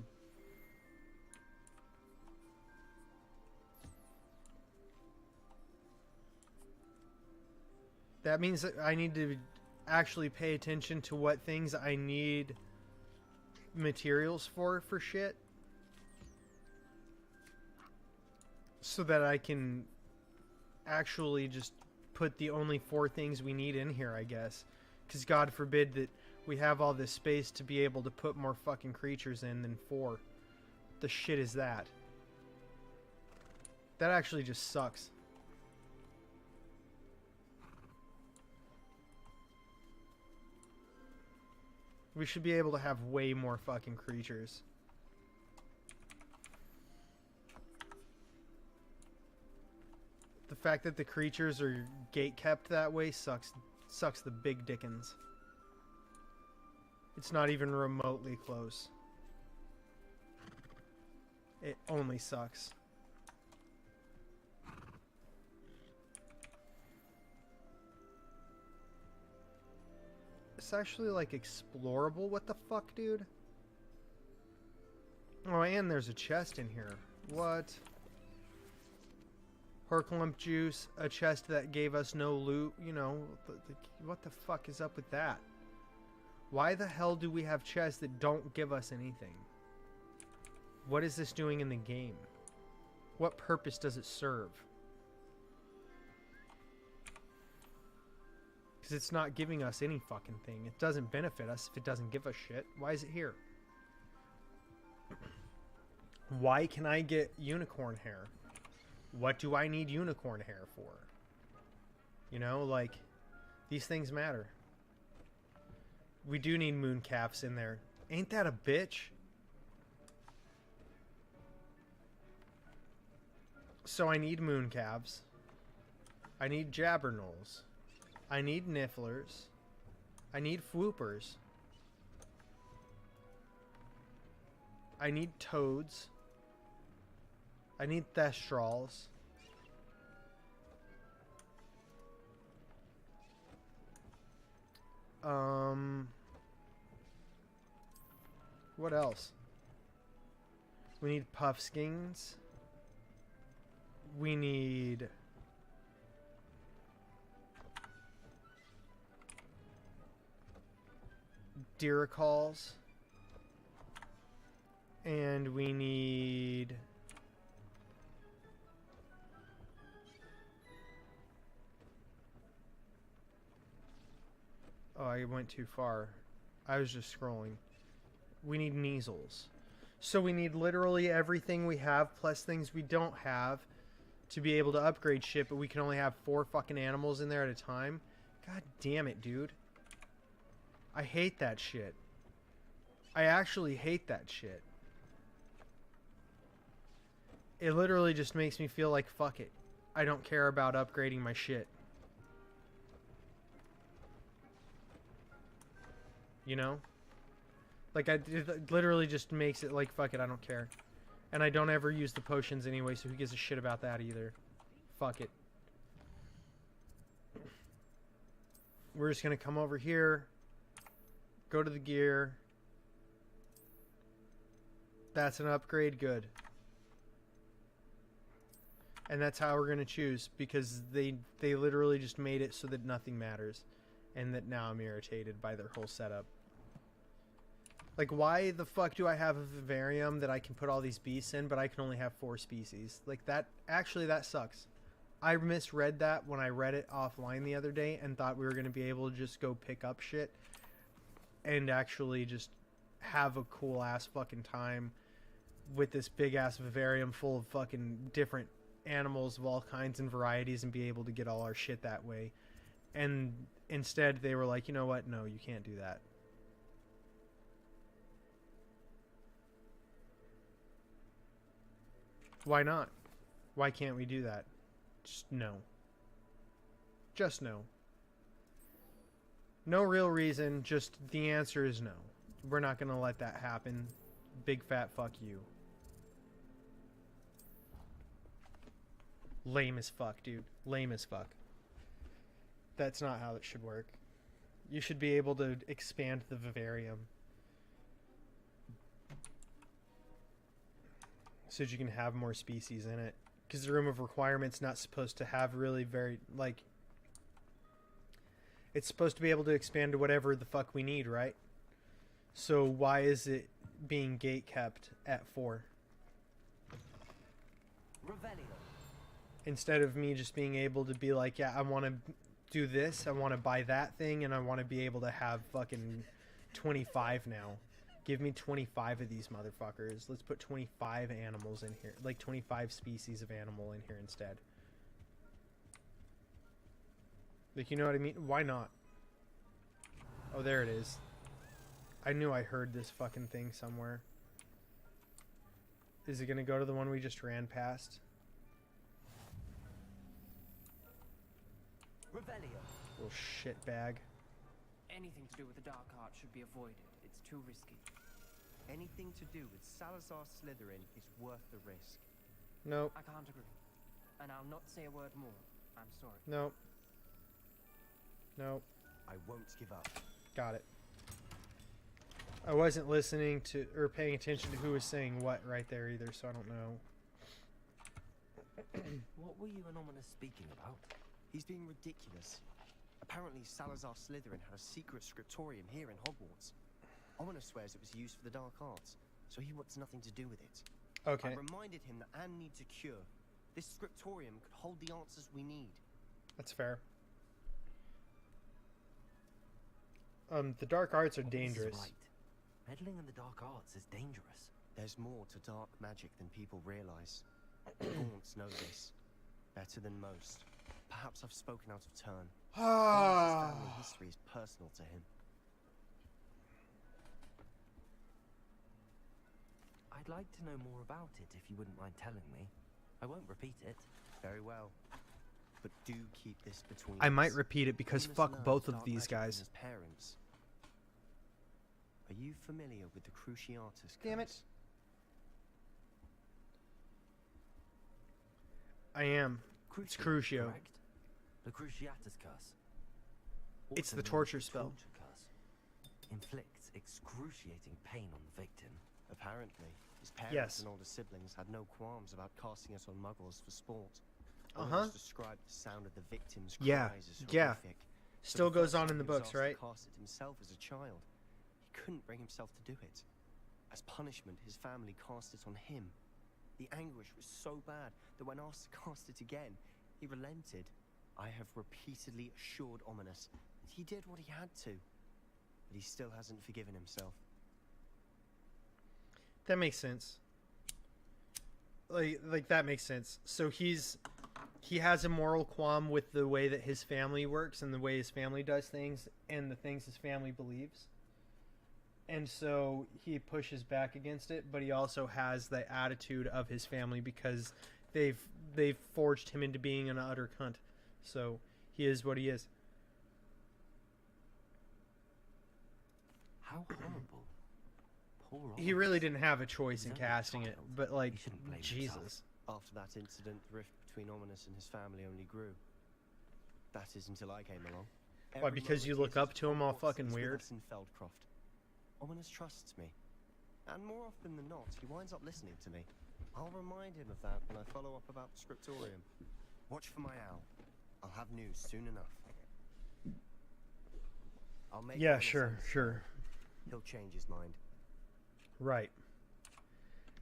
That means that I need to actually pay attention to what things I need materials for shit. So that I can actually just put the only 4 things we need in here, I guess. Because God forbid that we have all this space to be able to put more fucking creatures in than 4. The shit is that? That actually just sucks. We should be able to have way more fucking creatures. The fact that the creatures are gate kept that way sucks the big dickens. It's not even remotely close. It only sucks. It's actually like explorable. What the fuck, dude? Oh, and there's a chest in here. What? Horklump juice, a chest that gave us no loot. You know, what the fuck is up with that? Why the hell do we have chests that don't give us anything? What is this doing in the game? What purpose does it serve? Because it's not giving us any fucking thing. It doesn't benefit us if it doesn't give us shit. Why is it here? Why can I get unicorn hair? What do I need unicorn hair for? You know, like, these things matter. We do need moon calves in there. Ain't that a bitch? So I need moon calves. I need jabbernolls. I need nifflers. I need swoopers. I need toads. I need thestrals. What else? We need puffskins. We need diricals. And we need oh, I went too far. I was just scrolling. We need measles. So we need literally everything we have plus things we don't have to be able to upgrade shit, but we can only have 4 fucking animals in there at a time. God damn it, dude. I hate that shit. I actually hate that shit. It literally just makes me feel like fuck it. I don't care about upgrading my shit. You know? Like, it literally just makes it like, fuck it, I don't care. And I don't ever use the potions anyway, so who gives a shit about that either? Fuck it. We're just gonna come over here, go to the gear. That's an upgrade, good. And that's how we're gonna choose, because they literally just made it so that nothing matters. And that now I'm irritated by their whole setup. Like, why the fuck do I have a vivarium that I can put all these beasts in, but I can only have 4 species? Like, that, actually, that sucks. I misread that when I read it offline the other day and thought we were going to be able to just go pick up shit and actually just have a cool-ass fucking time with this big-ass vivarium full of fucking different animals of all kinds and varieties and be able to get all our shit that way. And instead, they were like, you know what? No, you can't do that. Why not? Why can't we do that? Just no. Just no. No real reason, just the answer is no. We're not gonna let that happen. Big fat fuck you. Lame as fuck, dude. Lame as fuck. That's not how it should work. You should be able to expand the vivarium so that you can have more species in it. Because the Room of Requirement's not supposed to have really very, like... It's supposed to be able to expand to whatever the fuck we need, right? So why is it being gate kept at 4? Instead of me just being able to be like, yeah, I want to do this, I want to buy that thing, and I want to be able to have fucking 25 now. Give me 25 of these motherfuckers. Let's put 25 animals in here. Like 25 species of animal in here instead. Like, you know what I mean? Why not? Oh, there it is. I knew I heard this fucking thing somewhere. Is it gonna go to the one we just ran past? Little shitbag. Anything to do with the Dark Art should be avoided. It's too risky. Anything to do with Salazar Slytherin is worth the risk. Nope. I can't agree. And I'll not say a word more. I'm sorry. Nope. Nope. I won't give up. Got it. I wasn't listening to or paying attention to who was saying what right there either, so I don't know. What were you and Ominous speaking about? He's being ridiculous. Apparently, Salazar Slytherin had a secret scriptorium here in Hogwarts. Ominous swears it was used for the dark arts, so he wants nothing to do with it. Okay. I reminded him that Anne needs a cure. This scriptorium could hold the answers we need. That's fair. The dark arts are dangerous. Right. Meddling in the dark arts is dangerous. There's more to dark magic than people realize. Gaunts know this better than most. Perhaps I've spoken out of turn. His family history is personal to him. I'd like to know more about it if you wouldn't mind telling me. I won't repeat it. Very well. But do keep this between I us. might repeat it because Ominous fuck learned both of dark these magic from guys. his parents. Are you familiar with the Cruciatus Damn it. curse? I am. It's Crucio. Correct? The Cruciatus curse. It's Also the known as torture the spell. torture curse. Inflicts excruciating pain on the victim. Apparently, his parents Yes. and older siblings had no qualms about casting it on muggles for sport. Uh-huh. Ominous described the sound of the victim's Yeah, cries as yeah. horrific. So Still the goes first on time in the he was books, asked to right? cast it himself as a child, he couldn't bring himself to do it. As punishment, his family cast it on him. The anguish was so bad that when asked to cast it again, he relented. I have repeatedly assured Ominous that he did what he had to, but he still hasn't forgiven himself. That makes sense. Like that makes sense. So he has a moral qualm with the way that his family works and the way his family does things and the things his family believes. And so he pushes back against it, but he also has the attitude of his family because they've forged him into being an utter cunt. So he is what he is. How horrible. Poor He really didn't have a choice in He's only a casting it, child. but like, He shouldn't blame Jesus. himself. After that incident, the rift between Ominous and his family only grew. That is until I came along. Why, because you look up to him all fucking weird? In Feldcroft. Ominous trusts me. And more often than not, he winds up listening to me. I'll remind him of that when I follow up about the scriptorium. Watch for my owl. I'll have news soon enough. I'll make Yeah, Ominous sure, understand. sure. He'll change his mind. Right.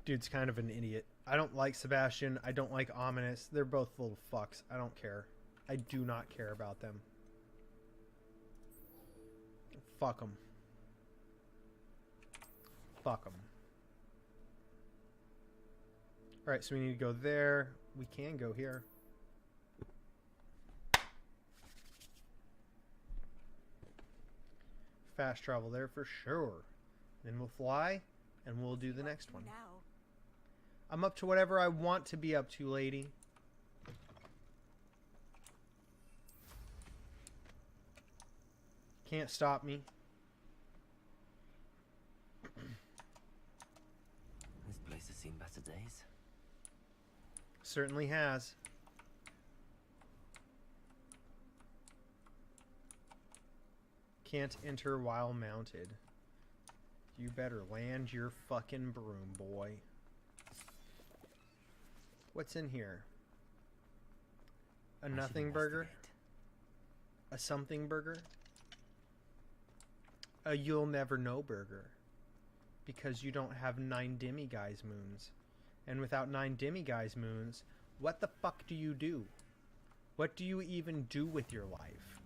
Dude's kind of an idiot. I don't like Sebastian. I don't like Ominous. They're both little fucks. I don't care. I do not care about them. Fuck them. Fuck them. Alright, so we need to go there. We can go here. Fast travel there for sure. Then we'll fly, and we'll do the next one. Now. I'm up to whatever I want to be up to, lady. Can't stop me. This place has seen better days. Certainly has. Can't enter while mounted. You better land your fucking broom, boy. What's in here? A nothing burger? A something burger? A you'll never know burger. Because you don't have 9 demiguise moons. And without 9 demiguise moons, what the fuck do you do? What do you even do with your life?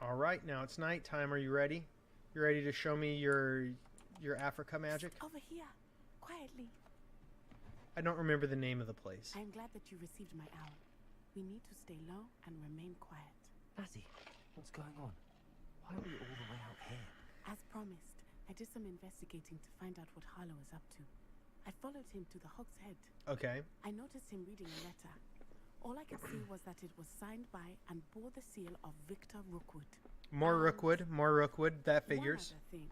Alright, now it's nighttime. Are you ready? You ready to show me your Africa magic? Over here, quietly. I don't remember the name of the place. I am glad that you received my owl. We need to stay low and remain quiet. Natty, what's going on? Why are we all the way out here? As promised, I did some investigating to find out what Harlow is up to. I followed him to the Hog's Head. Okay. I noticed him reading a letter. All I could see was that it was signed by and bore the seal of Victor Rookwood. More Rookwood, more Rookwood. That figures. One other thing.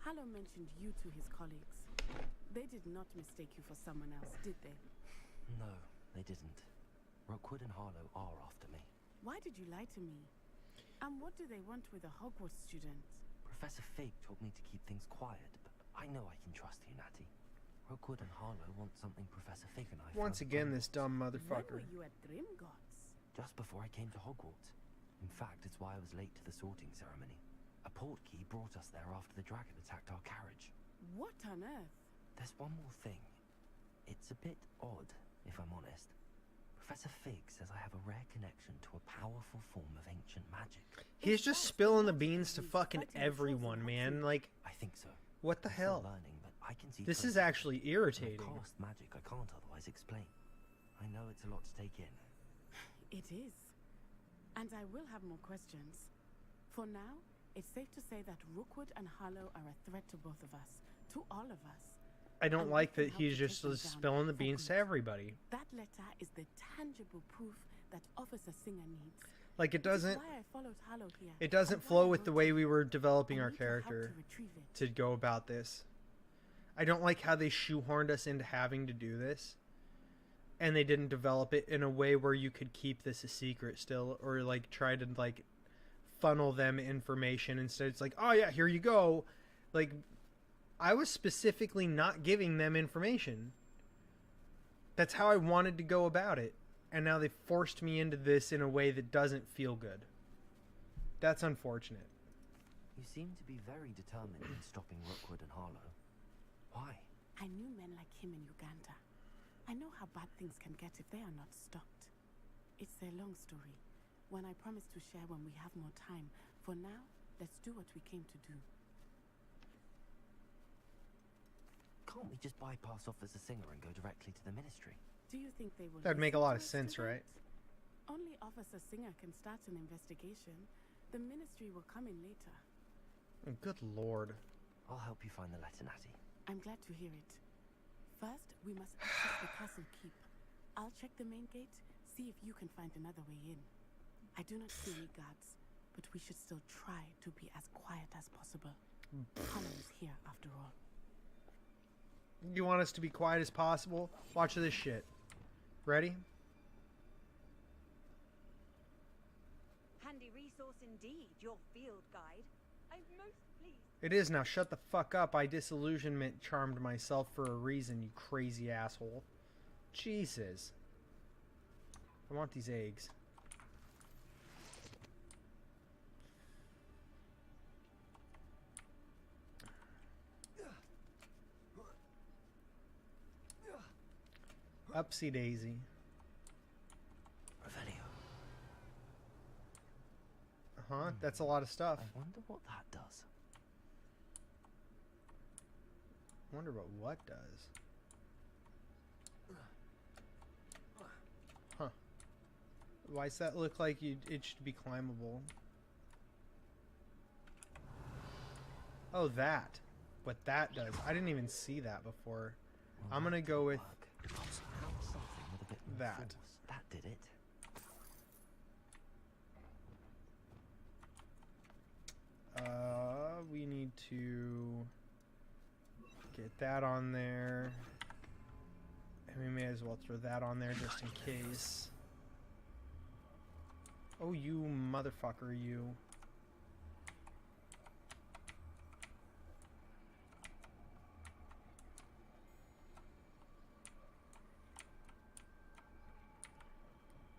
Harlow mentioned you to his colleagues. They did not mistake you for someone else, did they? No, they didn't. Rookwood and Harlow are after me. Why did you lie to me? And what do they want with a Hogwarts student? Professor Fig told me to keep things quiet, but I know I can trust you, Natty. Rookwood and Harlow want something Professor Fig and I Once found again, at this dumb motherfucker. When were you at Grimgotts? Just before I came to Hogwarts. In fact, it's why I was late to the sorting ceremony. A portkey brought us there after the dragon attacked our carriage. What on earth? There's one more thing. It's a bit odd, if I'm honest. Professor Fig says I have a rare connection to a powerful form of ancient magic. He's just spilling the beans to fucking everyone, man. Like, I think so. What the I'm hell? still learning, but I can see This is traces. actually irritating. I cast magic I can't otherwise explain. I know it's a lot to take in. It is. And I will have more questions. For now, it's safe to say that Rookwood and Harlow are a threat to both of us. To all of us. I don't like that he's just spilling the beans to everybody. That letter is the tangible proof that Officer Singer needs. Like, it doesn't... Why I followed Harlow here. It doesn't flow with the way we were developing our character to go about this. I don't like how they shoehorned us into having to do this. And they didn't develop it in a way where you could keep this a secret still. Or, like, try to, like, funnel them information. Instead, it's like, oh, yeah, here you go. Like, I was specifically not giving them information. That's how I wanted to go about it. And now they forced me into this in a way that doesn't feel good. That's unfortunate. You seem to be very determined in stopping Rookwood and Harlow. Why? I knew men like him in Uganda. I know how bad things can get if they are not stopped. It's a long story, one I promise to share when we have more time. For now, let's do what we came to do. Can't we just bypass Officer Singer and go directly to the Ministry? Do you think they will? That'd make a listen lot to of us sense, today? right? Only Officer Singer can start an investigation. The Ministry will come in later. Oh, good lord. I'll help you find the letter, Natty. I'm glad to hear it. First, we must access the castle keep. I'll check the main gate, see if you can find another way in. I do not see any guards, but we should still try to be as quiet as possible. Harlow is here, after all. You want us to be quiet as possible? Watch this shit. Ready? Handy resource indeed, your field guide. I'm most pleased. It is now. Shut the fuck up. I disillusionment charmed myself for a reason, you crazy asshole. Jesus. I want these eggs. Upsy daisy. Revelio. Uh-huh, that's a lot of stuff. I wonder what that does. Wonder what does. Huh. Why does that look like it should be climbable? Oh, that. What that does. I didn't even see that before. Well, I'm gonna go with something with a bit more that. force. That did it. We need to get that on there. And we may as well throw that on there just in case. Oh, you motherfucker, you.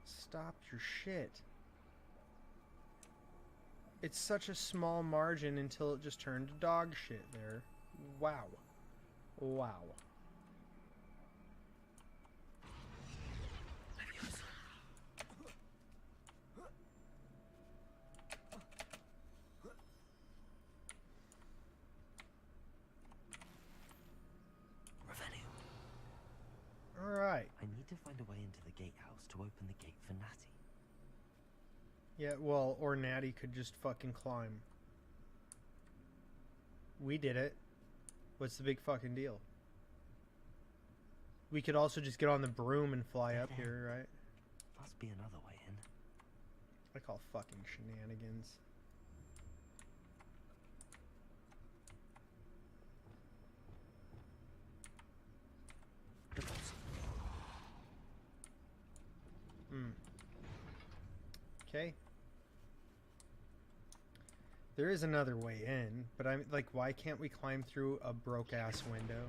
Stop your shit. It's such a small margin until it just turned to dog shit there. Wow. Wow. Alright. I need to find a way into the gatehouse to open the gate for Natty. Yeah, well, or Natty could just fucking climb. We did it. What's the big fucking deal? We could also just get on the broom and fly up here, right? Must be another way in. I call fucking shenanigans. Okay. There is another way in, but I'm like, why can't we climb through a broke-ass window?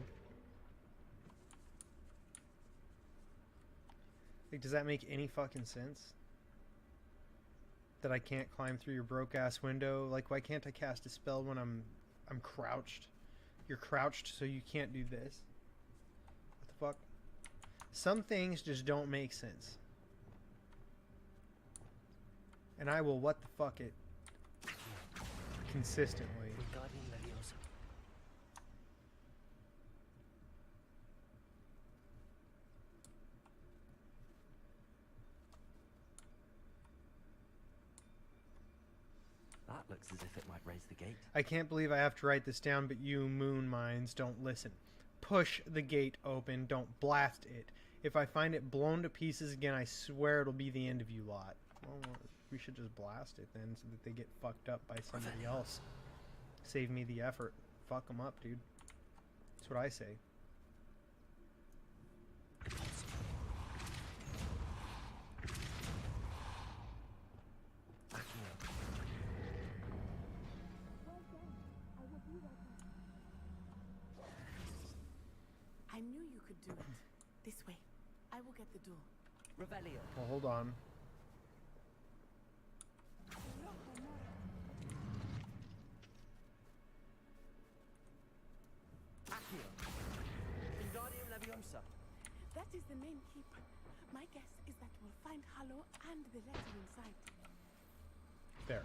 Like, does that make any fucking sense? That I can't climb through your broke-ass window? Like, why can't I cast a spell when I'm crouched? You're crouched, so you can't do this. What the fuck? Some things just don't make sense. And I will what the fuck it consistently. That looks as if it might raise the gate. I can't believe I have to write this down, but you moon mines don't listen. Push the gate open, don't blast it. If I find it blown to pieces again, I swear it'll be the end of you lot. Well, we should just blast it then so that they get fucked up by somebody else. Save me the effort. Fuck them up, dude. That's what I say. I knew you could do it. This way. I will get the door. Revelio. Well, hold on. That is the main keep. My guess is that we'll find Hallow and the letter inside. There.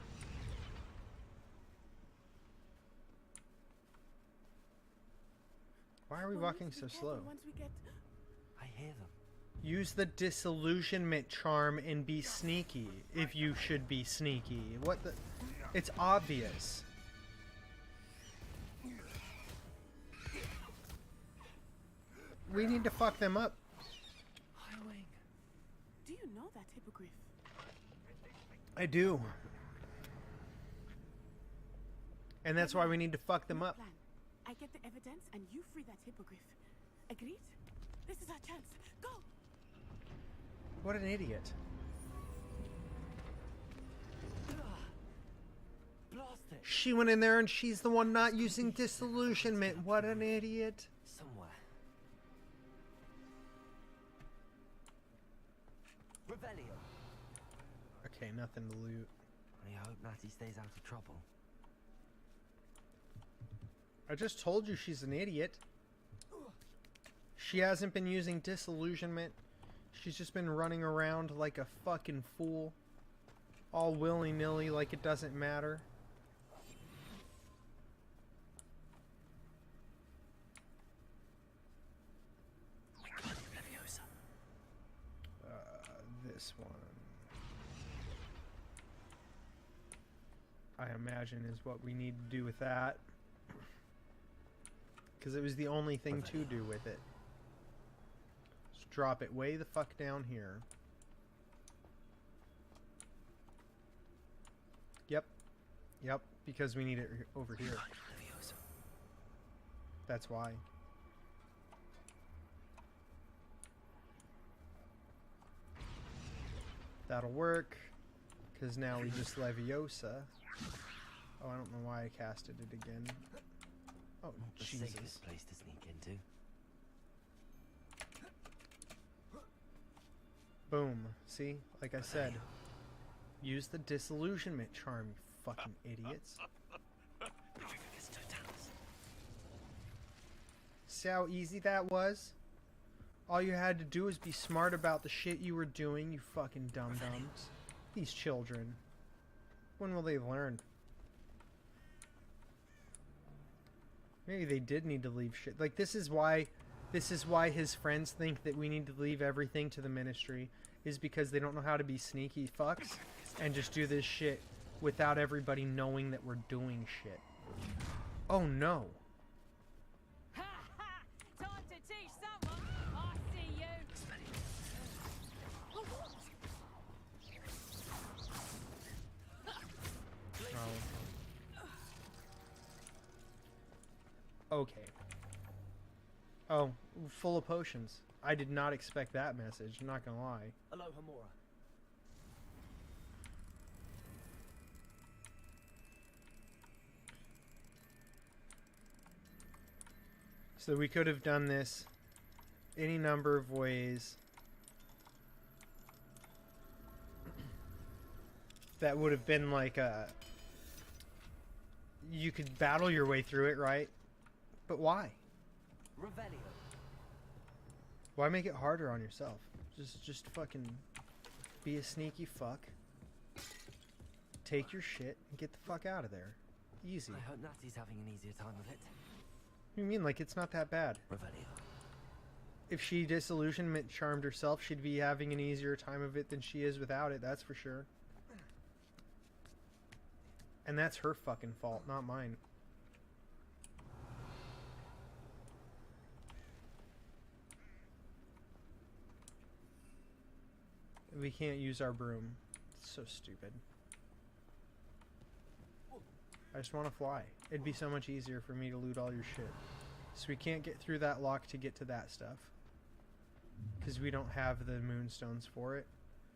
Why are we walking so slow? Once we get... I hear them. Use the disillusionment charm and be sneaky if you should be sneaky. What the... It's obvious. We need to fuck them up. Do you know that hippogriff? I do. And that's why we need to fuck them up. Plan. I get the evidence and you free that hippogriff. Agreed? This is our chance. Go! What an idiot. She went in there and she's the one not using disillusionment. What an idiot. Somewhere. Revelio. Okay, nothing to loot. I hope Natty stays out of trouble. I just told you she's an idiot. She hasn't been using disillusionment. She's just been running around like a fucking fool. All willy-nilly like it doesn't matter. This one, I imagine, is what we need to do with that. Because it was the only thing to do with it. Just drop it way the fuck down here. Yep. Yep, because we need it over here. That's why. That'll work, because now we just Leviosa. Oh, I don't know why I casted it again. Oh, the Jesus. safest place to sneak into. Boom. See? Like I said. Use the disillusionment charm, you fucking idiots. See how easy that was? All you had to do was be smart about the shit you were doing, you fucking dum-dums. These children. When will they learn? Maybe they did need to leave shit. Like, this is why his friends think that we need to leave everything to the ministry, is because they don't know how to be sneaky fucks and just do this shit without everybody knowing that we're doing shit. Oh no. Time to teach someone. I see you. Okay. Oh, full of potions. I did not expect that message, I'm not gonna lie. Hello, Hamura. So we could have done this any number of ways that would have been like a... You could battle your way through it, right? But why? Revelio. Why make it harder on yourself? Just fucking be a sneaky fuck. Take your shit and get the fuck out of there. Easy. I hope Natty's having an easier time of it. What do you mean? Like, it's not that bad. Revelio. If she disillusionment charmed herself, she'd be having an easier time of it than she is without it, that's for sure. And that's her fucking fault, not mine. We can't use our broom. It's so stupid. I just want to fly. It'd be so much easier for me to loot all your shit. So we can't get through that lock to get to that stuff. Because we don't have the moonstones for it.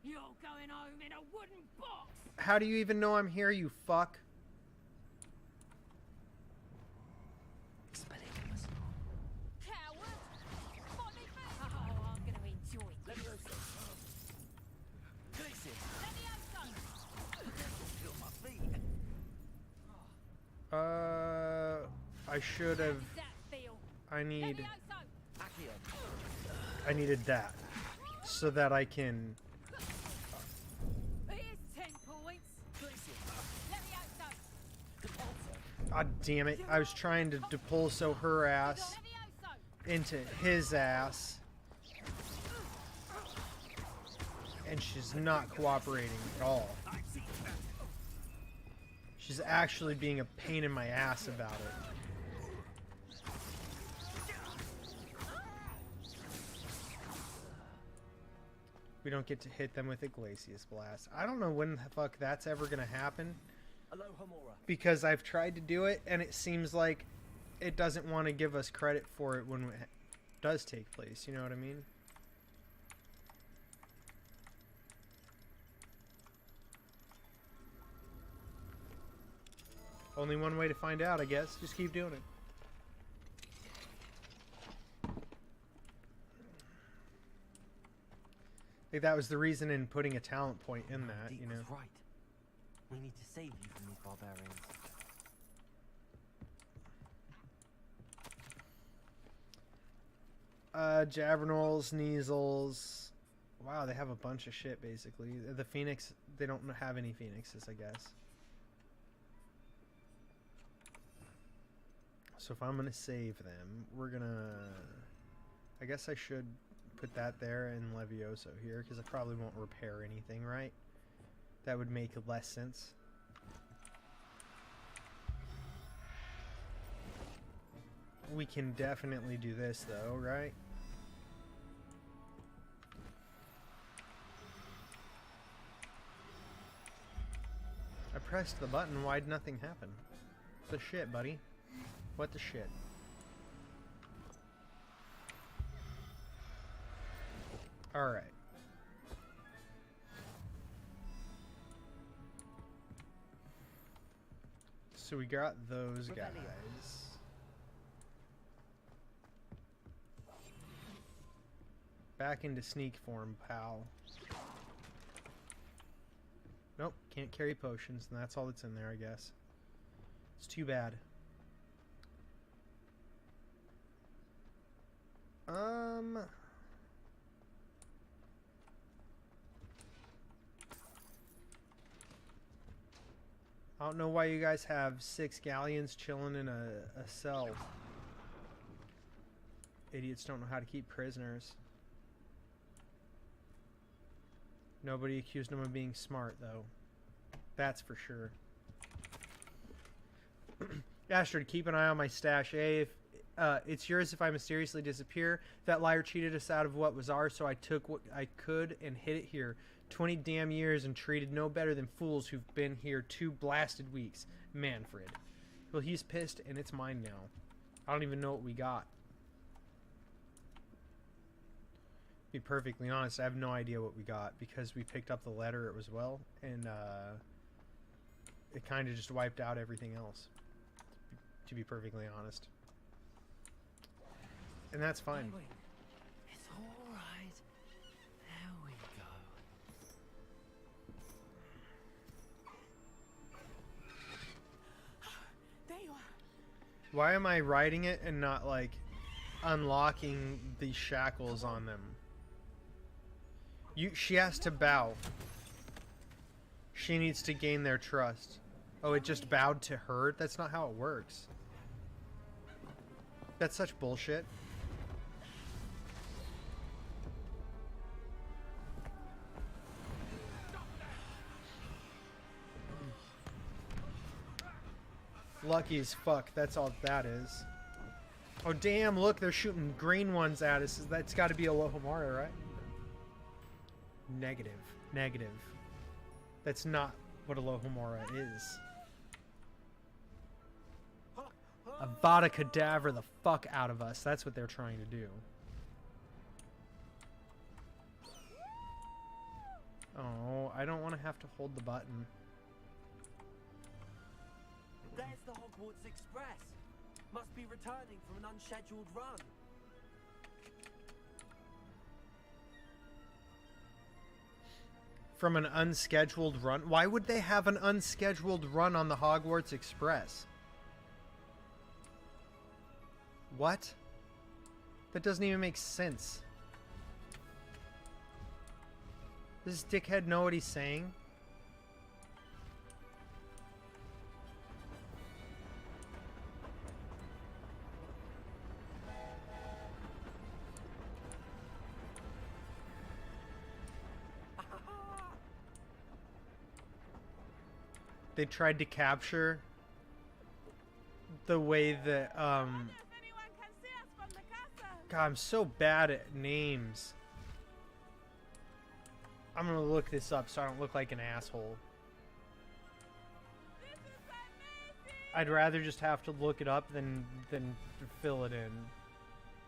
You're going home in a wooden box! How do you even know I'm here, you fuck? Coward! Folly me! Oh, I'm going to enjoy this. I should have... I needed that. So that I can... Here's 10 points. God damn it. I was trying to depulso her ass into his ass. And she's not cooperating at all. She's actually being a pain in my ass about it. We don't get to hit them with a Glacius Blast. I don't know when the fuck that's ever gonna happen. Because I've tried to do it, and it seems like it doesn't want to give us credit for it when it does take place. You know what I mean? Only one way to find out, I guess. Just keep doing it. I think that was the reason in putting a talent point in that, you know. Right. We need to save you from these barbarians. Javernols, Neasels. Wow, they have a bunch of shit, basically. The Phoenix, they don't have any Phoenixes, I guess. So if I'm going to save them, we're going to... I guess I should put that there and Levioso here, because I probably won't repair anything, right? That would make less sense. We can definitely do this, though, right? I pressed the button. Why'd nothing happen? The shit, buddy. What the shit? Alright. So we got those guys. Back into sneak form, pal. Nope, can't carry potions, and that's all that's in there, I guess. It's too bad. I don't know why you guys have 6 galleons chilling in a cell. Idiots don't know how to keep prisoners. Nobody accused them of being smart, though. That's for sure. Astrid, keep an eye on my stash. If it's yours if I mysteriously disappear. That liar cheated us out of what was ours, so I took what I could and hid it here. 20 damn years and treated no better than fools who've been here 2 blasted weeks. Manfred. Well, he's pissed, and it's mine now. I don't even know what we got. To be perfectly honest, I have no idea what we got, because we picked up the letter as well, and it kind of just wiped out everything else, to be perfectly honest. And that's fine. It's all right. There we go. There you are. Why am I riding it and not, like, unlocking the shackles on them? She has to bow. She needs to gain their trust. Oh, it just bowed to her? That's not how it works. That's such bullshit. Lucky as fuck, that's all that is. Oh damn, look, they're shooting green ones at us. That's gotta be Alohomora, right? Negative. Negative. That's not what Alohomora is. Avada Kedavra the fuck out of us. That's what they're trying to do. Oh, I don't want to have to hold the button. There's the Hogwarts Express. Must be returning from an unscheduled run. From an unscheduled run? Why would they have an unscheduled run on the Hogwarts Express? What? That doesn't even make sense. Does this dickhead know what he's saying? They tried to capture the way that, God, I'm so bad at names. I'm gonna look this up so I don't look like an asshole. I'd rather just have to look it up than fill it in.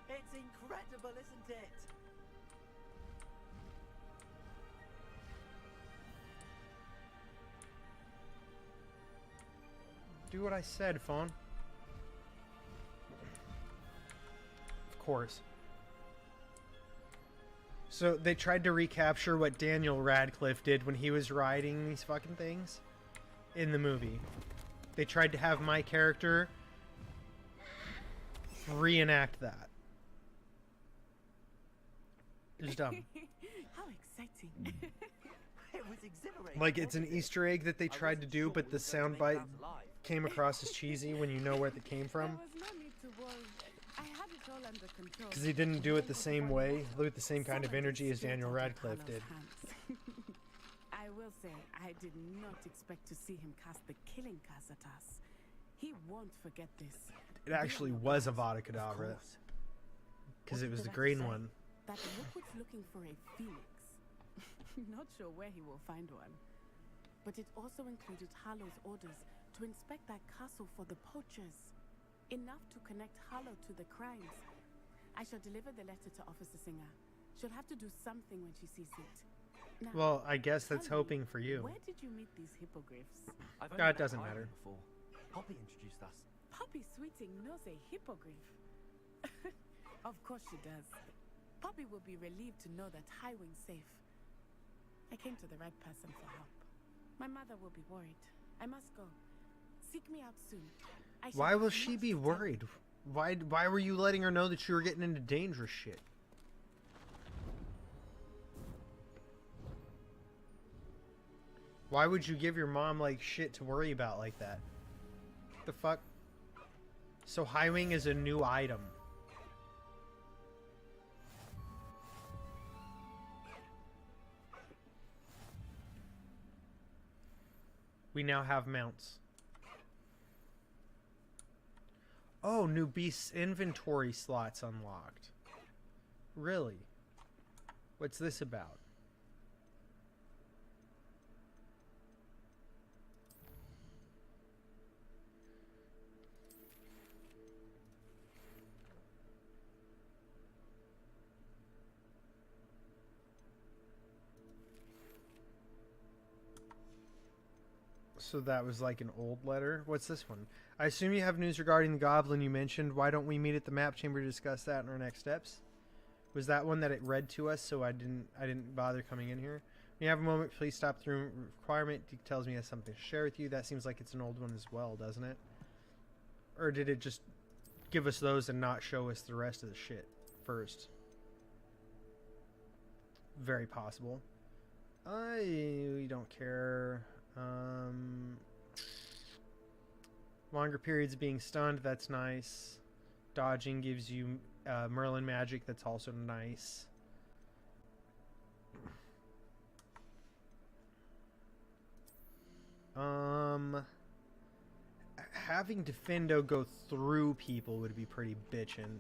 It's incredible, isn't it? Do what I said, phone. Of course. So they tried to recapture what Daniel Radcliffe did when he was riding these fucking things in the movie. They tried to have my character reenact that. It was dumb. How exciting. It was exhilarating. Like, it's an Easter egg that they tried to do, but the soundbite came across as cheesy when you know where it came from. There was no need to worry. I had it all under control. Because he didn't do it the same way, with the same kind of energy as Daniel Radcliffe did. I will say, I did not expect to see him cast the killing curse at us. He won't forget this. It actually was Avada Kedavra. Because it was the green one. That Rookwood's looking for a phoenix. Not sure where he will find one. But it also included Harlow's orders to inspect that castle for the poachers. Enough to connect Harlow to the crimes. I shall deliver the letter to Officer Singer. She'll have to do something when she sees it. Now, Well, I guess that's hoping for you. where did you meet these hippogriffs? God, it doesn't matter. Poppy introduced us. Poppy Sweeting knows a hippogriff. Of course she does. Poppy will be relieved to know that Highwing's safe. I came to the right person for help. My mother will be worried. I must go. Seek me out soon. I shall Why have will she much be to tell worried? Why were you letting her know that you were getting into dangerous shit? Why would you give your mom, like, shit to worry about like that? The fuck? So Highwing is a new item. We now have mounts. Oh, new beasts inventory slots unlocked. Really? What's this about? So that was like an old letter. What's this one? I assume you have news regarding the goblin you mentioned. Why don't we meet at the map chamber to discuss that in our next steps? Was that one that it read to us, so I didn't bother coming in here? When you have a moment, please stop through requirement. It tells me it has something to share with you. That seems like it's an old one as well, doesn't it? Or did it just give us those and not show us the rest of the shit first? Very possible. I don't care. Longer periods of being stunned, that's nice. Dodging gives you Merlin magic, that's also nice. Having Defendo go through people would be pretty bitchin'.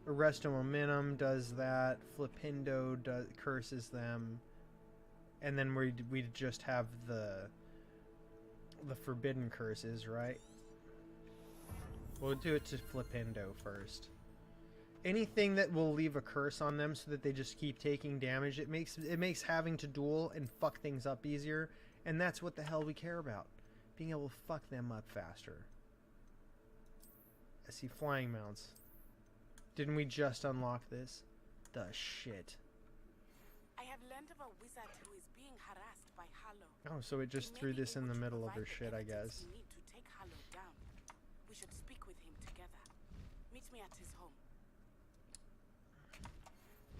Arrest Momentum does that. Flipendo curses them. And then we'd just have the forbidden curses, right? We'll do it to Flipendo first. Anything that will leave a curse on them so that they just keep taking damage, it makes having to duel and fuck things up easier, and that's what the hell we care about. Being able to fuck them up faster. I see flying mounts. Didn't we just unlock this? The shit. I have learned of a wizard who is being harassed by Harlow. Oh, so it just threw this in the middle of her shit, I guess. We need to take Harlow down. We should speak with him together. Meet me at his home.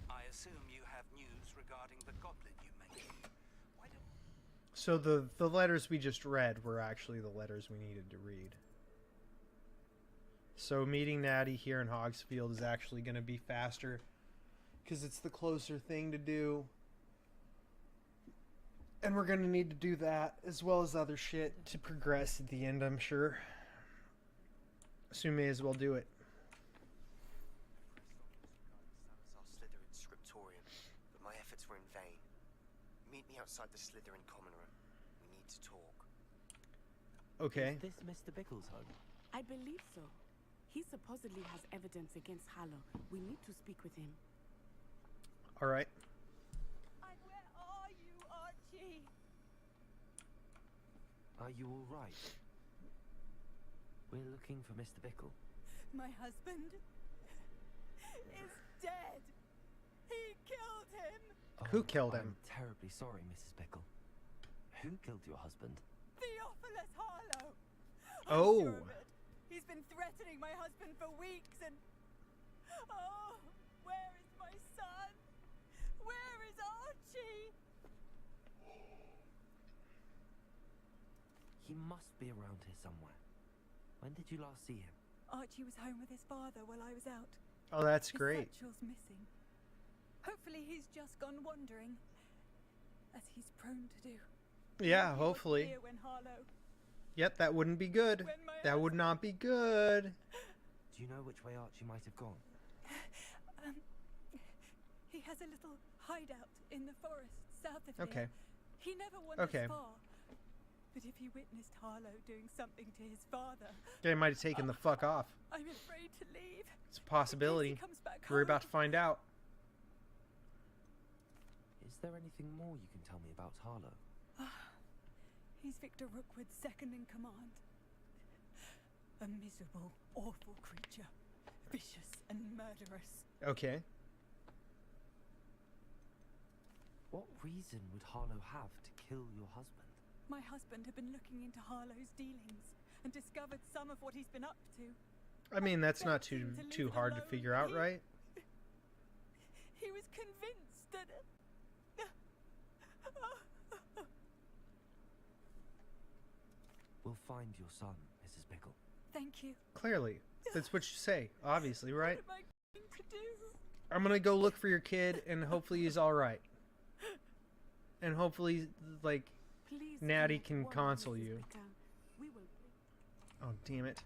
I assume you have news regarding the goblin you mentioned. Why don't... So the letters we just read were actually the letters we needed to read. So meeting Natty here in Hogsfield is actually going to be faster because it's the closer thing to do. And we're going to need to do that as well as other shit to progress at the end, I'm sure. So we may as well do it. Slytherin scriptorium, but my efforts were in vain. Meet me outside the Slytherin common room. We need to talk. Okay. Is this Mr. Bickle's home? I believe so. He supposedly has evidence against Harlow. We need to speak with him. All right. And where are you, Archie? Are you all right? We're looking for Mr. Bickle. My husband is dead. He killed him. Who killed him? I'm terribly sorry, Mrs. Bickle. Who killed your husband? Theophilus Harlow. Oh. I'm sure of it. He's been threatening my husband for weeks and... Oh, where is my son? Where is Archie? He must be around here somewhere. When did you last see him? Archie was home with his father while I was out. Oh, that's His great. satchel's missing. Hopefully he's just gone wandering, as he's prone to do. Yeah, He wasn't hopefully. here when Harlow... Yep, that wouldn't be good. That would not be good. Do you know which way Archie might have gone? He has a little hideout in the forest south of Okay. here. He never wanders Okay. far. But if he witnessed Harlow doing something to his father... They might have taken the fuck off. I'm afraid to leave. It's a possibility. comes back We're about to find out. Is there anything more you can tell me about Harlow? He's Victor Rookwood's second in command. A miserable, awful creature. Vicious and murderous. Okay. What reason would Harlow have to kill your husband? My husband had been looking into Harlow's dealings and discovered some of what he's been up to. I mean, that's not too hard to figure out, right? He was convinced that... We'll find your son, Mrs. Bickle. Thank you. Clearly. That's what you say, obviously, right? What am I going to do? I'm gonna go look for your kid, and hopefully he's alright. And hopefully, like, Please Natty do can not worry, console Mrs. you. Bickle. We will bring... Oh, damn it.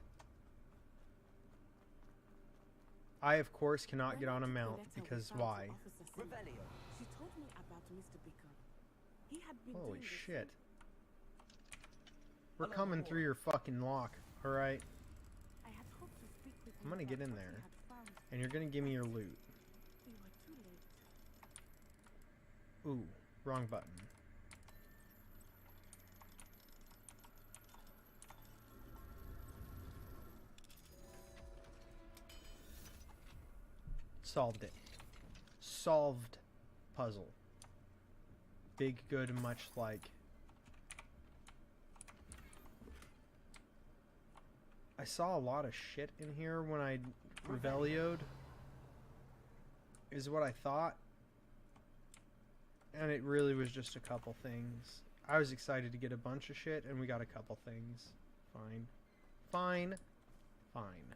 I, of course, cannot get on a mount, because why? Revelio. She told me about Mr. Bickle. He had been Holy doing this shit. We're coming through your fucking lock, alright? I had hoped to speak with I'm him gonna get about in what he there. had found. And you're gonna give me your loot. We were too late. Ooh, wrong button. Solved it. Solved puzzle. Big good, much like. I saw a lot of shit in here when I Revelio'd, is what I thought. And it really was just a couple things. I was excited to get a bunch of shit, and we got a couple things. Fine. Fine. Fine.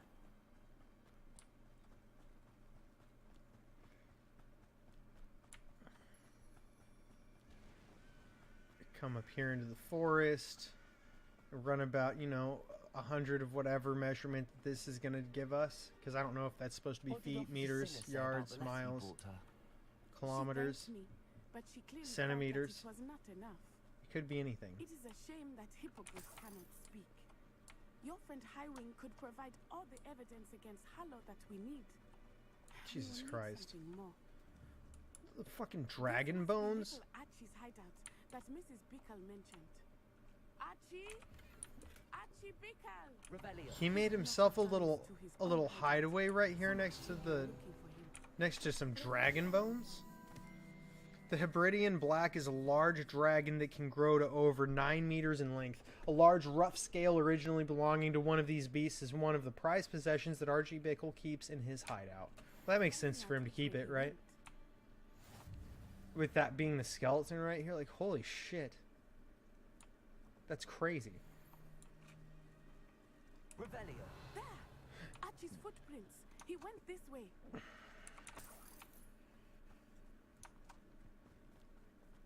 Come up here into the forest. Run about, you know, 100 of whatever measurement this is going to give us. Because I don't know if that's supposed to be feet, meters, yards, miles, kilometers, centimeters. It could be anything. It is a shame that hippogriffs cannot speak. Your friend Highwing could provide all the evidence against Hallow that we need. Jesus Christ. More. The fucking dragon bones? Archie's hideout that Mrs. Bickle mentioned. Archie? Archie Bickle! He made himself a little hideaway right here next to some dragon bones? The Hebridean Black is a large dragon that can grow to over 9 meters in length. A large rough scale originally belonging to one of these beasts is one of the prized possessions that Archie Bickle keeps in his hideout. Well, that makes sense for him to keep it, right? With that being the skeleton right here, like, holy shit. That's crazy. Revelio. There! Archie's footprints. He went this way.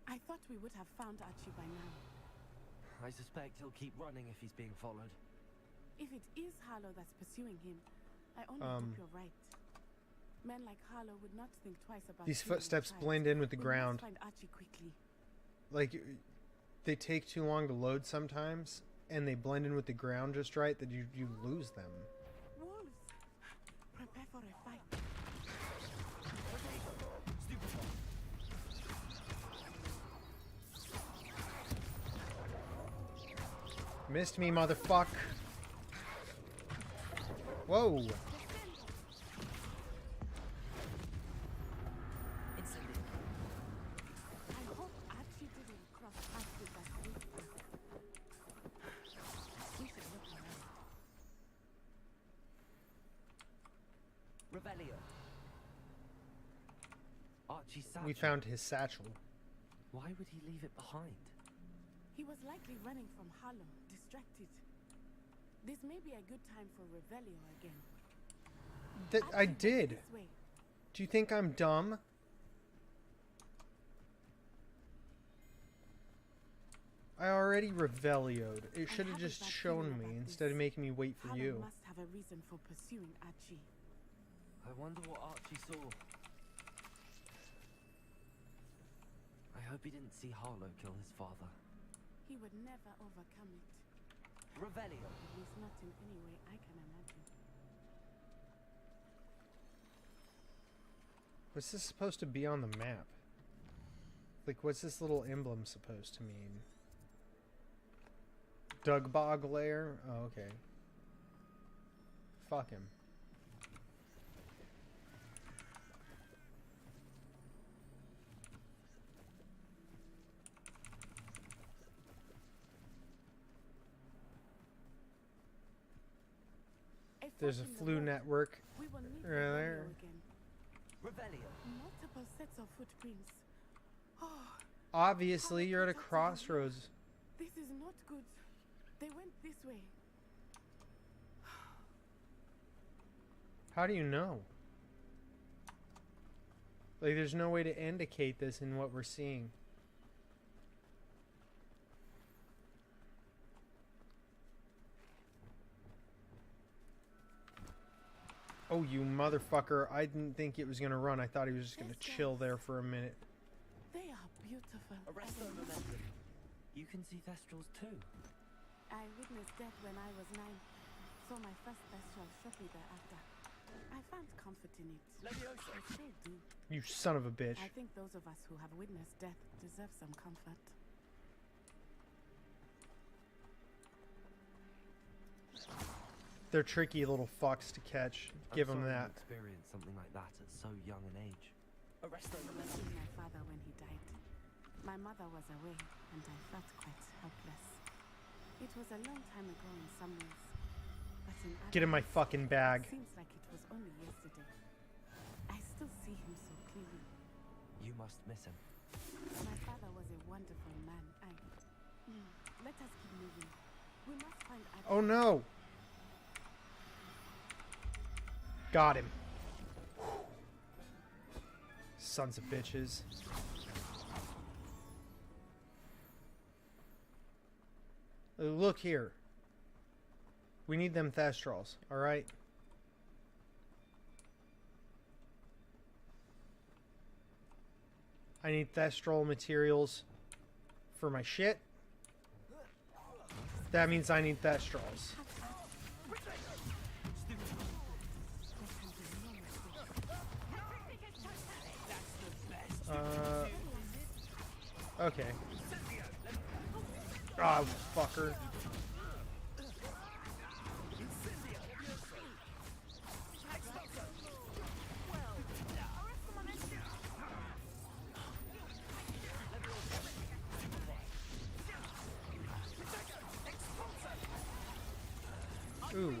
I thought we would have found Archie by now. I suspect he'll keep running if he's being followed. If it is Harlow that's pursuing him, I only hope you're right. Men like Harlow would not think twice about these footsteps blend in with the ground. Find Archie quickly. Like, they take too long to load sometimes, and they blend in with the ground just right that you lose them. Wolves! Prepare for a fight. Missed me, motherfuck. Whoa. I hope Archie didn't cross paths with us. We should look around. Revelio. Archie's satchel. We found his satchel. Why would he leave it behind? He was likely running from Harlow, distracted. This may be a good time for Revelio again. I did. Do you think I'm dumb? I already Revelio'd. It should have just shown me instead of making me wait for you. Must have a reason for pursuing Archie. I wonder what Archie saw. I hope he didn't see Harlow kill his father. He would never overcome it. Revelio. At least not in any way I can imagine. What's this supposed to be on the map? Like, what's this little emblem supposed to mean? Dugbog lair? Oh, okay. Fuck him. There's a flu network right there. Revelio. Multiple sets of footprints. Oh, obviously, you're at a crossroads. This is not good. They went this way. How do you know? Like, there's no way to indicate this in what we're seeing. Oh, you motherfucker. I didn't think it was going to run. I thought he was just going to chill there for a minute. They are beautiful. Arresto momentum. You can see Thestrals too. I witnessed death when I was 9. Saw my first Thestral shortly thereafter. I found comfort in it. Leviosa. I still do. You son of a bitch. I think those of us who have witnessed death deserve some comfort. They're tricky little fucks to catch. Give them that. Experience something like that at so young an age. Lost my father when he died. My mother was away, and I felt quite helpless. It was a long time ago in some ways, but in Get in my others, fucking bag. it seems like it was only yesterday. I still see him so clearly. You must miss him. My father was a wonderful man. Let us keep moving. We must find other. Oh no! Got him. Sons of bitches. Look here. We need them thestrals, alright? I need thestral materials for my shit. That means I need thestrals. Okay. Ah, fucker. Ooh.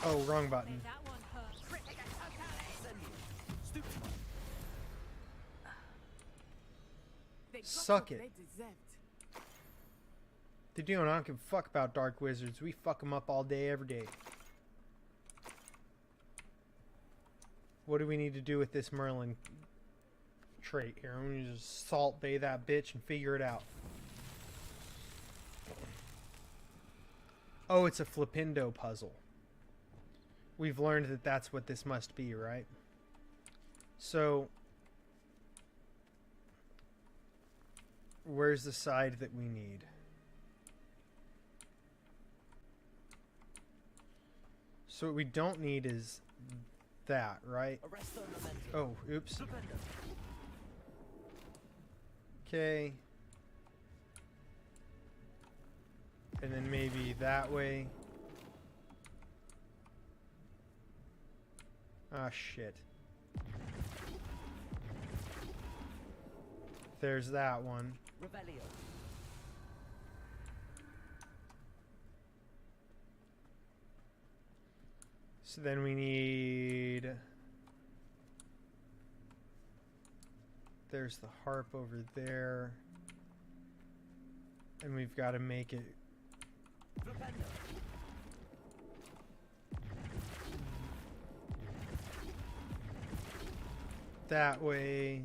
Oh, wrong button. Suck it. They do. I don't give a fuck about dark wizards. We fuck them up all day, every day. What do we need to do with this Merlin trait here? I'm gonna just salt bay that bitch and figure it out. Oh, it's a Flipindo puzzle. We've learned that that's what this must be, right? So, where's the side that we need? So what we don't need is that, right? Oh, oops. Okay. And then maybe that way. Ah, shit. There's that one. Revelio. So then we need... There's the harp over there. And we've got to make it... that way,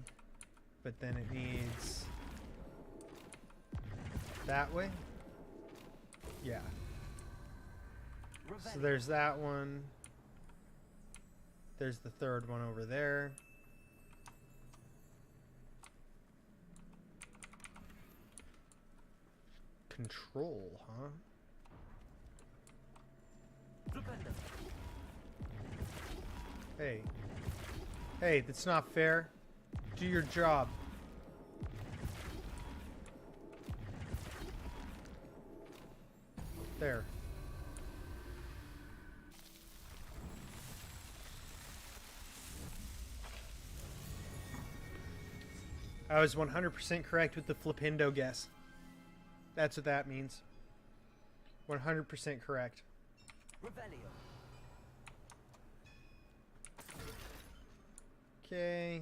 but then it needs that way. Yeah. So there's that one. There's the third one over there. Control, huh? Hey. Hey, that's not fair. Do your job. There. I was 100% correct with the Flipindo guess. That's what that means. 100% correct. Revelio. Okay.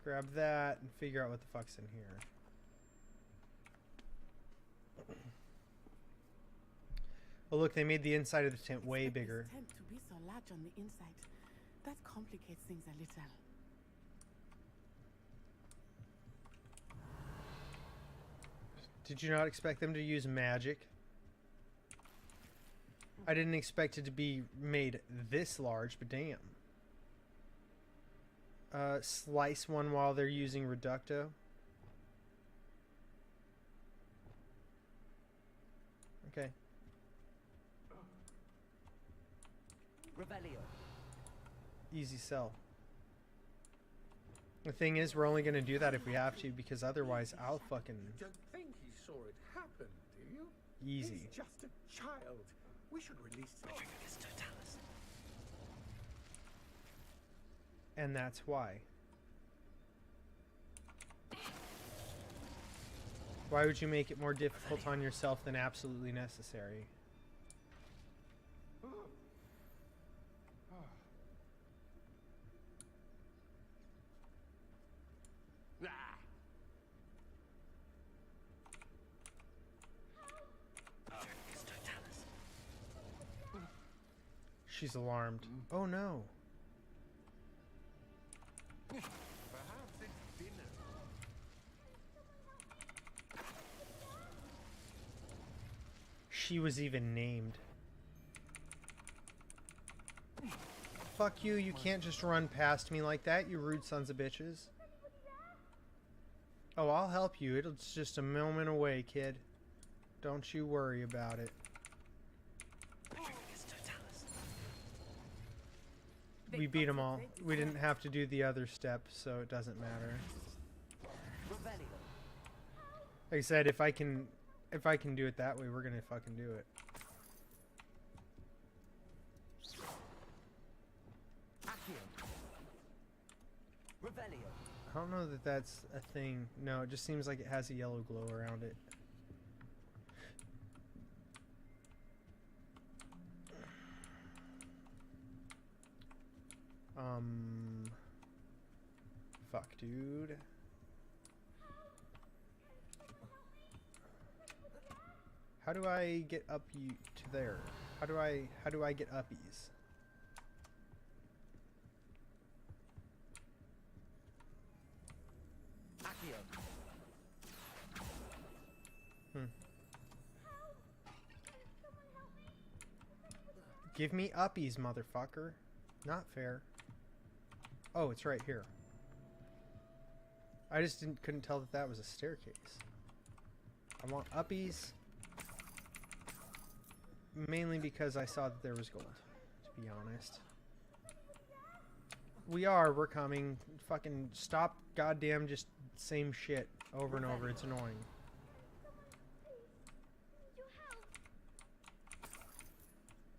Grab that and figure out what the fuck's in here. Oh look, they made the inside of the tent way bigger. This tent to be so large on the inside, that complicates things a little. Did you not expect them to use magic? I didn't expect it to be made this large, but damn. Slice one while they're using Reducto. Okay. Easy sell. The thing is, we're only going to do that if we have to, because otherwise I'll fucking... You don't think he saw it happen, do you? Easy. He's just a child. We should release him. And that's why. Why would you make it more difficult on yourself than absolutely necessary? She's alarmed. Oh no. Perhaps it's dinner. She was even named. Fuck you, you can't just run past me like that, you rude sons of bitches. Oh, I'll help you. It's just a moment away, kid. Don't you worry about it. We beat them all. We didn't have to do the other step, so it doesn't matter. Like I said, if I can do it that way, we're gonna fucking do it. I don't know that that's a thing. No, it just seems like it has a yellow glow around it. Fuck, dude. How do I get up you to there? How do I get uppies? Give me uppies, motherfucker. Not fair. Oh, it's right here. I just couldn't tell that that was a staircase. I want uppies. Mainly because I saw that there was gold, to be honest. We're coming. Fucking stop goddamn just same shit over and over. It's annoying.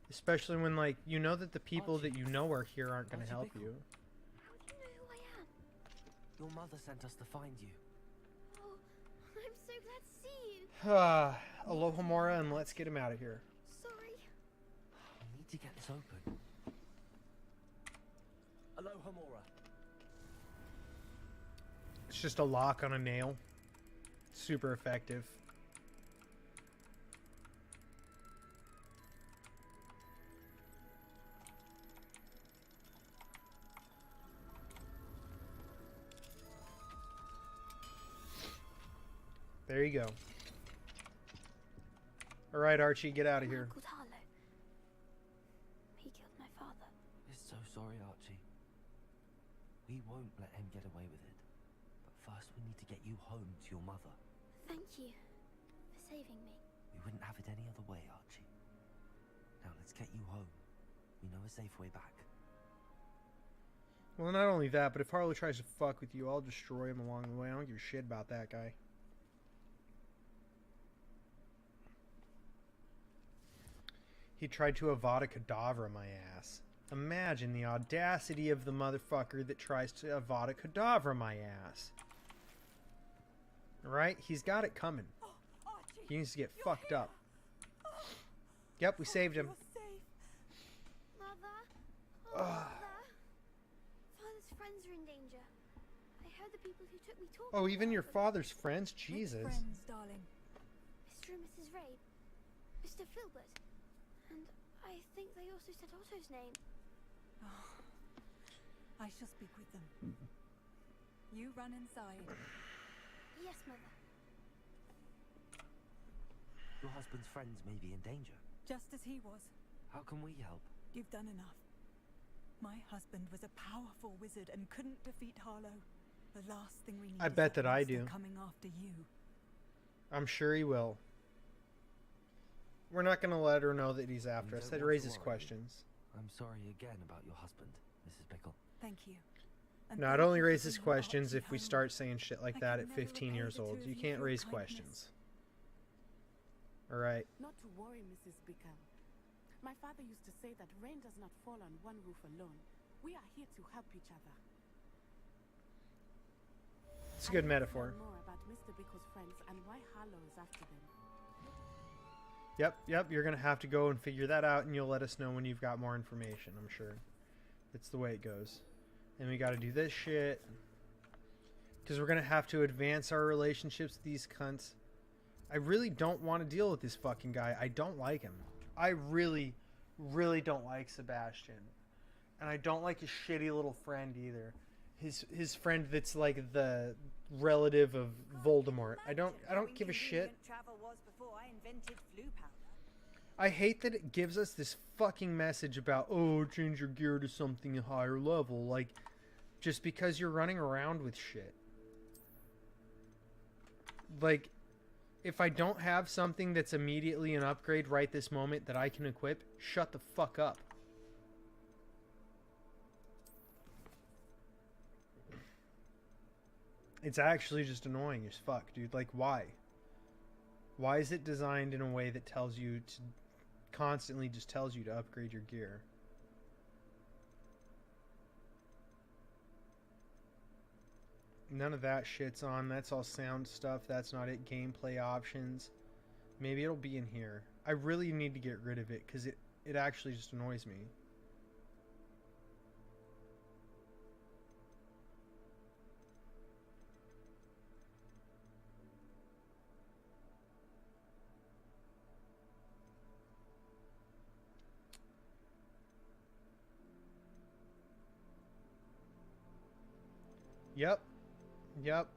Especially when, like, you know that the people that you know are here aren't going to help you. How do you know who I am? Your mother sent us to find you. Oh, I'm so glad to see you. Aloha Mora, and let's get him out of here. Sorry. We need to get this open. Aloha Mora. It's just a lock on a nail. Super effective. There you go. Alright, Archie, get out of here. Called Harlow. He killed my father. We're so sorry, Archie. We won't let him get away with it. But first we need to get you home to your mother. Thank you for saving me. We wouldn't have it any other way, Archie. Now let's get you home. We know a safe way back. Well, not only that, but if Harlow tries to fuck with you, I'll destroy him along the way. I don't give a shit about that guy. He tried to Avada Kedavra my ass. Imagine the audacity of the motherfucker that tries to Avada Kedavra my ass. Right? He's got it coming. He needs to get fucked up. Yep, we saved him. Mother? Oh, Mother? Father's friends are in danger. I heard the people who took me talking. Oh, even your father's friends? Jesus. Friends, darling. Mr. and Mrs. Ray. Mr. Filbert. And I think they also said Otto's name. Oh, I shall speak with them. You run inside. Yes, Mother. Your husband's friends may be in danger. Just as he was. How can we help? You've done enough. My husband was a powerful wizard and couldn't defeat Harlow. The last thing we need I is bet that I monster do. coming after you. I'm sure he will. We're not going to let her know that he's after us. That raises questions. I'm sorry again about your husband. Mrs. Pickle. Thank you. No, it only raises questions if we start saying shit like that at 15 years old. You can't raise questions. Alright. Not to worry, Mrs. Bickle. My father used to say that rain does not fall on one roof alone. We are here to help each other. It's a good metaphor. More about Mr. Bickle's friends and why Harlow is after them. Yep, you're gonna have to go and figure that out, and you'll let us know when you've got more information, I'm sure. It's the way it goes. And we gotta do this shit. Because we're gonna have to advance our relationships with these cunts. I really don't want to deal with this fucking guy. I don't like him. I really, really don't like Sebastian. And I don't like his shitty little friend either. His friend that's like the relative of Voldemort. I don't give a shit. I hate that it gives us this fucking message about, oh, change your gear to something higher level. Like, just because you're running around with shit. Like, if I don't have something that's immediately an upgrade right this moment that I can equip, shut the fuck up. It's actually just annoying as fuck, dude. Like, why? Why is it designed in a way that tells you to constantly just tells you to upgrade your gear? None of that shit's on. That's all sound stuff. That's not it. Gameplay options. Maybe it'll be in here. I really need to get rid of it because it actually just annoys me. Yep.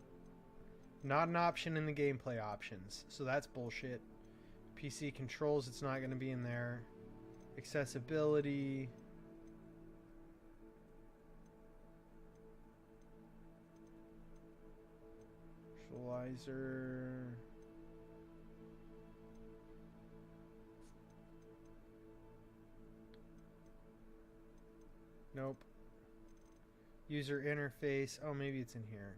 Not an option in the gameplay options, so that's bullshit. PC controls, it's not going to be in there. Accessibility. Visualizer. Nope. User interface. Oh, maybe it's in here.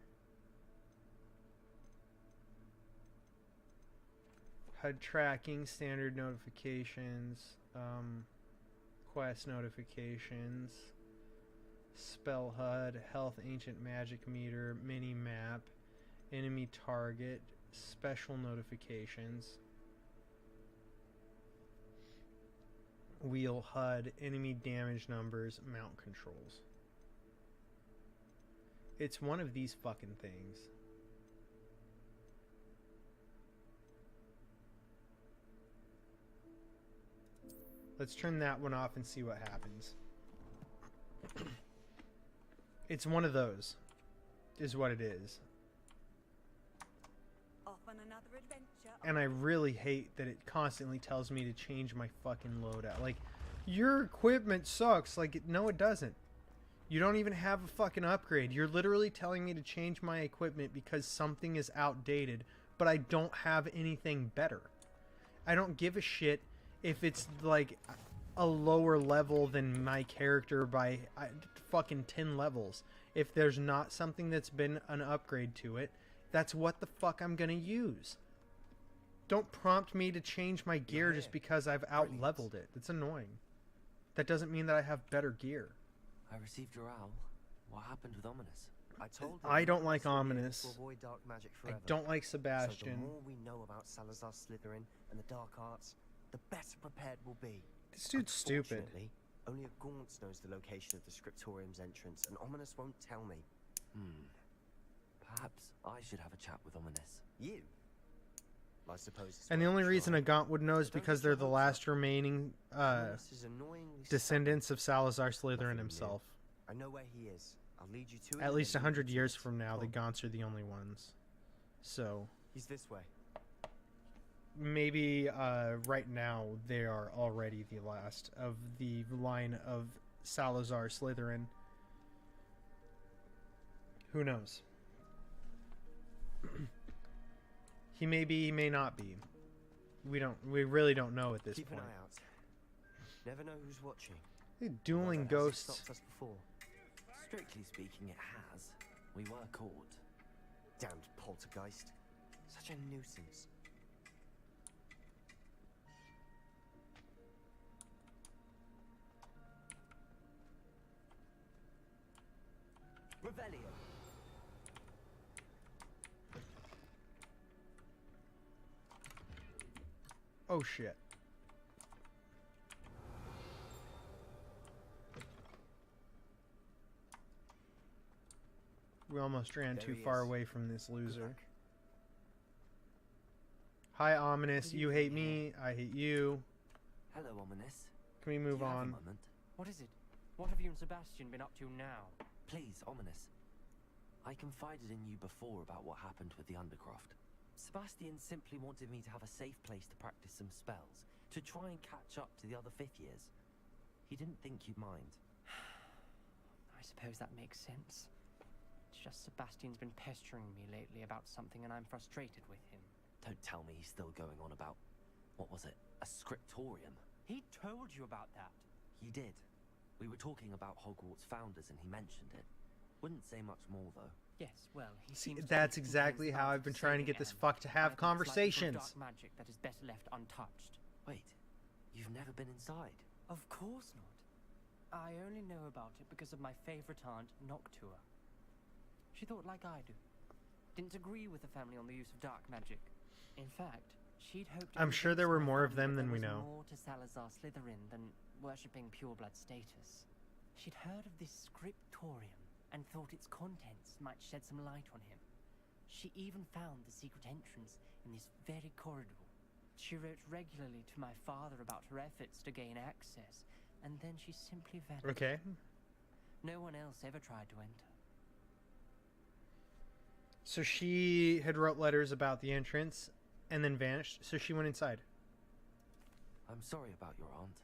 HUD tracking, standard notifications, quest notifications, spell HUD, health ancient magic meter, mini map, enemy target, special notifications, wheel HUD, enemy damage numbers, mount controls. It's one of these fucking things. Let's turn that one off and see what happens. It's one of those, is what it is. Off on another adventure. And I really hate that it constantly tells me to change my fucking loadout. Like, your equipment sucks. Like, no, it doesn't. You don't even have a fucking upgrade. You're literally telling me to change my equipment because something is outdated, but I don't have anything better. I don't give a shit if it's like a lower level than my character by fucking 10 levels. If there's not something that's been an upgrade to it, that's what the fuck I'm gonna use. Don't prompt me to change my gear just because I've out-leveled it. It's annoying. That doesn't mean that I have better gear. I received your owl. What happened with Ominous? I don't like Ominous. Avoid dark magic I forever. don't like So Sebastian. the more we know about Salazar Slytherin and the dark arts, the better prepared we'll be. This dude's stupid. Unfortunately, only a Gaunt's knows the location of the Scriptorium's entrance, and Ominous won't tell me. Perhaps I should have a chat with Ominous. You? I suppose it's And the worth only a reason try. a Gaunt would know is But don't because get they're your the hopes last up. remaining Ominous is annoyingly descendants of Salazar Slytherin Nothing new. himself. I know where he is. I'll lead you to it. At and least then 100 lead you years to it. from now, the Come on. Gaunts are the only ones. So, He's this way. maybe right now they are already the last of the line of Salazar Slytherin. Who knows? He may be, he may not be. We really don't know at this Keep point. an eye out. Never know who's watching. Dueling Although, has he ghosts. stopped us before? Strictly speaking, it has. We were caught. Damned poltergeist. Such a nuisance. Revelio. Oh shit. We almost ran too far away from this loser. Hi, Ominous. You hate me. I hate you. Hello, Ominous. Can we move on? What is it? What have you and Sebastian been up to now? Please, Ominous. I confided in you before about what happened with the Undercroft. Sebastian simply wanted me to have a safe place to practice some spells, to try and catch up to the other 5th years. He didn't think you'd mind. I suppose that makes sense. It's just Sebastian's been pestering me lately about something and I'm frustrated with him. Don't tell me he's still going on about, what was it, a scriptorium? He told you about that. He did. We were talking about Hogwarts founders and he mentioned it. Wouldn't say much more though. Yes, well, he See, seems that's exactly how I've been trying to get this fuck to have conversations. Dark magic that is better left untouched. Wait, you've never been inside? Of course not. I only know about it because of my favorite aunt, Noctua. She thought like I do. Didn't agree with the family on the use of dark magic. In fact, she'd hoped... I'm sure there were more of them than we know. More to Salazar Slytherin than worshipping pureblood status. She'd heard of this scriptorium and thought its contents might shed some light on him. She even found the secret entrance in this very corridor. She wrote regularly to my father about her efforts to gain access, and then she simply vanished. Okay. No one else ever tried to enter. So she had wrote letters about the entrance and then vanished, so she went inside. I'm sorry about your aunt.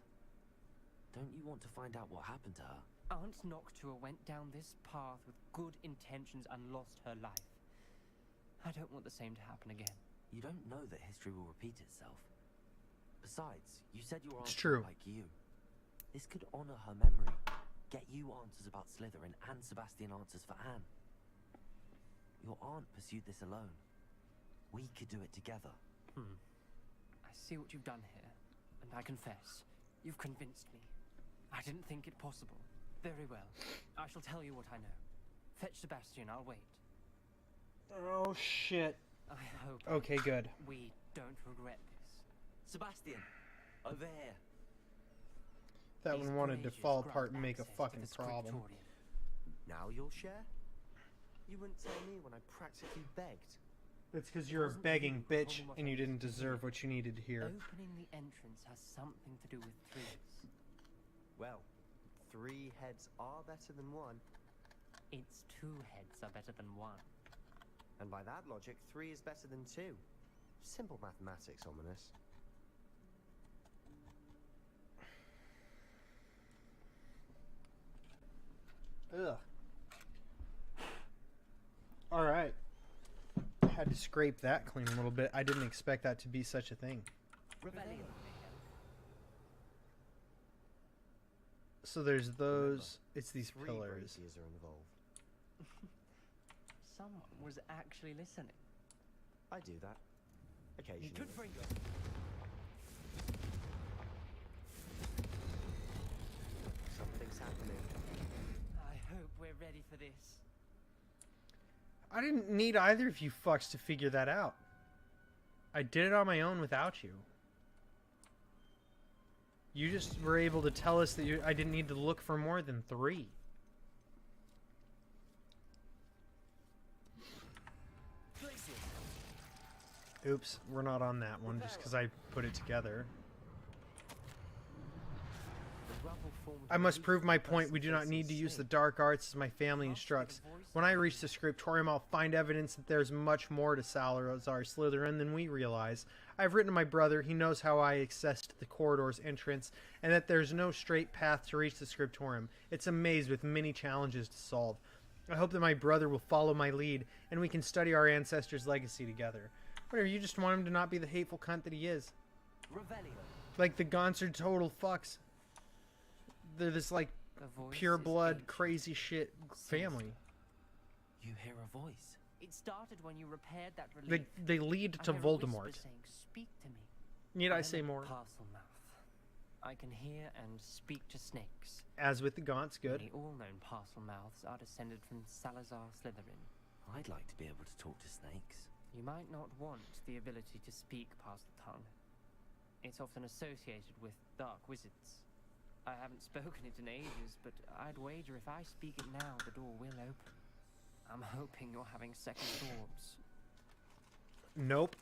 Don't you want to find out what happened to her? Aunt Noctua went down this path with good intentions and lost her life. I don't want the same to happen again. You don't know that history will repeat itself. Besides, you said your aunt It's true. like you. This could honor her memory. Get you answers about Slytherin and Sebastian answers for Anne. Your aunt pursued this alone. We could do it together. I see what you've done here, and I confess, you've convinced me. I didn't think it possible. Very well. I shall tell you what I know. Fetch Sebastian, I'll wait. Oh, shit. I hope... Okay, good. We don't regret this. Sebastian! Over here! That one wanted to fall apart and make a fucking problem. Now you'll share? You wouldn't tell me when I practically begged. It's because you're a begging bitch and you didn't deserve what you needed to hear. Opening the entrance has something to do with threes. Well, 3 heads are better than 1. It's 2 heads are better than 1. And by that logic, 3 is better than 2. Simple mathematics, Ominous. Ugh. Alright. Had to scrape that clean a little bit. I didn't expect that to be such a thing. Rebellion. So there's those. It's these 3 pillars. braziers are involved. Someone was actually listening. I do that. Occasionally. Good for you. Something's happening. I hope we're ready for this. I didn't need either of you fucks to figure that out. I did it on my own without you. You just were able to tell us that I didn't need to look for more than 3. Oops, we're not on that one just because I put it together. I must prove my point. We do not need to use the dark arts as my family instructs. When I reach the scriptorium, I'll find evidence that there's much more to Salazar Slytherin than we realize. I've written to my brother. He knows how I accessed the corridor's entrance, and that there's no straight path to reach the scriptorium. It's a maze with many challenges to solve. I hope that my brother will follow my lead, and we can study our ancestors' legacy together. Whatever, you just want him to not be the hateful cunt that he is. Revelio. Like the Gonser total fucks. They're this, like, pure blood, crazy shit family. You hear a voice. It started when you repaired that relief. They lead to Voldemort. Saying, "Speak to me." Need I say more? Parselmouth. I can hear and speak to snakes. As with the Gaunts, good. The all-known Parselmouths are descended from Salazar Slytherin. I'd like to be able to talk to snakes. You might not want the ability to speak Parseltongue. It's often associated with dark wizards. I haven't spoken it in ages, but I'd wager if I speak it now, the door will open. I'm hoping you're having second thoughts. Nope.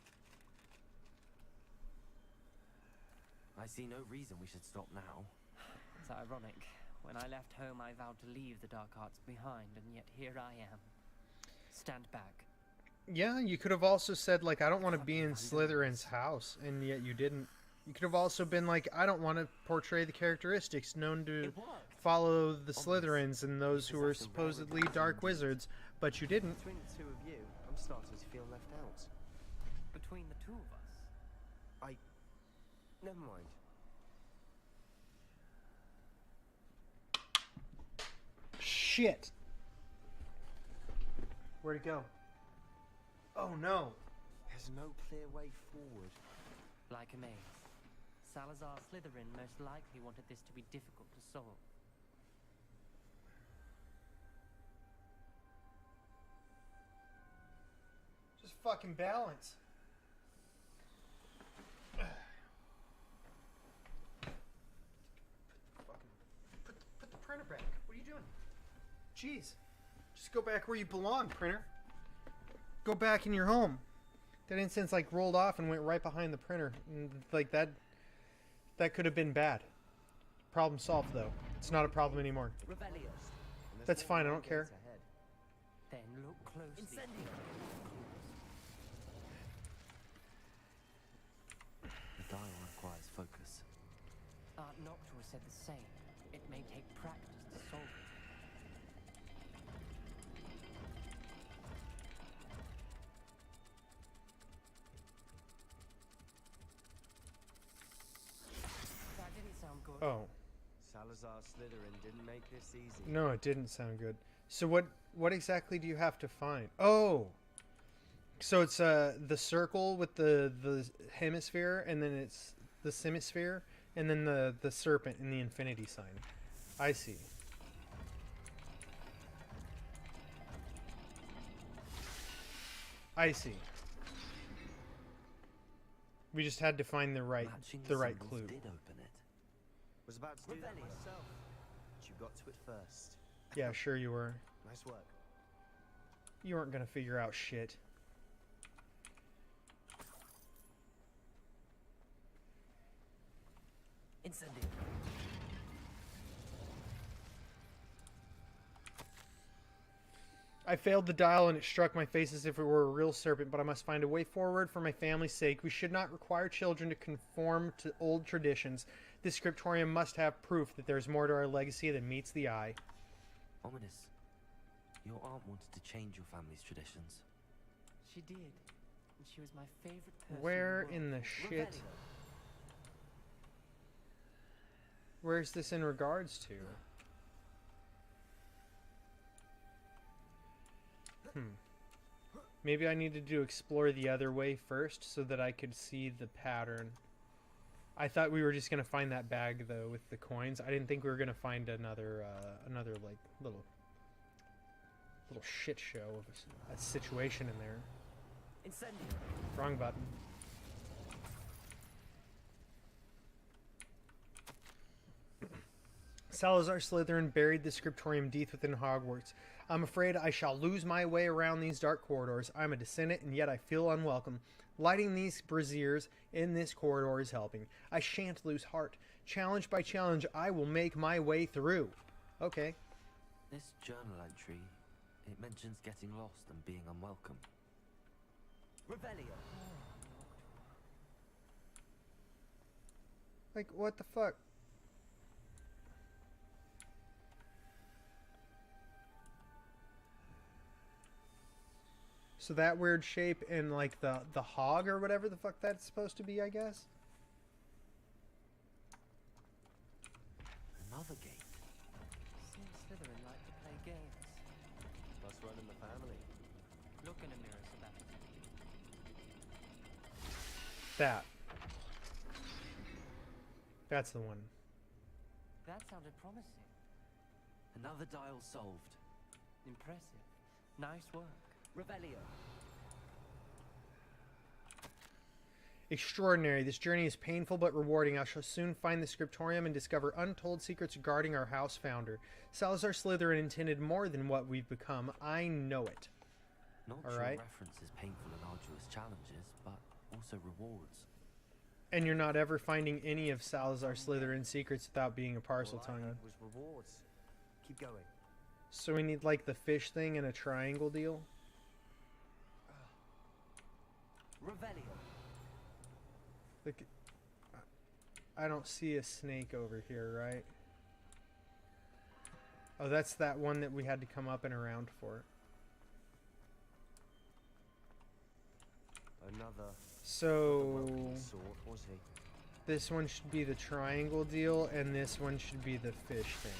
I see no reason we should stop now. It's ironic. When I left home, I vowed to leave the dark arts behind, and yet here I am. Stand back. Yeah, you could have also said, like, I don't want to be in Slytherin's house, and yet you didn't. You could have also been like, I don't want to portray the characteristics known to follow the Slytherins and those who are supposedly dark wizards, but you didn't. Between the two of you, I'm starting to feel left out. Between the two of us? Never mind. Shit. Where'd it go? Oh no. There's no clear way forward. Like a maze. Salazar Slytherin most likely wanted this to be difficult to solve. Just fucking balance. Put the printer back. What are you doing? Jeez. Just go back where you belong, printer. Go back in your home. That incense like rolled off and went right behind the printer. And, like that could have been bad. Problem solved though. It's not a problem anymore. That's fine, I don't care. Then look closely. The dial requires focus. Art Noctua said the same. It may take practice to solve it. That didn't sound good. Oh. Salazar Slytherin didn't make this easy. No, it didn't sound good. So what exactly do you have to find? Oh. So it's the circle with the hemisphere, and then it's the semisphere, and then the serpent and the infinity sign. I see. I see. We just had to find the right clue. Did open it. Was about to do that myself, but you got to it first. Yeah, sure you were. Nice work. You weren't gonna figure out shit. Incendio. I failed the dial and it struck my face as if it were a real serpent, but I must find a way forward for my family's sake. We should not require children to conform to old traditions. This scriptorium must have proof that there's more to our legacy than meets the eye. Ominous. Your aunt wanted to change your family's traditions. She did. And she was my favorite person. Where in in the the world. shit? Where's this in regards to? Maybe I needed to explore the other way first so that I could see the pattern. I thought we were just gonna find that bag though with the coins. I didn't think we were gonna find another like little shit show of a situation in there. Incendio. Wrong button. Salazar Slytherin buried the scriptorium deep within Hogwarts. I'm afraid I shall lose my way around these dark corridors. I'm a descendant, and yet I feel unwelcome. Lighting these braziers in this corridor is helping. I shan't lose heart. Challenge by challenge, I will make my way through. Okay. This journal entry, it mentions getting lost and being unwelcome. Revelio. Like, what the fuck? So that weird shape and like the hog or whatever the fuck that's supposed to be, I guess. Another gate. That. That's the one. That sounded promising. Another dial solved. Impressive. Nice work. Revelio. Extraordinary. This journey is painful but rewarding. I shall soon find the scriptorium and discover untold secrets regarding our house founder. Salazar Slytherin intended more than what we've become. I know it. Not All sure right. references painful and arduous challenges, but also rewards. And you're not ever finding any of Salazar Slytherin's secrets without being a parcel All I tongue. had was rewards. Keep going. So we need like the fish thing and a triangle deal. Revelio. Look, I don't see a snake over here, right? Oh, that's that one that we had to come up and around for. Another. So Sort, was he? this one should be the triangle deal, and this one should be the fish thing.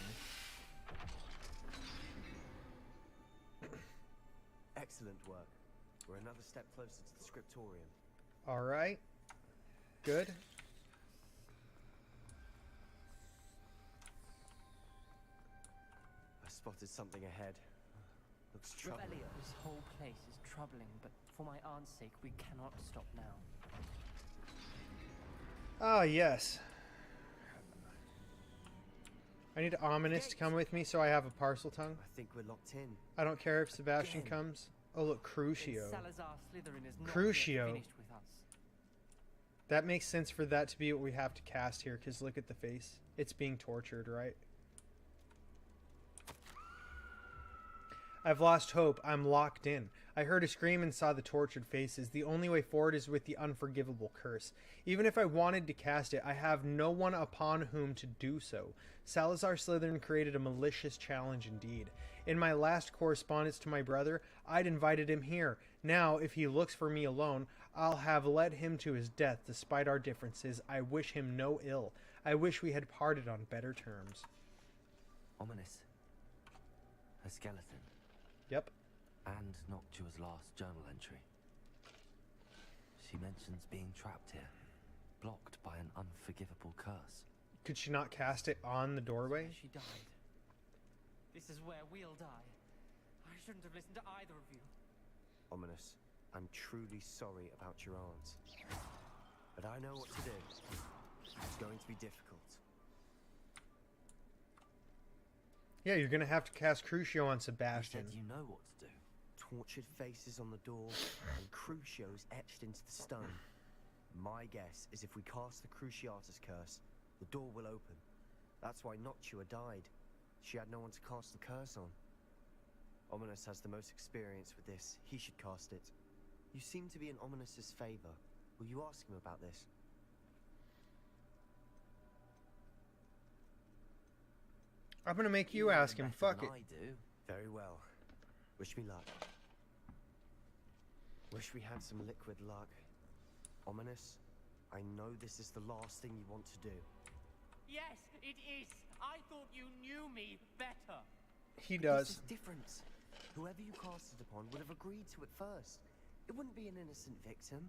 Excellent work. We're another step closer to the scriptorium. All right. Good. I spotted something ahead. Looks troubling. Revelio. This whole place is troubling, but for my aunt's sake, we cannot stop now. Ah, yes. I need Ominous to come with me so I have a parcel tongue. I think we're locked in. I don't care if Sebastian comes. Oh, look, Crucio. Salazar Slytherin is not Crucio. yet finished with us. That makes sense for that to be what we have to cast here, because look at the face. It's being tortured, right? I've lost hope. I'm locked in. I heard a scream and saw the tortured faces. The only way forward is with the unforgivable curse. Even if I wanted to cast it, I have no one upon whom to do so. Salazar Slytherin created a malicious challenge indeed. In my last correspondence to my brother, I'd invited him here. Now, if he looks for me alone, I'll have led him to his death despite our differences. I wish him no ill. I wish we had parted on better terms. Ominous. A skeleton. Yep. And Noctua's last journal entry. She mentions being trapped here, blocked by an unforgivable curse. Could she not cast it on the doorway? She died. This is where we'll die. I shouldn't have listened to either of you. Ominous, I'm truly sorry about your aunt. But I know what to do. It's going to be difficult. Yeah, you're going to have to cast Crucio on You Sebastian. said you know what to do. Tortured faces on the door and Crucios etched into the stone. My guess is if we cast the Cruciatus curse, the door will open. That's why Noctua died. She had no one to cast the curse on. Ominous has the most experience with this. He should cast it. You seem to be in Ominous's favor. Will you ask him about this? I'm going to make you ask him. Fuck it. I do. Very well. Wish me luck. Wish we had some liquid luck. Ominous, I know this is the last thing you want to do. Yes, it is. I thought you knew me better. He This does. is different. Whoever you cast it upon would have agreed to it first. It wouldn't be an innocent victim.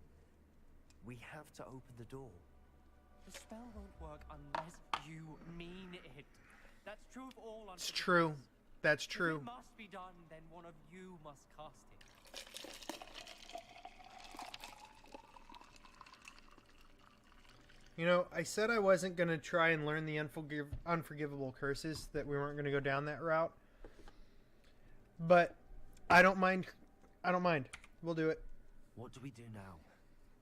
We have to open the door. The spell won't work unless you mean it. That's true of all unforgiveness. It's true. That's true. If it must be done, then one of you must cast it. You know, I said I wasn't going to try and learn the unforgivable curses, that we weren't going to go down that route. But I don't mind. I don't mind. We'll do it. What do we do now?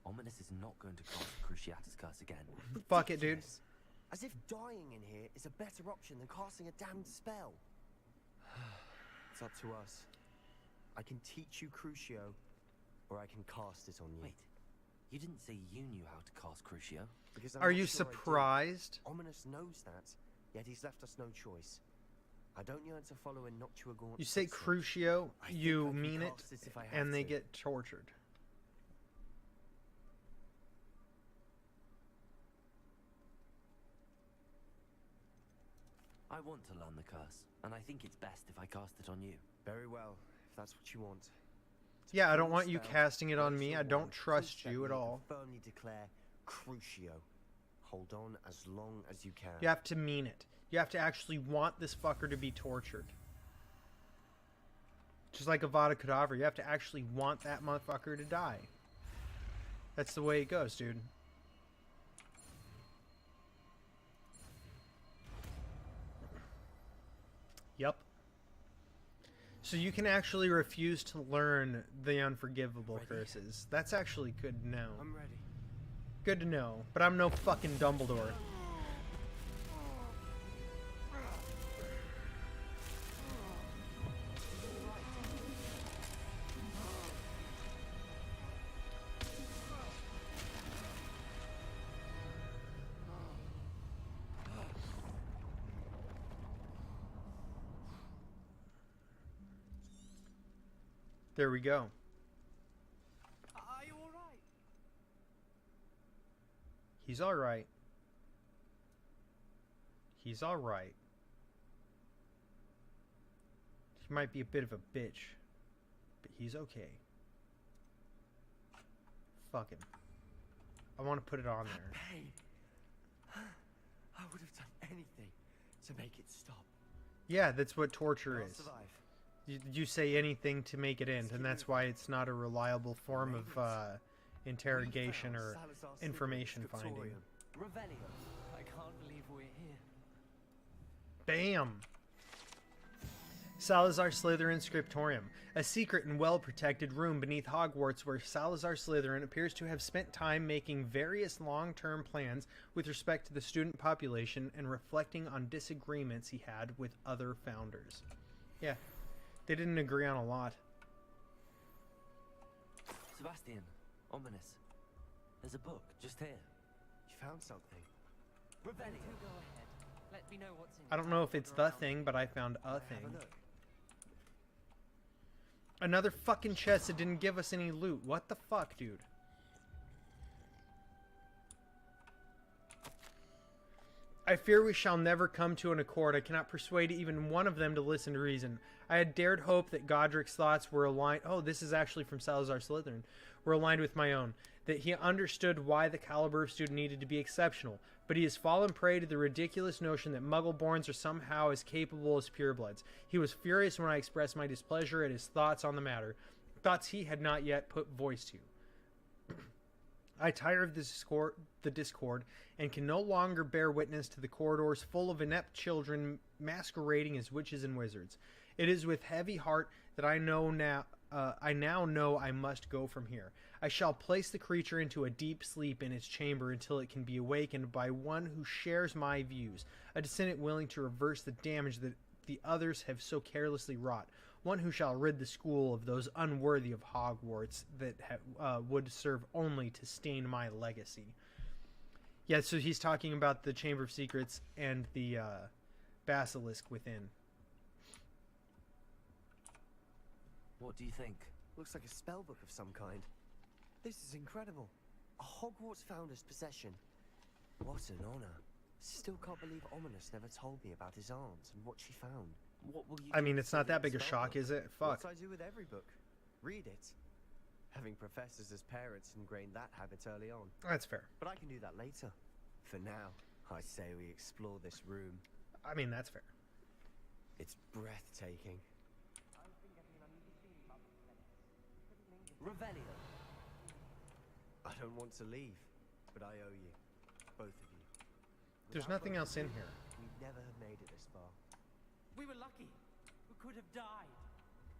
Ominous is not going to cast the Cruciatus curse again. Fuck it, dude. As if dying in here is a better option than casting a damned spell. It's up to us. I can teach you Crucio, or I can cast it on you. Wait, you didn't say you knew how to cast Crucio? Because I'm Are not you sure I do. surprised? Ominous knows that, yet he's left us no choice. I don't yearn to follow in Noctua Gaunt's You say footsteps. Crucio, I think you I can mean it, cast this if I have and they to. get tortured. I want to learn the curse, and I think it's best if I cast it on you. Very well, if that's what you want. Yeah, I don't want you casting it on me. I don't trust you at all. Firmly declare Crucio. Hold on as long as you can. You have to mean it. You have to actually want this fucker to be tortured. Just like Avada Kedavra, you have to actually want that motherfucker to die. That's the way it goes, dude. Yep. So you can actually refuse to learn the unforgivable curses. That's actually good to know. I'm ready. Good to know, but I'm no fucking Dumbledore. There we go. Are you all right? He's all right. He's all right. He might be a bit of a bitch, but he's okay. Fuck him. I want to put it on there. Pain. I would have done anything to make it stop. Yeah, that's what torture I'll is. survive. You say anything to make it end, and that's why it's not a reliable form of interrogation or information finding. Revelio. I can't believe we're here. Bam! Salazar Slytherin Scriptorium, a secret and well-protected room beneath Hogwarts where Salazar Slytherin appears to have spent time making various long-term plans with respect to the student population and reflecting on disagreements he had with other founders. Yeah. They didn't agree on a lot. Sebastian, ominous. There's a book just here. You found something. Revelio. Go ahead. Let me know what's in. I don't know if it's the thing, but I found a thing. Another fucking chest that didn't give us any loot. What the fuck, dude? I fear we shall never come to an accord. I cannot persuade even one of them to listen to reason. I had dared hope that Godric's thoughts were aligned. Oh, this is actually from Salazar Slytherin. Were aligned with my own. That he understood why the caliber of student needed to be exceptional. But he has fallen prey to the ridiculous notion that Muggle-borns are somehow as capable as purebloods. He was furious when I expressed my displeasure at his thoughts on the matter. Thoughts he had not yet put voice to. I tire of the discord, and can no longer bear witness to the corridors full of inept children masquerading as witches and wizards. It is with heavy heart that I now know I must go from here. I shall place the creature into a deep sleep in its chamber until it can be awakened by one who shares my views, a descendant willing to reverse the damage that the others have so carelessly wrought. One who shall rid the school of those unworthy of Hogwarts that would serve only to stain my legacy. Yeah, so he's talking about the Chamber of Secrets and the basilisk within. What do you think? Looks like a spell book of some kind. This is incredible. A Hogwarts founder's possession. What an honor. Still can't believe Ominous never told me about his aunt and what she found. What will you I mean, do it's not that big a spell shock, book? is it? Fuck. What I do with every book. Read it. Having professors as parents ingrained that habit early on. That's fair. But I can do that later. For now, I say we explore this room. I mean, that's fair. It's breathtaking. Revelio. I don't want to leave, but I owe you. Both of you. There's nothing else in here. We'd never have made it this far. We were lucky. We could have died.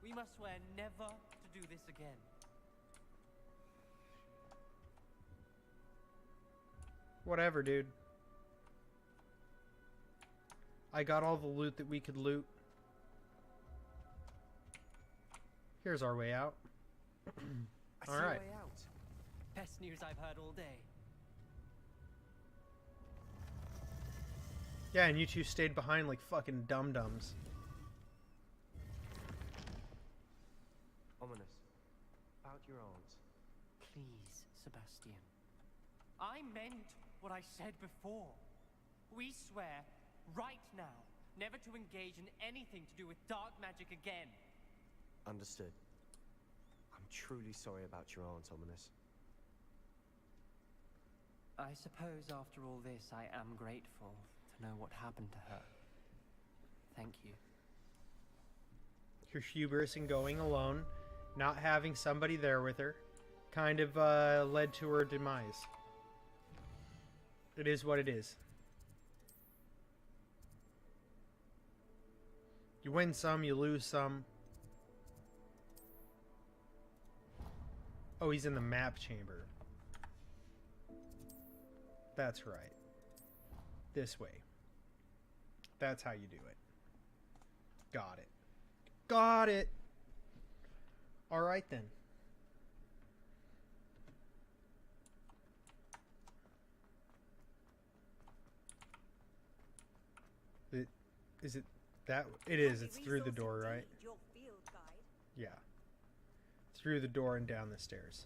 We must swear never to do this again. Whatever, dude. I got all the loot that we could loot. Here's our way out. I All see right. a way out. Best news I've heard all day. Yeah, and you two stayed behind like fucking dum-dums. Ominous. About your aunt. Please, Sebastian. I meant what I said before. We swear, right now, never to engage in anything to do with dark magic again. Understood. I'm truly sorry about your aunt, Ominous. I suppose after all this, I am grateful to know what happened to her. Thank you. Her hubris in going alone, not having somebody there with her, kind of led to her demise. It is what it is. You win some, you lose some. Oh, he's in the map chamber. That's right. This way. That's how you do it. Got it. Got it! Alright then. Is it that? It is. It's through the door, right? Yeah. Through the door and down the stairs.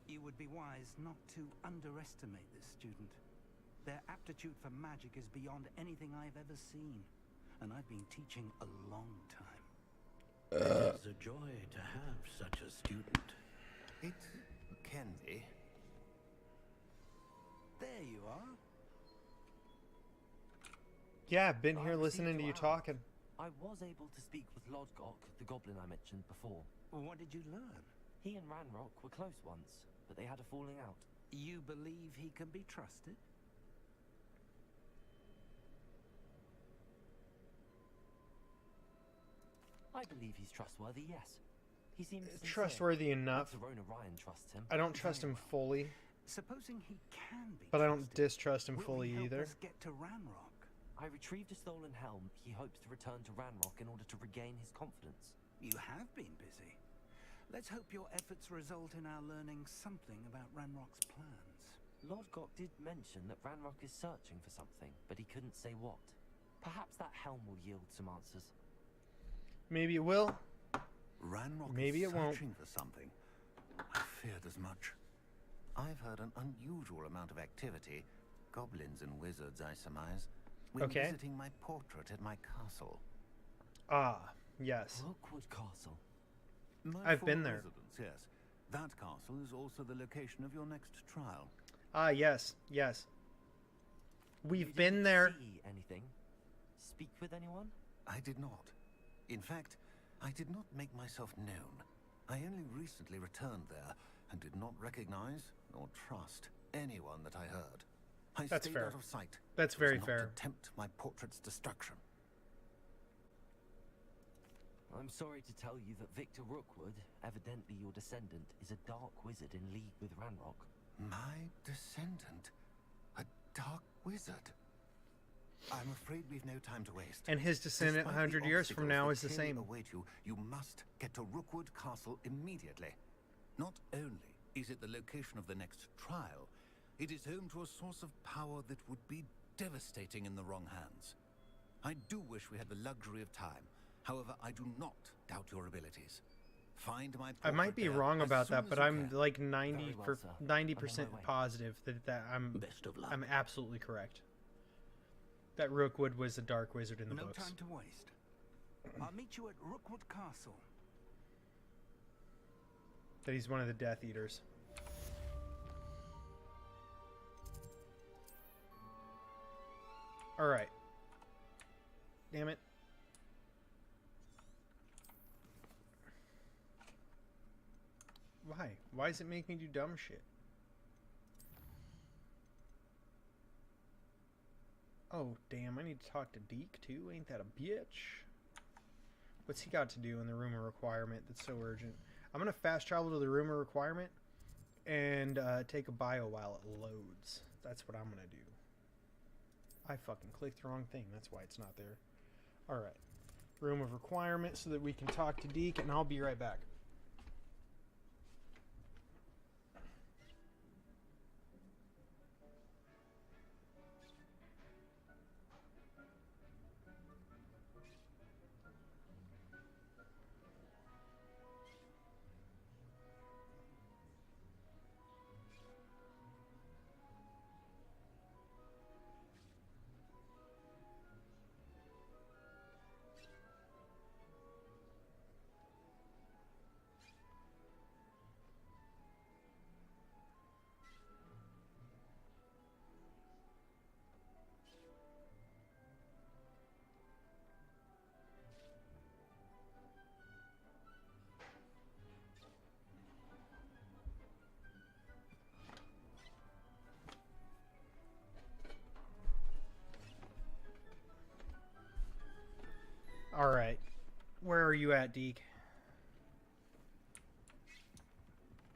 You would be wise not to underestimate this student. Their aptitude for magic is beyond anything I've ever seen. And I've been teaching a long time. It's a joy to have such a student. It can be. There you are. Yeah, I've been here listening to you talking. I was able to speak with Lodgok, the goblin I mentioned before. What did you learn? He and Ranrock were close once, but they had a falling out. You believe he can be trusted? I believe he's trustworthy, yes. He seems sincere. Trustworthy enough. Rona Ryan trusts him. I don't trust him fully. Supposing he can be but I don't distrust him will fully he help either. us get to Ranrock? I retrieved a stolen helm. He hopes to return to Ranrock in order to regain his confidence. You have been busy. Let's hope your efforts result in our learning something about Ranrock's plans. Lodgok did mention that Ranrock is searching for something, but he couldn't say what. Perhaps that helm will yield some answers. Maybe it will. Ranrock Maybe is it won't. searching for something. I feared as much. I've heard an unusual amount of activity. Goblins and wizards, I surmise. When visiting my portrait at my castle. Ah, yes. Rookwood Castle. I've been there. Residence, yes. That castle is also the location of your next trial. Ah, yes, yes. We've You been didn't there. See anything? Speak with anyone? I did not. In fact, I did not make myself known. I only recently returned there and did not recognize nor trust anyone that I heard. I That's stayed fair. out of sight. That's so as very not fair. to tempt my portrait's destruction. I'm sorry to tell you that Victor Rookwood, evidently your descendant, is a dark wizard in league with Ranrock. My descendant? A dark wizard? I'm afraid we've no time to waste. And his descendant Despite 100 the years from obstacles now that is the clearly same. await you, you must get to Rookwood Castle immediately. Not only is it the location of the next trial, it is home to a source of power that would be devastating in the wrong hands. I do wish we had the luxury of time. However, I do not doubt your abilities. Find my I might be portrait there wrong as about soon that, as but you I'm can. like Very well, sir. 90% I'm on my way. positive that Best of luck. I'm absolutely correct. That Rookwood was a dark wizard in the No books. time to waste. I'll meet you at Rookwood Castle. That he's one of the Death Eaters. All right. Damn it. Why? Why does it make me do dumb shit? Oh, damn. I need to talk to Deke, too. Ain't that a bitch? What's he got to do in the rumor requirement that's so urgent? I'm going to fast travel to the rumor requirement and take a bio while it loads. That's what I'm going to do. I fucking clicked the wrong thing. That's why it's not there. Alright. Room of requirement so that we can talk to Deke, and I'll be right back. you at, Deke?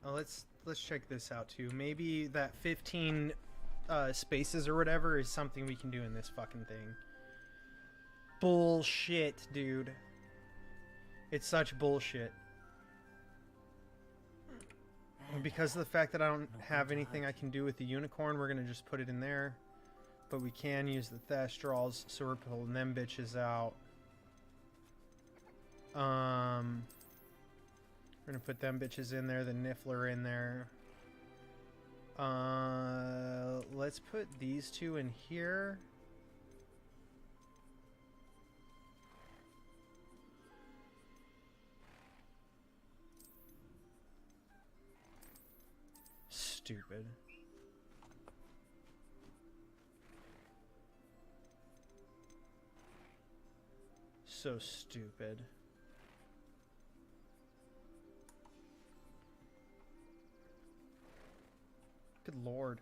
Oh, let's check this out too. Maybe that 15 spaces or whatever is something we can do in this fucking thing. Bullshit, dude. It's such bullshit. And because of the fact that I don't have anything I can do with the unicorn, we're gonna just put it in there. But we can use the Thestrals, so we're pulling them bitches out. We're gonna put them bitches in there, the Niffler in there. Let's put these two in here. Stupid. So stupid. Good lord.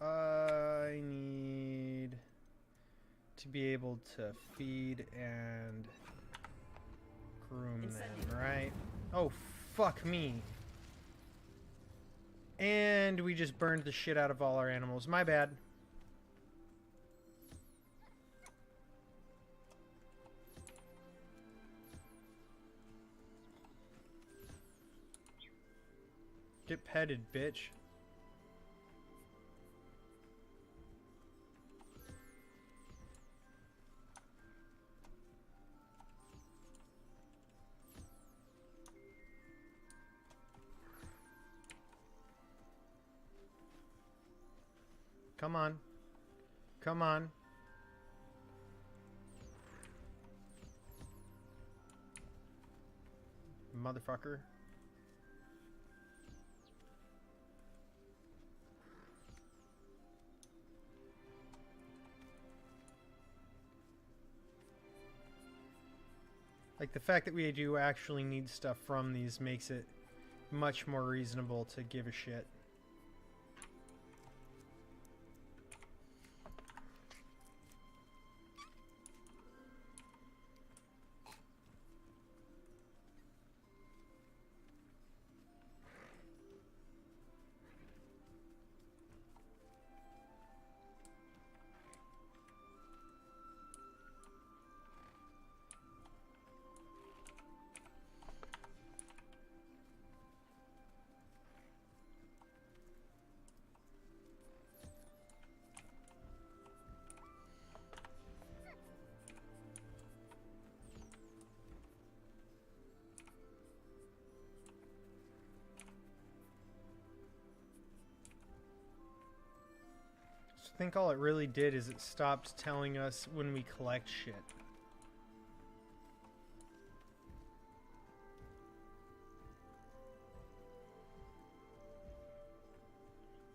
I need to be able to feed and groom them, right? Oh, fuck me. And we just burned the shit out of all our animals. My bad. Get petted, bitch. Come on. Come on. Motherfucker. Like, the fact that we do actually need stuff from these makes it much more reasonable to give a shit. I think all it really did is it stopped telling us when we collect shit.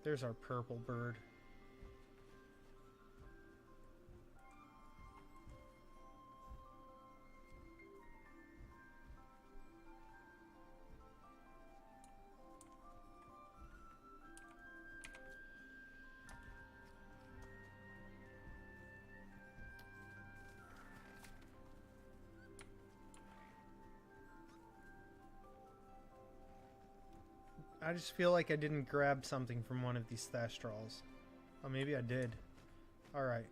There's our purple bird. I just feel like I didn't grab something from one of these Thestrals. Oh, maybe I did. Alright.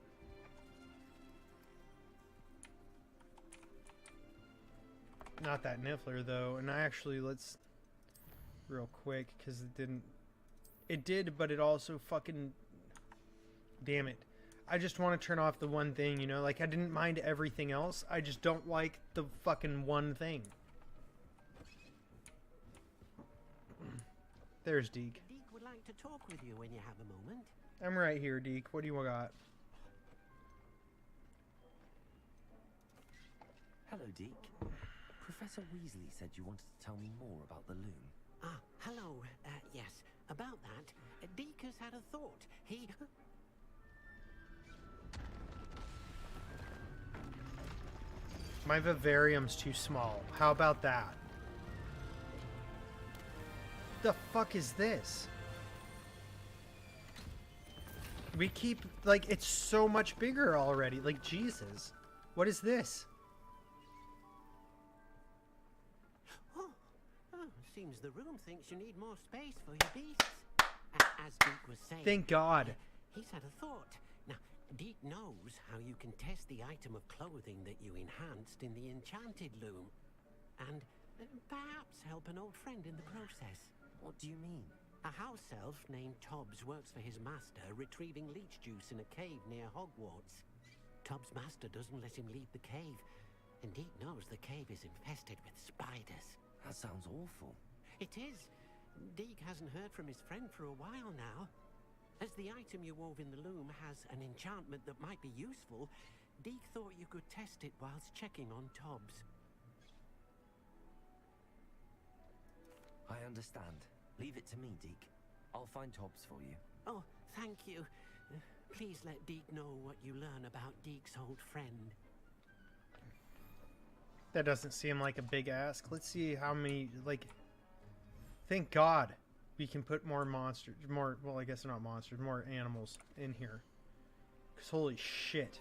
Not that Niffler, though. And I actually, let's... Real quick, because it didn't... It did, but it also fucking... Damn it. I just want to turn off the one thing, you know? Like, I didn't mind everything else. I just don't like the fucking one thing. There's Deke. Deke would like to talk with you when you have a moment. I'm right here, Deke. What do you got? Hello, Deke. Professor Weasley said you wanted to tell me more about the loom. Ah, hello. Yes, about that. Deke has had a thought. He... My vivarium's too small. How about that? The fuck is this? We keep, like, it's so much bigger already. Like, Jesus. What is this? Seems the room thinks you need more space for your beasts. As Deke was saying... Thank God. He's had a thought. Now, Deke knows how you can test the item of clothing that you enhanced in the enchanted loom. And perhaps help an old friend in the process. What do you mean? A house elf named Tobbs works for his master, retrieving leech juice in a cave near Hogwarts. Tobbs' master doesn't let him leave the cave, and Deke knows the cave is infested with spiders. That sounds awful. It is. Deke hasn't heard from his friend for a while now. As the item you wove in the loom has an enchantment that might be useful, Deke thought you could test it whilst checking on Tobbs. I understand. Leave it to me, Deke. I'll find Tobbs for you. Oh, thank you. Please let Deke know what you learn about Deke's old friend. That doesn't seem like a big ask. Let's see how many, like... Thank God we can put more monsters, well, I guess they're not monsters, more animals in here. Because holy shit.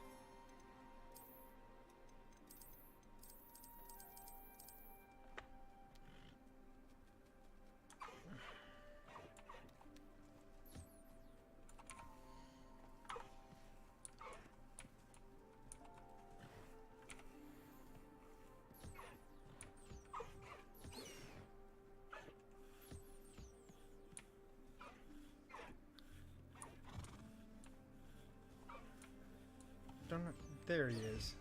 There he is.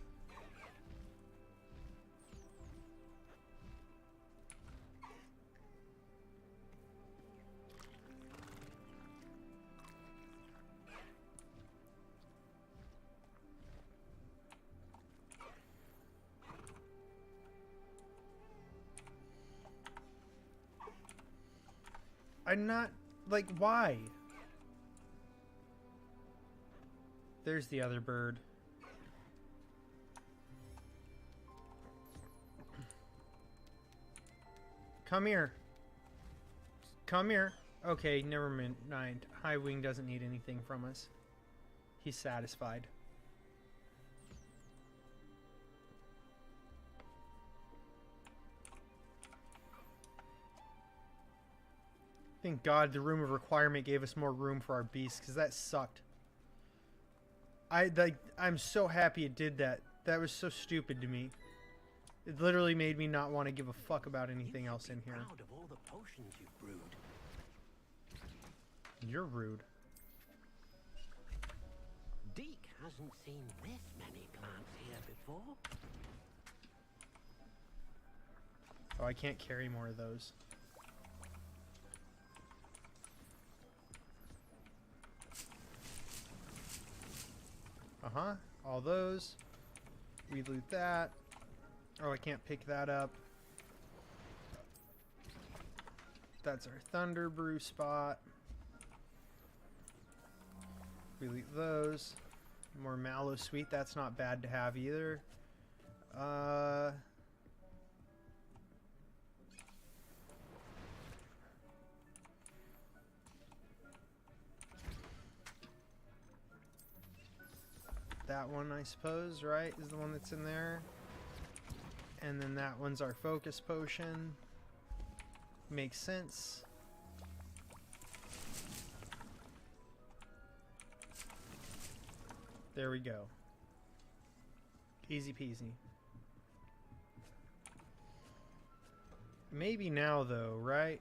I'm not, like, why? There's the other bird. Come here. Come here. Okay, never mind. High Wing doesn't need anything from us. He's satisfied. Thank God the room of requirement gave us more room for our beasts, because that sucked. I'm so happy it did that. That was so stupid to me. It literally made me not want to give a fuck about anything else in here. Proud of all the potions you've brewed. You're rude. Deke hasn't seen this many plants here before. Oh, I can't carry more of those. Uh-huh. All those. We loot that. Oh, I can't pick that up. That's our Thunder Brew spot. We loot those. More Mallow Sweet. That's not bad to have either. That one, I suppose, right, is the one that's in there. And then that one's our focus potion. Makes sense. There we go. Easy peasy. Maybe now, though, right?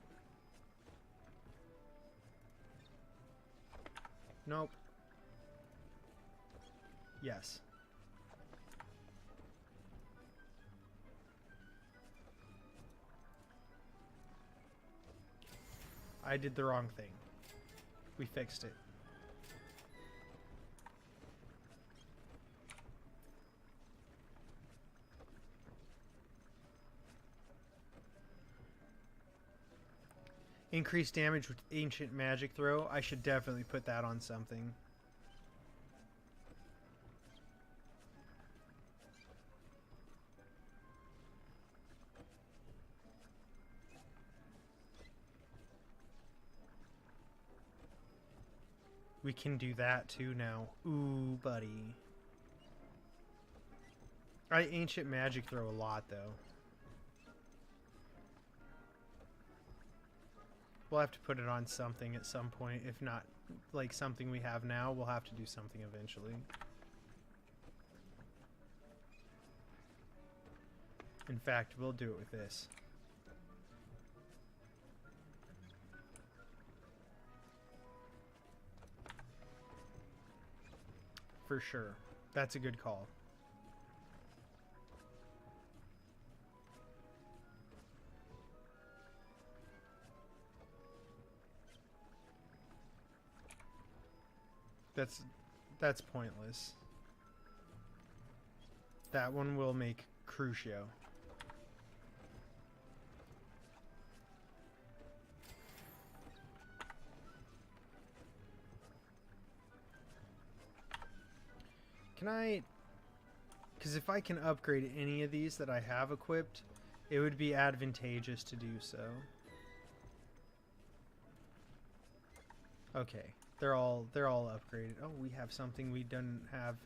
Nope. Yes. I did the wrong thing. We fixed it. Increased damage with Ancient Magic Throw. I should definitely put that on something. We can do that too now. Ooh, buddy. I Ancient Magic Throw a lot, though. We'll have to put it on something at some point. If not, like, something we have now, we'll have to do something eventually. In fact, we'll do it with this. For sure. That's a good call. That's pointless. That one will make Crucio. Can I... Because if I can upgrade any of these that I have equipped, it would be advantageous to do so. Okay. They're all upgraded. Oh, we have something we didn't have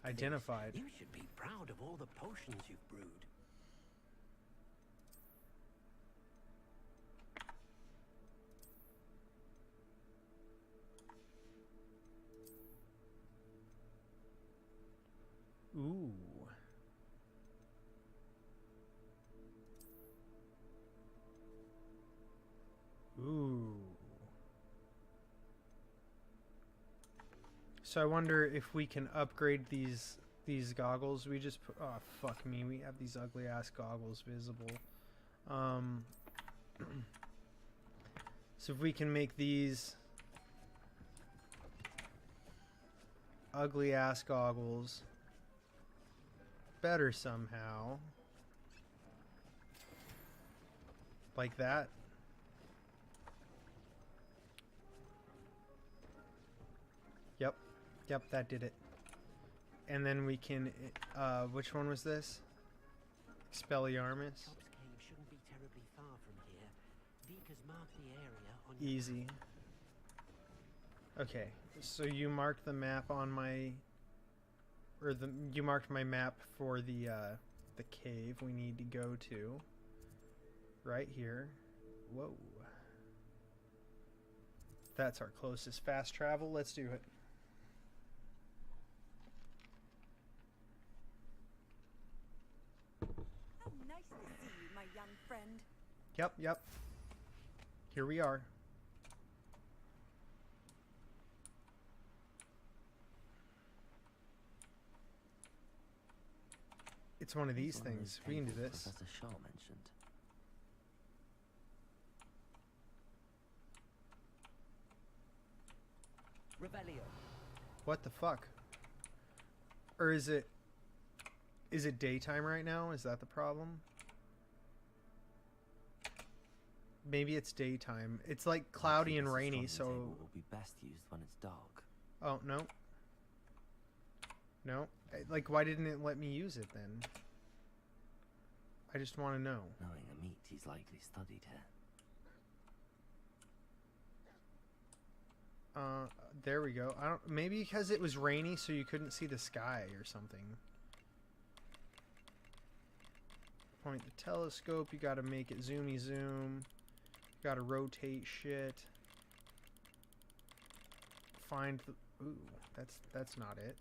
identified. You should be proud of all the potions you've brewed. Ooh. Ooh. So I wonder if we can upgrade these goggles. We just put, oh fuck me, we have these ugly ass goggles visible. So if we can make these ugly ass goggles better somehow, like that. Yep, that did it. And then we can, which one was this? Expelliarmus. Cave shouldn't be terribly far from here. Deke has marked the area on Easy. Okay, so you marked the map on my, or you marked my map for the cave we need to go to. Right here. Whoa. That's our closest fast travel. Let's do it. Nice to see you, my young friend. Yep. Here we are. It's one of these things. We can do this. Professor Shaw mentioned. Revelio. What the fuck? Or is it daytime right now? Is that the problem? Maybe it's daytime. It's like cloudy and rainy, so Will be best used when it's dark. oh no. No. Like, why didn't it let me use it then? I just want to know. Knowing a meat, he's likely studied here. There we go. I don't. Maybe because it was rainy, so you couldn't see the sky or something. Point the telescope. You got to make it zoomy zoom. You got to rotate shit. Find the. Ooh, that's not it.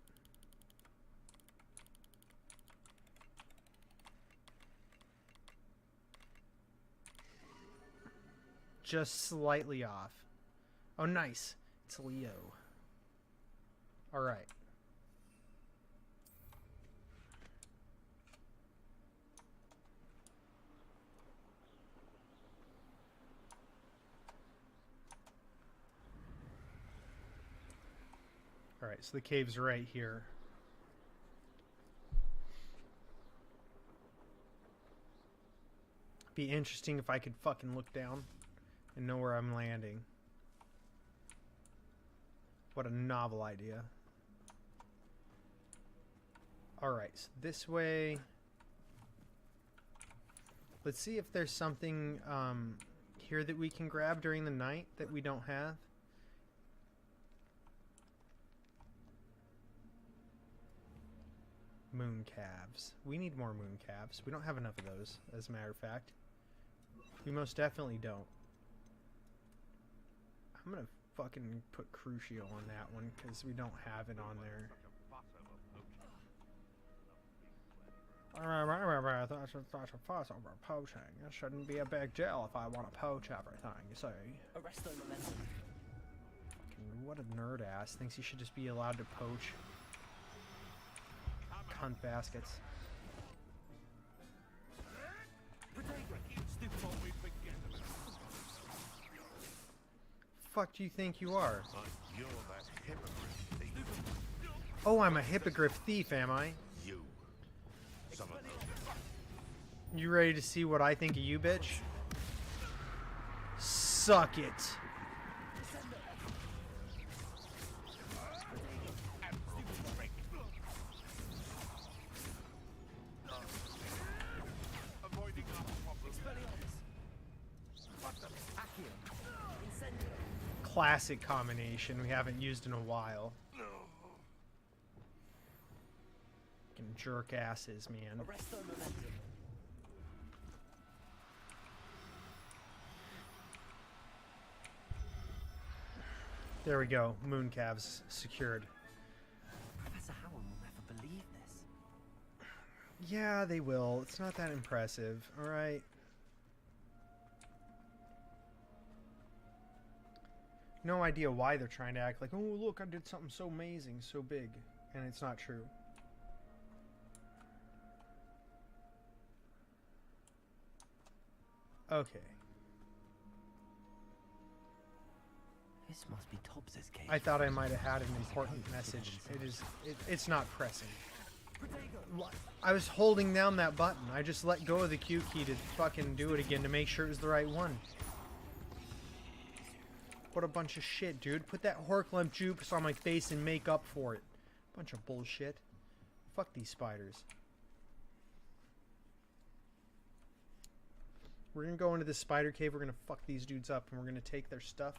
Just slightly off. Oh, nice. It's Leo. All right. All right, so the cave's right here. Be interesting if I could fucking look down and know where I'm landing. What a novel idea. Alright, so this way. Let's see if there's something here that we can grab during the night that we don't have. Moon calves. We need more moon calves. We don't have enough of those, as a matter of fact. We most definitely don't. I'm gonna fucking put Crucio on that one because we don't have it on there. That's a fuss over poaching. It shouldn't be a big deal if I want to poach everything, you see. Arresto momentum. Fucking what a nerd ass. Thinks he should just be allowed to poach. Cunt baskets. Fuck do you think you are? Oh, I'm a hippogriff thief, am I? You ready to see what I think of you, bitch? Suck it. Classic combination we haven't used in a while. Fucking jerk asses, man. There we go. Moon calves secured. Professor Howard will never believe this. Yeah, they will. It's not that impressive, alright? No idea why they're trying to act like, oh, look, I did something so amazing, so big. And it's not true. Okay. This must be Tobbs's cave. I thought I might have had an important message. It's not pressing. I was holding down that button. I just let go of the Q key to fucking do it again to make sure it was the right one. What a bunch of shit, dude. Put that Horklump juice on my face and make up for it. Bunch of bullshit. Fuck these spiders. We're gonna go into this spider cave. We're gonna fuck these dudes up and we're gonna take their stuff.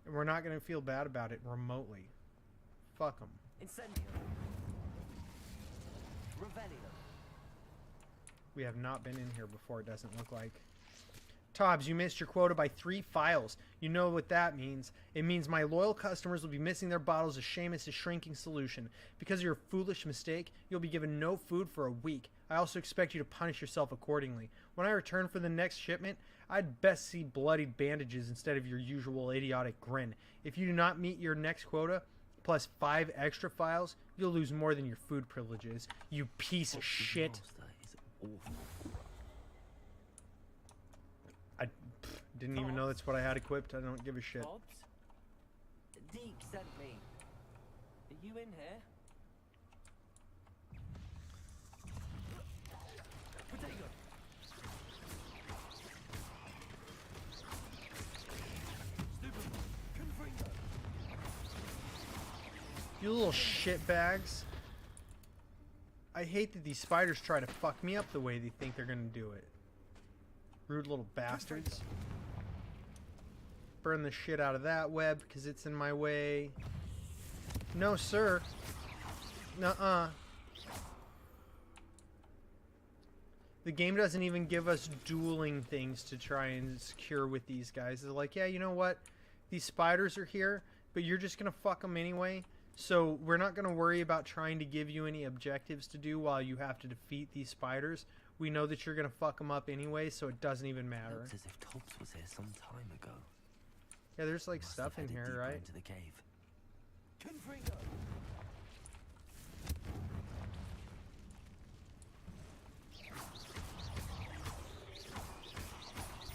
And we're not gonna feel bad about it remotely. Fuck them. Incendio. Revelio. We have not been in here before, it doesn't look like. Tobbs, you missed your quota by 3 files. You know what that means. It means my loyal customers will be missing their bottles of Seamus' shrinking solution. Because of your foolish mistake, you'll be given no food for a week. I also expect you to punish yourself accordingly. When I return for the next shipment, I'd best see bloodied bandages instead of your usual idiotic grin. If you do not meet your next quota, plus 5 extra files, you'll lose more than your food privileges. You piece of shit. I didn't even know that's what I had equipped. I don't give a shit. Tobbs? Deke sent me. Are you in here? Potato. You little shitbags. I hate that these spiders try to fuck me up the way they think they're gonna do it. Rude little bastards. Burn the shit out of that web because it's in my way. No, sir. Nuh-uh. The game doesn't even give us dueling things to try and secure with these guys. They're like, yeah, you know what? These spiders are here, but you're just going to fuck them anyway. So we're not going to worry about trying to give you any objectives to do while you have to defeat these spiders. We know that you're going to fuck them up anyway, so it doesn't even matter. Looks as if Tobbs was here some time ago. Yeah, there's like stuff in here, right? Into the cave.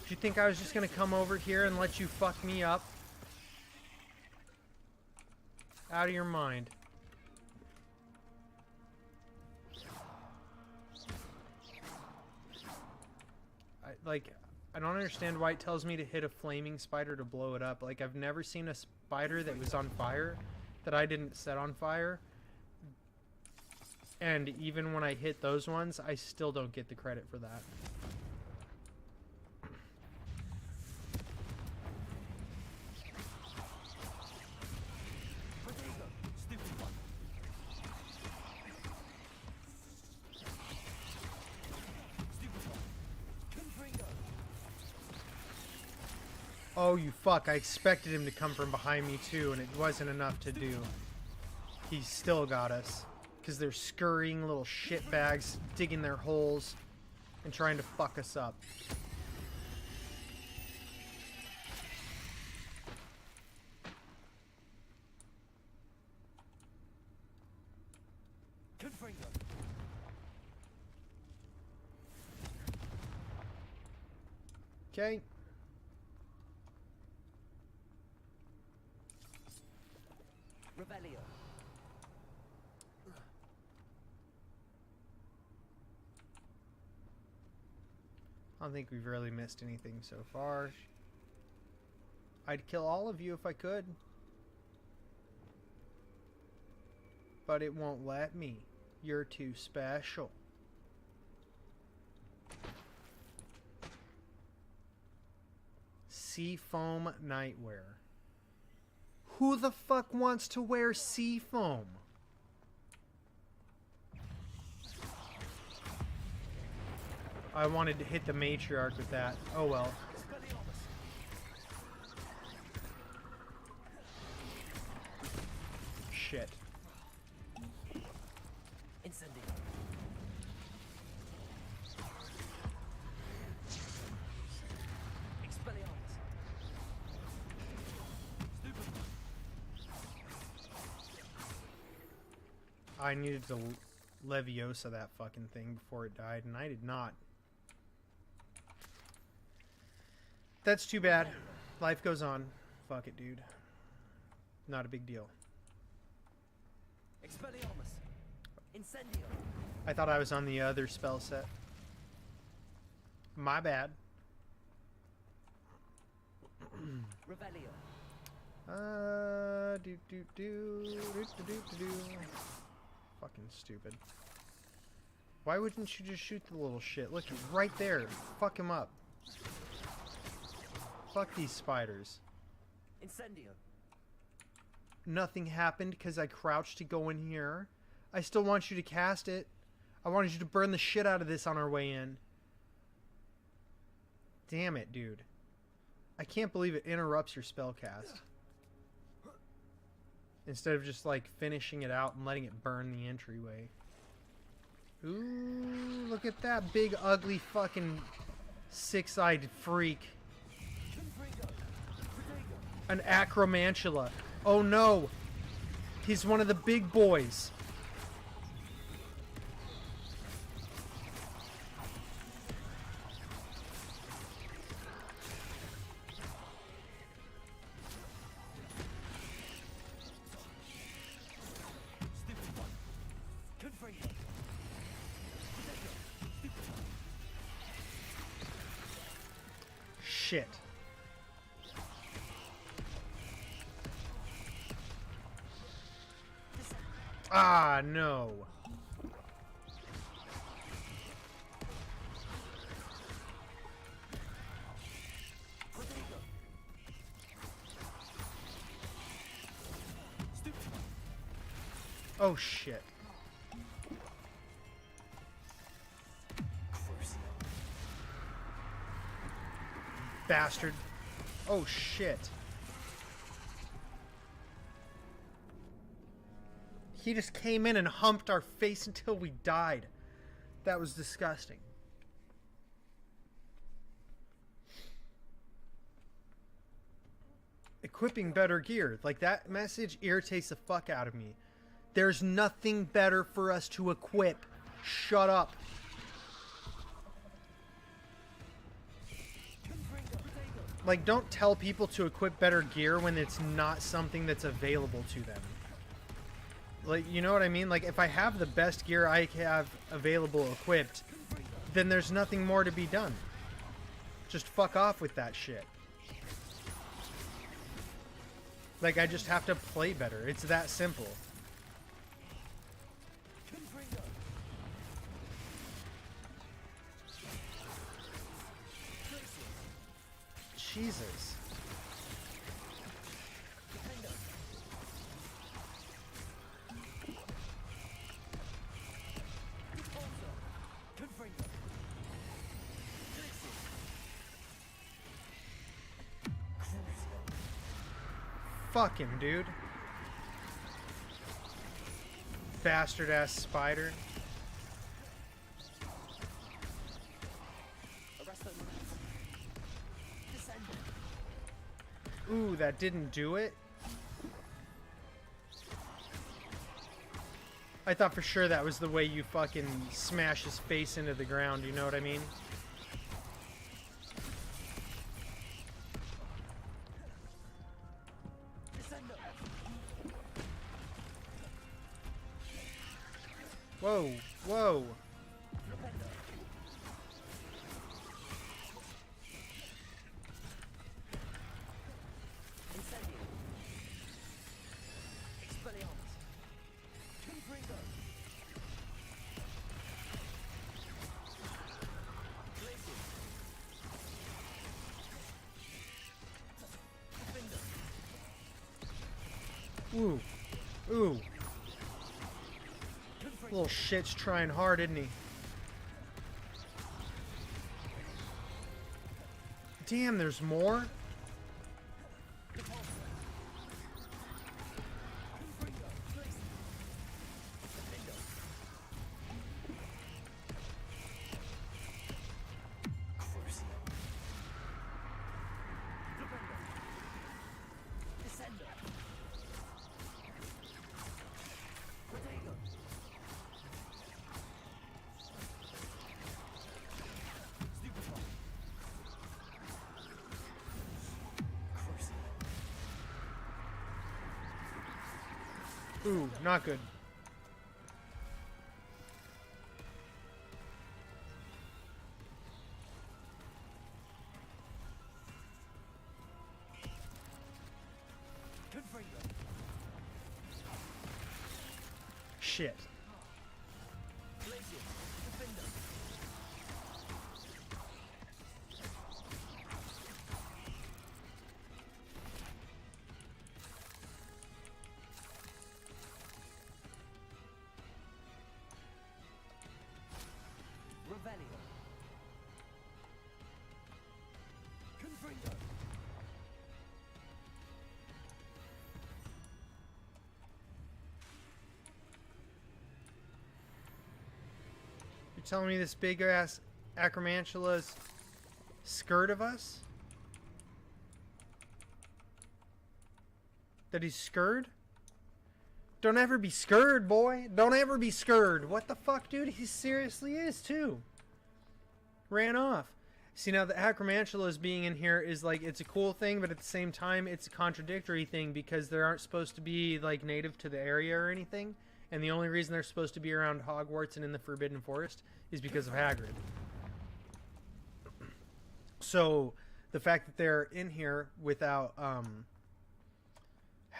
Did you think I was just going to come over here and let you fuck me up? Out of your mind. I don't understand why it tells me to hit a flaming spider to blow it up. Like, I've never seen a spider that was on fire that I didn't set on fire. And even when I hit those ones, I still don't get the credit for that. Oh, you fuck. I expected him to come from behind me, too, and it wasn't enough to do. He still got us. Because they're scurrying little shitbags, digging their holes, and trying to fuck us up. Okay. Revelio. I don't think we've really missed anything so far. I'd kill all of you if I could. But it won't let me. You're too special. Seafoam nightwear. Who the fuck wants to wear seafoam? I wanted to hit the matriarch with that. Oh well. Shit. I needed to Leviosa that fucking thing before it died, and I did not. That's too bad. Life goes on. Fuck it, dude. Not a big deal. Expelliarmus. Incendio. I thought I was on the other spell set. My bad. Revelio. Do. Fucking stupid. Why wouldn't you just shoot the little shit? Look, he's right there. Fuck him up. Fuck these spiders. Incendio. Nothing happened because I crouched to go in here. I still want you to cast it. I wanted you to burn the shit out of this on our way in. Damn it, dude. I can't believe it interrupts your spell cast. Instead of just, like, finishing it out and letting it burn the entryway. Ooh, look at that big, ugly, fucking six-eyed freak. An acromantula. Oh, no. He's one of the big boys. Shit. Ah, no. Oh, shit. Bastard. Oh, shit. He just came in and humped our face until we died. That was disgusting. Equipping better gear. Like, that message irritates the fuck out of me. There's nothing better for us to equip. Shut up. Like, don't tell people to equip better gear when it's not something that's available to them. Like, you know what I mean? Like, if I have the best gear I have available equipped, then there's nothing more to be done. Just fuck off with that shit. Like, I just have to play better. It's that simple. Jesus. Fuck him, dude. Bastard ass spider. Ooh, that didn't do it. I thought for sure that was the way you fucking smash his face into the ground, you know what I mean? Whoa, whoa. Ooh. Ooh. Little shit's trying hard, isn't he? Damn, there's more? Ooh, not good. Shit. You're telling me this big ass Acromantula's scared of us? That he's scared? Don't ever be scared, boy. Don't ever be scared. What the fuck, dude? He seriously is, too. Ran off. See, now the Acromantula's being in here is like, it's a cool thing, but at the same time, it's a contradictory thing because they aren't supposed to be like native to the area or anything. And the only reason they're supposed to be around Hogwarts and in the Forbidden Forest is because of Hagrid. So the fact that they're in here without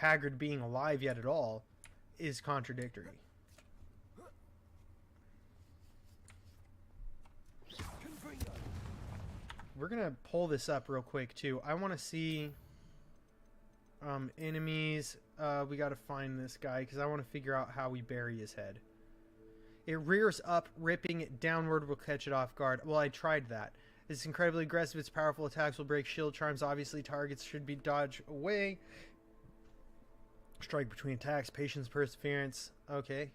Hagrid being alive yet at all is contradictory. We're gonna pull this up real quick too. I want to see enemies. We got to find this guy because I want to figure out how we bury his head. It rears up, ripping it downward will catch it off guard. Well, I tried that. It's incredibly aggressive. Its powerful attacks will break shield charms. Obviously, targets should be dodged away. Strike between attacks. Patience, perseverance. Okay.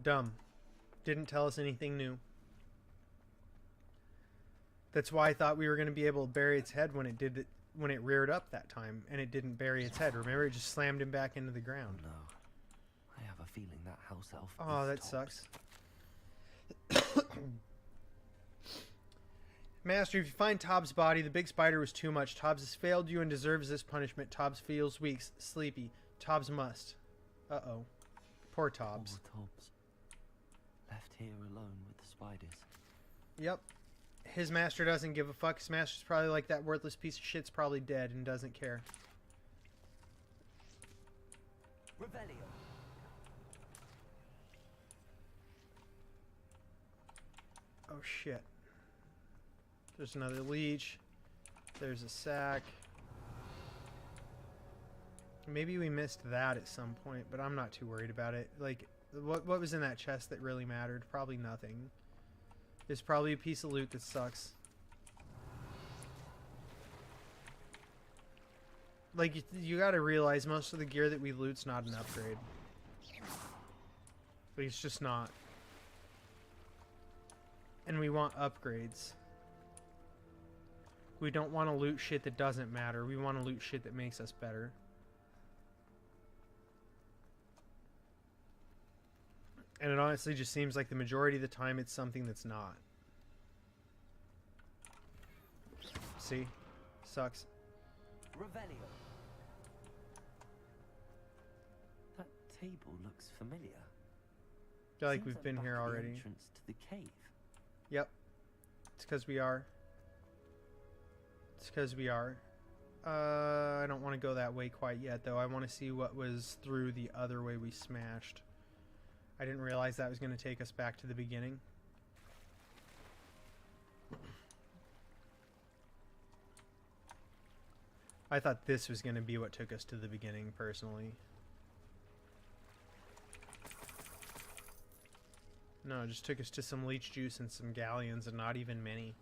Dumb. Didn't tell us anything new. That's why I thought we were going to be able to bury its head when it did it, when it reared up that time, and it didn't bury its head. Remember, it just slammed him back into the ground. No, I have a feeling that house elf. Oh, that sucks. Master, if you find Tobbs' body, the big spider was too much. Tobbs has failed you and deserves this punishment. Tobbs feels weak, sleepy. Tobbs must. Uh-oh. Poor Tobbs. Poor Tobbs. Left here alone with the spiders. Yep. His master doesn't give a fuck. His master's probably like, that worthless piece of shit's probably dead and doesn't care. Revelio. Oh shit. There's another leech. There's a sack. Maybe we missed that at some point, but I'm not too worried about it. Like, what was in that chest that really mattered? Probably nothing. There's probably a piece of loot that sucks. Like, you gotta realize most of the gear that we loot's not an upgrade. Like, it's just not. And we want upgrades. We don't want to loot shit that doesn't matter. We want to loot shit that makes us better. And it honestly just seems like the majority of the time it's something that's not. See? Sucks. Revelio. That table looks familiar. I feel like Seems we've been back here at the already. entrance to the cave. Yep. It's because we are. It's because we are. I don't want to go that way quite yet, though. I want to see what was through the other way we smashed. I didn't realize that was going to take us back to the beginning. I thought this was going to be what took us to the beginning, personally. No, it just took us to some leech juice and some galleons, and not even many.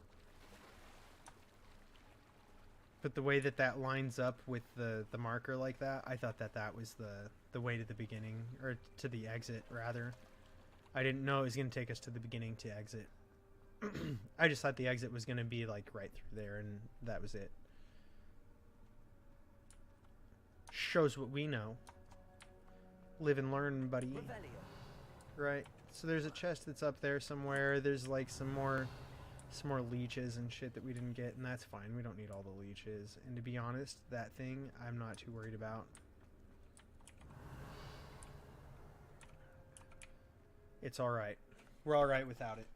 But the way that that lines up with the marker like that, I thought that that was the way to the beginning, or to the exit, rather. I didn't know it was going to take us to the beginning to exit. I just thought the exit was going to be, like, right through there, and that was it. Shows what we know. Live and learn, buddy. Right. So there's a chest that's up there somewhere. There's like some more leeches and shit that we didn't get, and that's fine. We don't need all the leeches. And to be honest, that thing I'm not too worried about. It's alright. We're alright without it.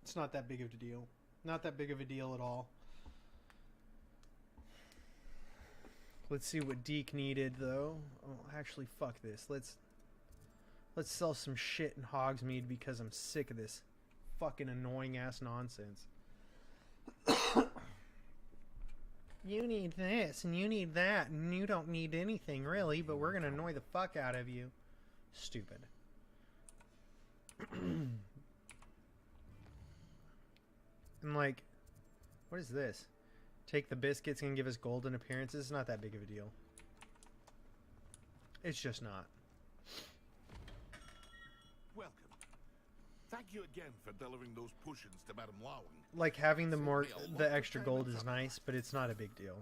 It's not that big of a deal. Not that big of a deal at all. Let's see what Deke needed, though. Oh, actually, fuck this. Let's sell some shit in Hogsmeade because I'm sick of this fucking annoying ass nonsense. You need this and you need that and you don't need anything really, but we're gonna annoy the fuck out of you. Stupid. And like, what is this? Take the biscuits and give us golden appearances. It's not that big of a deal. It's just not. Welcome. Thank you again for delivering those potions to Madame Lowing. Like, having the extra gold is nice, but it's not a big deal.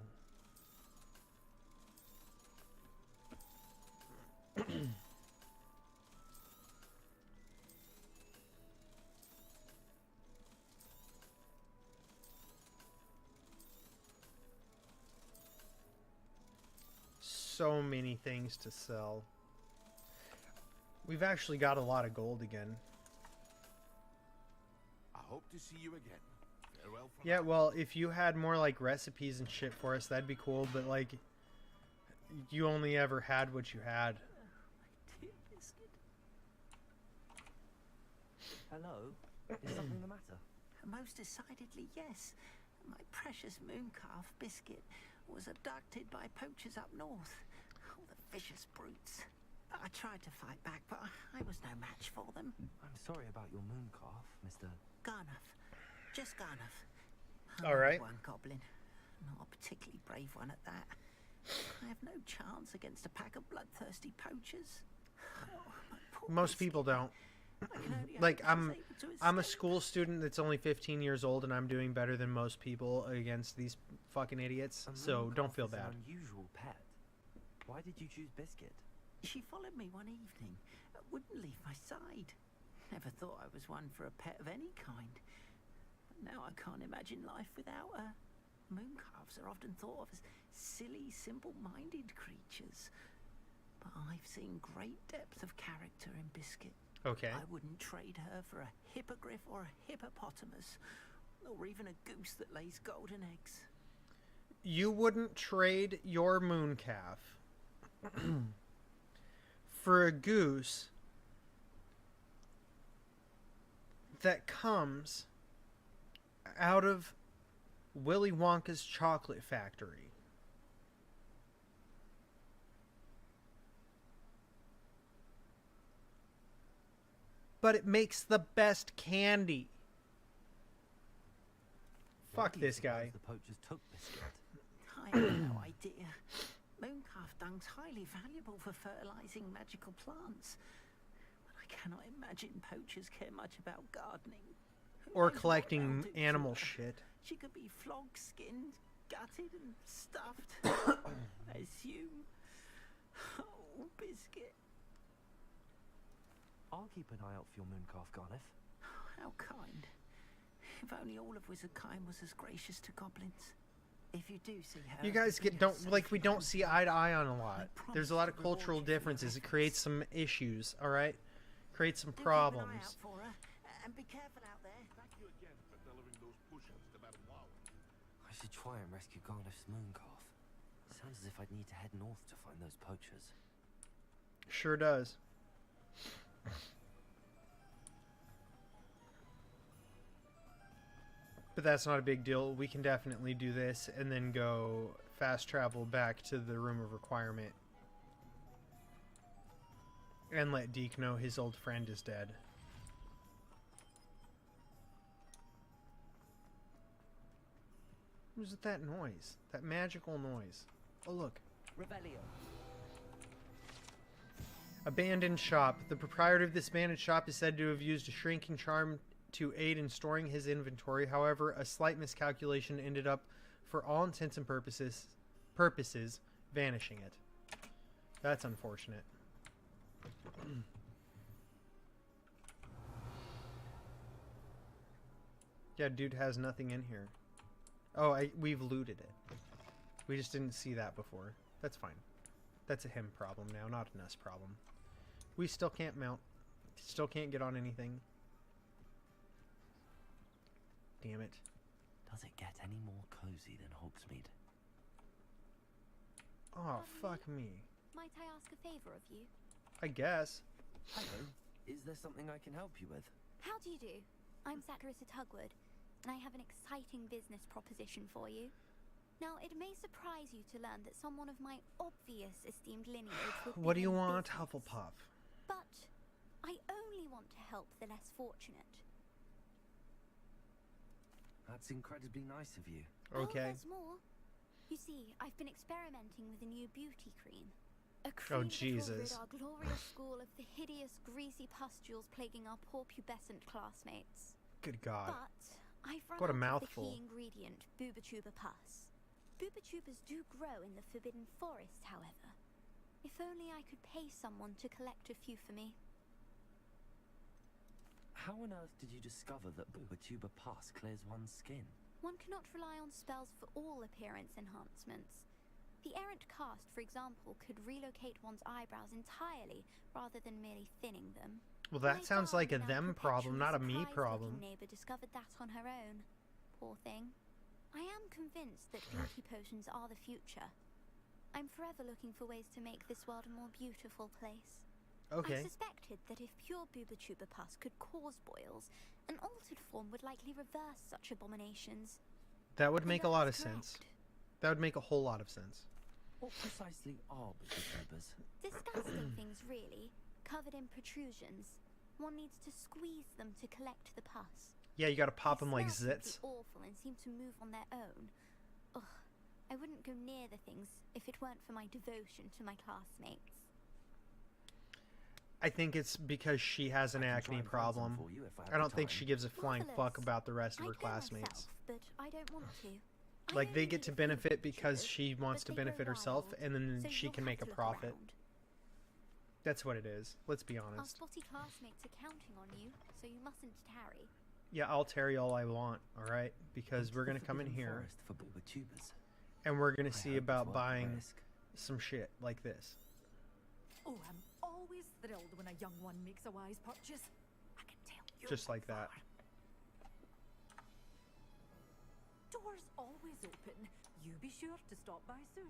So many things to sell. We've actually got a lot of gold again. I hope to see you again. Farewell for Yeah, now. well, if you had more like recipes and shit for us, that'd be cool, but like, you only ever had what you had. Dear Biscuit. Hello? Is something the matter? Most decidedly, yes. My precious mooncalf Biscuit was abducted by poachers up north. Oh, the vicious brutes. I tried to fight back, but I was no match for them. I'm sorry about your mooncalf, Mr. Garnuff. Just Garnuff. All right. One goblin. Not a particularly brave one at that. I have no chance against a pack of bloodthirsty poachers. Oh, my poor Most people don't. Like, I'm a school student that's only 15 years old, and I'm doing better than most people against these fucking idiots. So don't feel bad. An unusual pet. Why did you choose Biscuit? She followed me one evening, wouldn't leave my side. Never thought I was one for a pet of any kind. But now I can't imagine life without her. Mooncalves are often thought of as silly, simple-minded creatures. But I've seen great depth of character in Biscuit. Okay. I wouldn't trade her for a hippogriff or a hippopotamus, or even a goose that lays golden eggs. You wouldn't trade your mooncalf for a goose that comes out of Willy Wonka's chocolate factory. But it makes the best candy. Fuck this guy. The poachers took Biscuit. I have no idea. calf dung's highly valuable for fertilizing magical plants. But I cannot imagine poachers care much about gardening. Or collecting animal shit. She could be flogged, skinned, gutted, and stuffed. I assume. Oh, Biscuit. I'll keep an eye out for your mooncalf, Garneth. How kind. If only all of Wizardkind was as gracious to goblins. If you do see her, You guys we don't see eye to eye on a lot. There's a lot of cultural differences. It creates some issues, all right? Creates some problems. And be careful out there. Thank you again for delivering those potions to Madame Wow. I should try and rescue Garneth's mooncalf. Sounds as if I'd need to head north to find those poachers. Sure does. But that's not a big deal. We can definitely do this and then go fast travel back to the room of requirement. And let Deke know his old friend is dead. What was that noise? That magical noise. Oh, look. Revelio. Abandoned shop. The proprietor of this abandoned shop is said to have used a shrinking charm to aid in storing his inventory. However, a slight miscalculation ended up, for all intents and purposes, vanishing it. That's unfortunate. Yeah, dude has nothing in here. Oh, we've looted it. We just didn't see that before. That's fine. That's a him problem now, not an us problem. We still can't mount. Still can't get on anything. Damn it. Does it get any more cozy than Hogsmeade? Oh, fuck me. Might I ask a favor of you? I guess. Hello. Is there something I can help you with? How do you do? I'm Zacharis at Hogwarts, and I have an exciting business proposition for you. Now, it may surprise you to learn that someone of my obvious esteemed lineage will What do be you in want, business. Hufflepuff? But I only want to help the less fortunate. That's incredibly nice of you. Okay. Oh, there's more. You see, I've been experimenting with a new beauty cream. A Oh, cream Jesus. that will rid our glorious school of the hideous, greasy pustules plaguing our poor pubescent classmates. Good God. But I've run What a out of mouthful. the key ingredient, Booba-Tuba pus. Booba-Tubas do grow in the Forbidden Forest, however. If only I could pay someone to collect a few for me. How on earth did you discover that Booba-Tuba pus clears one's skin? One cannot rely on spells for all appearance enhancements. The errant cast, for example, could relocate one's eyebrows entirely rather than merely thinning them. Well, that My sounds like a darling them and problem, not a me perpetually problem. surprised-looking neighbor discovered that on her own. Poor thing. I am convinced that beauty potions are the future. I'm forever looking for ways to make this world a more beautiful place. Okay. I suspected that if pure Booba-Tuba pus could cause boils, an altered form would likely reverse such abominations. That would make a lot of sense. That would make a whole lot of sense. What precisely are Booba-Tubas? Disgusting things, really, covered in protrusions. One needs to squeeze them to collect the pus. Yeah, you gotta pop They them like smell zits. simply awful and seem to move on their own. Ugh, I wouldn't go near the things if it weren't for my devotion to my classmates. I think it's because she has an acne problem. I don't think she gives a flying fuck about the rest of her classmates. But I don't want to. Like, they get to benefit because she wants to benefit herself, and then she can make a profit. That's what it is. Let's be Our honest. spotty classmates are counting on you, so you mustn't tarry. Yeah, I'll tarry all I want, alright? Because we're gonna come in here, For Booba-Tubas. and we're gonna see hope it's about worth the buying risk. some shit like this. Oh, I'm always thrilled when a young one makes a wise purchase. I can tell you. Just like that. Doors always open. You be sure to stop by soon.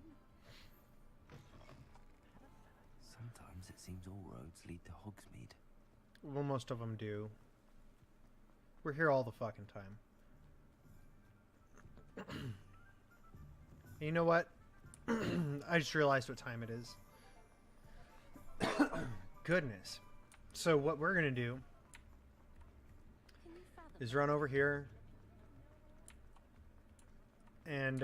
Sometimes it seems all roads lead to Hogsmeade. Well, most of them do. We're here all the fucking time. You know what? I just realized what time it is. Goodness. So what we're gonna do is run over here and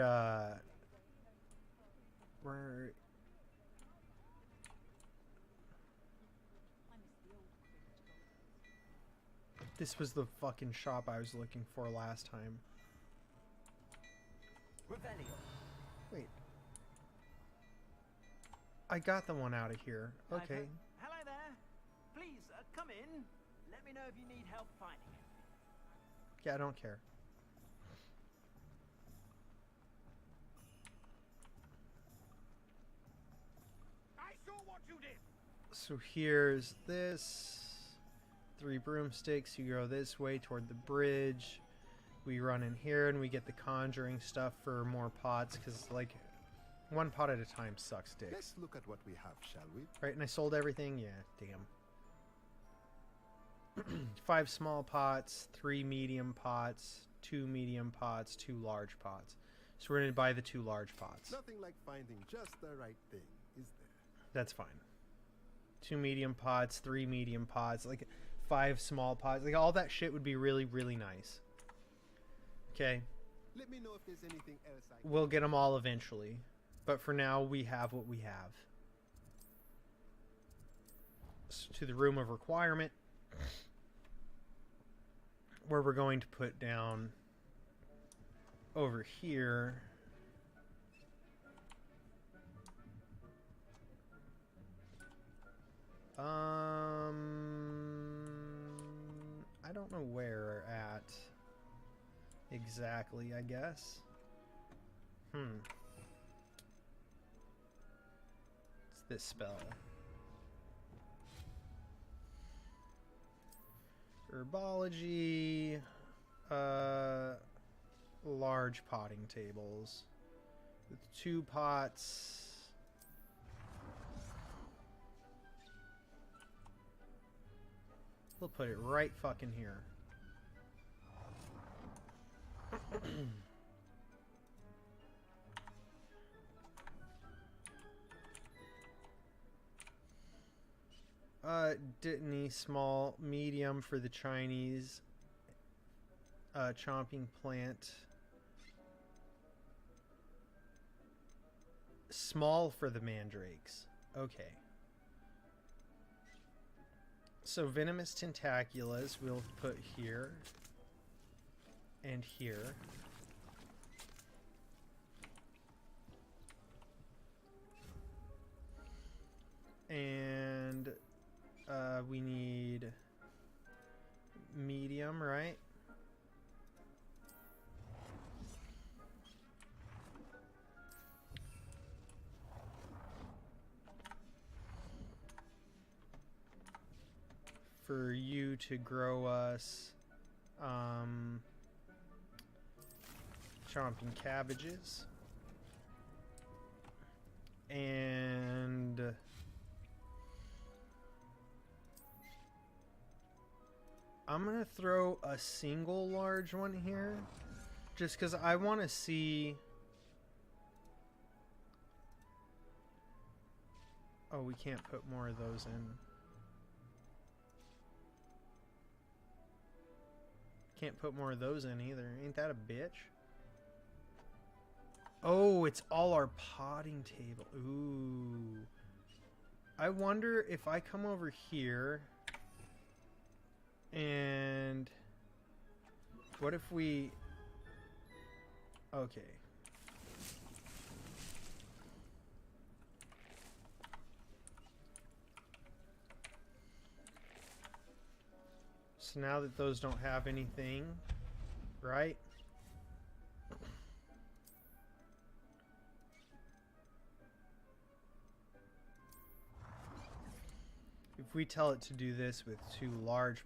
This was the fucking shop I was looking for last time. Revelio. Wait. I got the one out of here. Okay. Hello there. Please, come in. Let me know if you need help finding it. Yeah, I don't care. I saw what you did. So here's this. 3 broomsticks. You go this way toward the bridge. We run in here and we get the conjuring stuff for more pots because, like, 1 pot at a time sucks dicks. Let's look at what we have, shall we? Right, and I sold everything? Yeah, damn. 5 small pots, 3 medium pots, 2 medium pots, 2 large pots. So we're going to buy the 2 large pots. Nothing like finding just the right thing, is there? That's fine. 2 medium pots, 3 medium pots, like 5 small pots. Like, all that shit would be really, really nice. Okay. Let me know if there's anything else I can... We'll get them all eventually. But for now, we have what we have. So to the room of requirement, where we're going to put down over here. I don't know where at exactly, I guess. It's this spell. Herbology, large potting tables with 2 pots. We'll put it right fucking here. Dittany, small, medium for the Chinese. Chomping plant. Small for the mandrakes. Okay. So venomous tentaculas we'll put here. And here. And we need medium, right? For you to grow us chomping cabbages. And I'm gonna throw a single large one here just because I want to see. Oh, we can't put more of those in. Can't put more of those in either. Ain't that a bitch? Oh, it's all our potting table. Ooh. I wonder if I come over here and what if we... Okay. So now that those don't have anything, right? If we tell it to do this with 2 large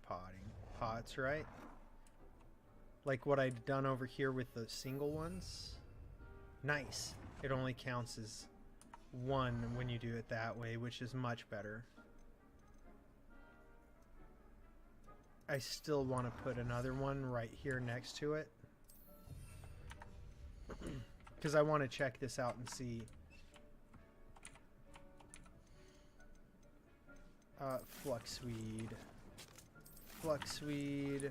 pots, right? Like what I'd done over here with the single ones. Nice. It only counts as 1 when you do it that way, which is much better. I still want to put another one right here next to it. Because I want to check this out and see. Fluxweed. Fluxweed.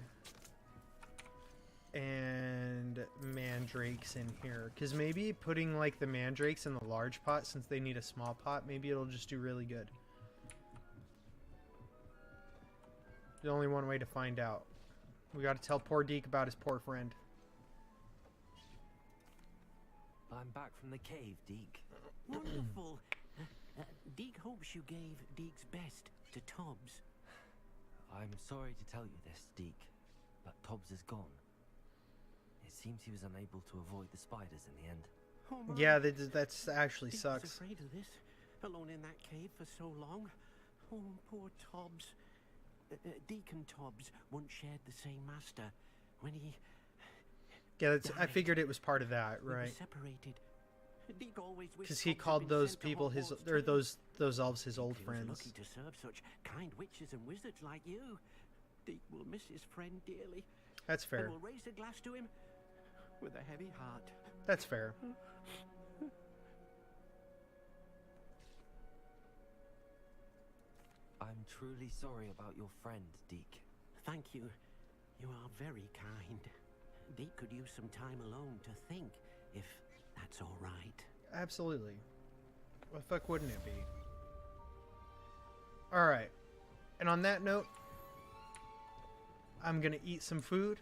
And mandrakes in here. Because maybe putting like the mandrakes in the large pot, since they need a small pot, maybe it'll just do really good. There's only one way to find out. We got to tell poor Deke about his poor friend. I'm back from the cave, Deke. Wonderful. Deke hopes you gave Deke's best to Tobbs. I'm sorry to tell you this, Deke, but Tobbs is gone. It seems he was unable to avoid the spiders in the end. Oh my. Yeah, that's actually Deke sucks. was afraid of this, alone in that cave for so long. Oh, poor Tobbs. Deke and Tobbs once shared the same master. When he Yeah, I figured it was part of that, we were right? separated. Deke always wished Because he Tobbs had called been those sent to people his, Hogwarts or too. those elves his old He was friends. lucky to serve such kind witches and wizards like you. Deke will miss his friend dearly. That's fair. And will raise a glass to him with a heavy heart. That's fair. I'm truly sorry about your friend, Deke. Thank you. You are very kind. Deke could use some time alone to think, if that's all right. Absolutely. What the fuck wouldn't it be? Alright. And on that note, I'm gonna eat some food.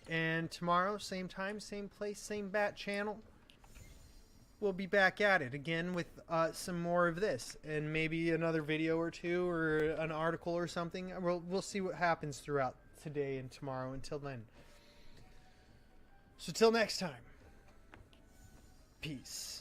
And tomorrow, same time, same place, same bat channel, we'll be back at it again with some more of this. And maybe another video or two or an article or something. We'll see what happens throughout today and tomorrow. Until then. So till next time. Peace.